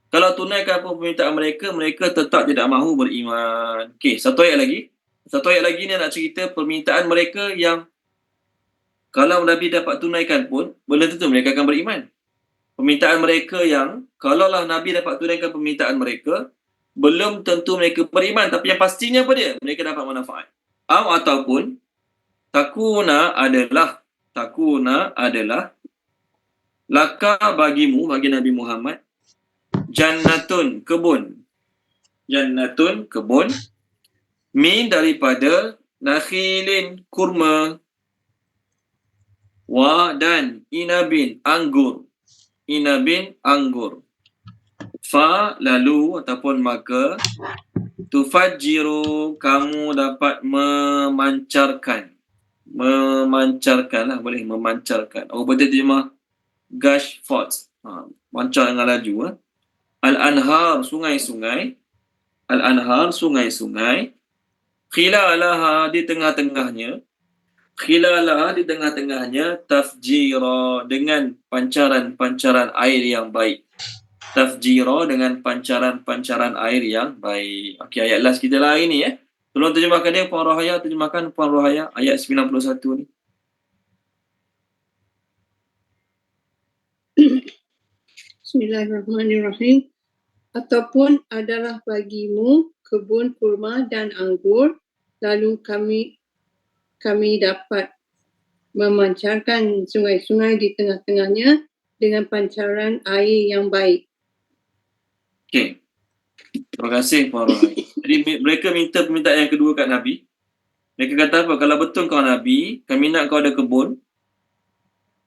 Kalau tunaikan pun permintaan mereka, mereka tetap tidak mahu beriman. Okey, satu ayat lagi. Satu ayat lagi ni nak cerita permintaan mereka yang kalau Nabi dapat tunaikan pun, belum tentu mereka akan beriman. Permintaan mereka yang kalaulah Nabi dapat tunaikan permintaan mereka, belum tentu mereka beriman. Tapi yang pastinya apa dia? Mereka dapat manfaat. Ataupun takuna adalah laka bagimu, bagi Nabi Muhammad, jannatun, kebun, min daripada nakhilin, kurma, wa dan inabin, anggur, fa lalu ataupun maka tufajiru, kamu dapat memancarkan lah, boleh memancarkan. Betul terjemah gush forth, mancar dengan laju. Al-anhar, sungai-sungai, khilalaha, di tengah-tengahnya, tafjira, dengan pancaran-pancaran air yang baik. Okey, ayat last kita lah hari ni ya. Tolong terjemahkan dia, Puan Rohaya, ayat 91 ni. Bismillahirrahmanirrahim. Ataupun adalah bagimu kebun kurma dan anggur, lalu kami dapat memancarkan sungai-sungai di tengah-tengahnya dengan pancaran air yang baik. Okey. Terima kasih Puan Rohaya. Jadi mereka minta permintaan yang kedua kat Nabi. Mereka kata apa? Kalau betul kau Nabi, kami nak kau ada kebun.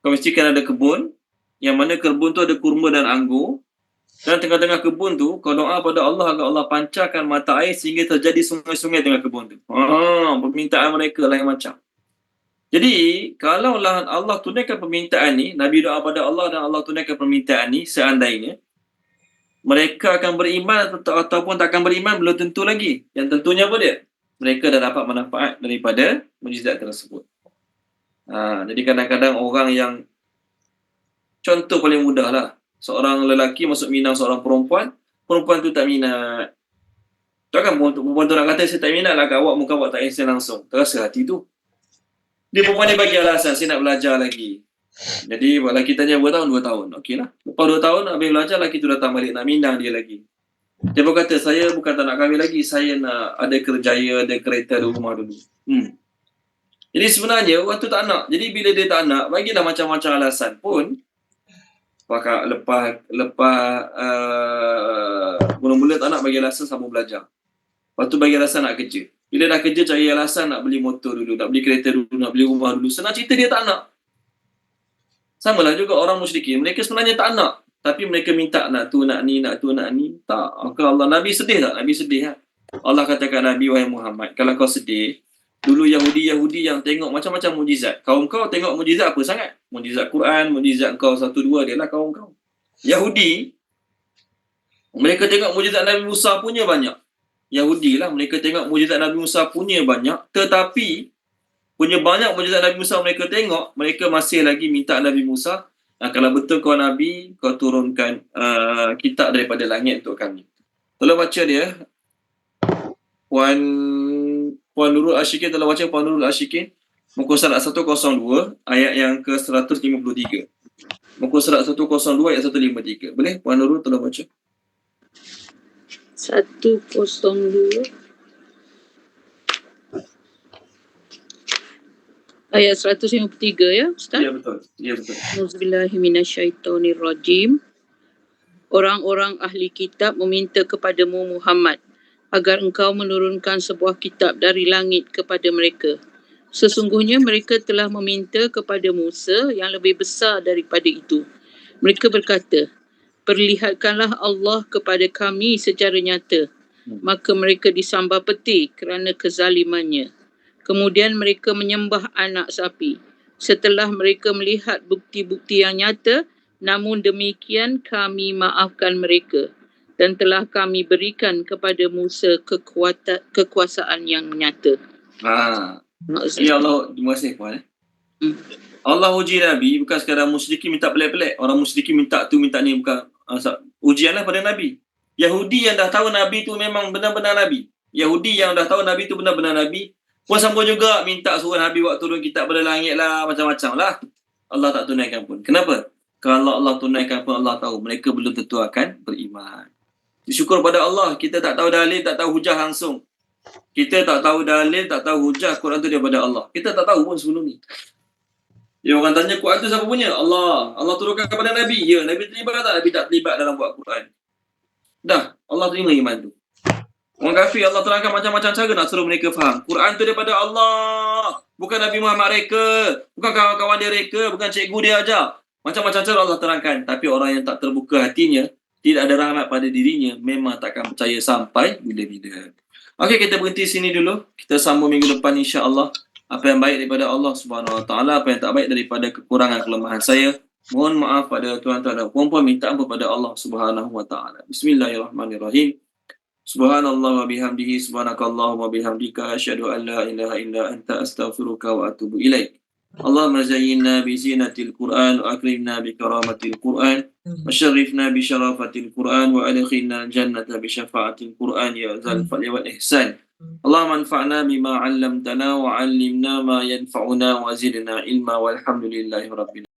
Kau mestikan ada kebun, yang mana kebun tu ada kurma dan anggur. Dan tengah-tengah kebun tu, kau doa pada Allah agar Allah pancarkan mata air sehingga terjadi sungai-sungai tengah kebun tu. Permintaan mereka lain macam. Jadi, kalau Allah tunaikan permintaan ni, Nabi doa pada Allah dan Allah tunaikan permintaan ni, seandainya, mereka akan beriman ataupun tak akan beriman, belum tentu lagi. Yang tentunya apa dia? Mereka dah dapat manfaat daripada mukjizat tersebut. Jadi kadang-kadang orang yang, contoh paling mudah lah, seorang lelaki masuk minang seorang perempuan tu tak minat. Takkan perempuan tu nak kata, saya tak minat lah kat awak, muka awak tak kisah langsung. Terasa hati tu. Dia perempuan dia bagi alasan, saya nak belajar lagi. Jadi lelaki tanya berapa tahun? 2 tahun. Okey lah. Lepas 2 tahun habis belajar, lelaki tu datang balik nak minang dia lagi. Dia pun kata, saya bukan tak nak kahwin lagi, saya nak ada kerjaya, ada kereta, ada rumah dulu. Jadi sebenarnya orang tu tak nak. Jadi bila dia tak nak, bagilah macam-macam alasan pun. Lepas mula-mula tak nak bagi alasan sama belajar. Lepas tu bagi alasan nak kerja. Bila dah kerja cari alasan nak beli motor dulu, nak beli kereta dulu, nak beli rumah dulu. Senang cerita dia tak nak. Samalah juga orang musyrikin. Mereka sebenarnya tak nak. Tapi mereka minta nak tu, nak ni, nak tu, nak ni. Tak. Maka Allah, Nabi sedih tak? Nabi sedih kan? Allah katakan Nabi, wahai Muhammad, kalau kau sedih, dulu Yahudi yang tengok macam-macam mujizat. Kaum kau tengok mujizat apa sangat? Mujizat Quran, mujizat kau 1-2 dia lah kaum kau. Yahudi, mereka tengok mujizat Nabi Musa punya banyak. Yahudi lah, mereka tengok mujizat Nabi Musa punya banyak. Tetapi, punya banyak mujizat Nabi Musa mereka tengok, mereka masih lagi minta Nabi Musa, kalau betul kau Nabi, kau turunkan kitab daripada langit untuk kami. Tolong baca dia. Puan Nurul Ashikin, tolong baca Puan Nurul Ashikin. Muka surat 102, ayat yang ke 153. Muka surat 102, ayat 153. Boleh? Puan Nurul, tolong baca. 102 ayat 153 ya Ustaz? Ya betul. Auzubillahiminasyaitonirrajim. Orang-orang ahli kitab meminta kepadamu Muhammad agar engkau menurunkan sebuah kitab dari langit kepada mereka. Sesungguhnya mereka telah meminta kepada Musa yang lebih besar daripada itu. Mereka berkata, perlihatkanlah Allah kepada kami secara nyata. Maka mereka disambar peti kerana kezalimannya. Kemudian mereka menyembah anak sapi. Setelah mereka melihat bukti-bukti yang nyata, namun demikian kami maafkan mereka. Dan telah kami berikan kepada Musa kekuasaan yang nyata. Ya Allah, terima kasih Puan. Allah uji Nabi bukan sekadar musyrikin minta pelik-pelik. Orang musyrikin minta tu, minta ni, bukan. Ujianlah pada Nabi. Yahudi yang dah tahu Nabi tu memang benar-benar Nabi. Yahudi yang dah tahu Nabi tu benar-benar Nabi, pun sambung juga minta suruh Nabi buat turun kitab pada langit lah, macam-macam lah. Allah tak tunaikan pun. Kenapa? Kalau Allah tunaikan pun Allah tahu mereka belum tentu akan beriman. Syukur pada Allah, kita tak tahu dalil, tak tahu hujah langsung. Kita tak tahu dalil, tak tahu hujah Quran tu daripada Allah. Kita tak tahu pun sebelum ni. Ya, orang tanya Quran tu siapa punya? Allah. Allah turunkan kepada Nabi. Ya, Nabi terlibat tak? Nabi tak terlibat dalam buat Quran. Dah, Allah terima iman tu. Orang kafir Allah terangkan macam-macam cara nak suruh mereka faham. Quran tu daripada Allah. Bukan Nabi Muhammad reka. Bukan kawan-kawan dia reka. Bukan cikgu dia ajar. Macam-macam cara Allah terangkan. Tapi orang yang tak terbuka hatinya, tidak ada rahmat pada dirinya, memang takkan percaya sampai bila-bila. Okey, kita berhenti sini dulu. Kita sambung minggu depan insya-Allah. Apa yang baik daripada Allah Subhanahu Wa Taala, apa yang tak baik daripada kekurangan kelemahan saya. Mohon maaf pada tuan-tuan dan puan-puan, minta ampun pada Allah Subhanahu Wa Taala. Bismillahirrahmanirrahim. Subhanallah wa bihamdihi, subhanakallahumma bihamdika, asyhadu an la ilaha illa anta, astaghfiruka wa atubu ilaik. Allahumma zayyinna bi zinatil Qur'an wa akrimna bi karamatil Qur'an wa syarrifna bi syarafatil Qur'an wa adkhilna jannata bi syafa'atil Qur'an ya dzal fadli wal ihsan. Allahumma anfa'na bima 'allamtana wa 'allimna ma yanfa'una wa zidna ilma walhamdulillahi rabbil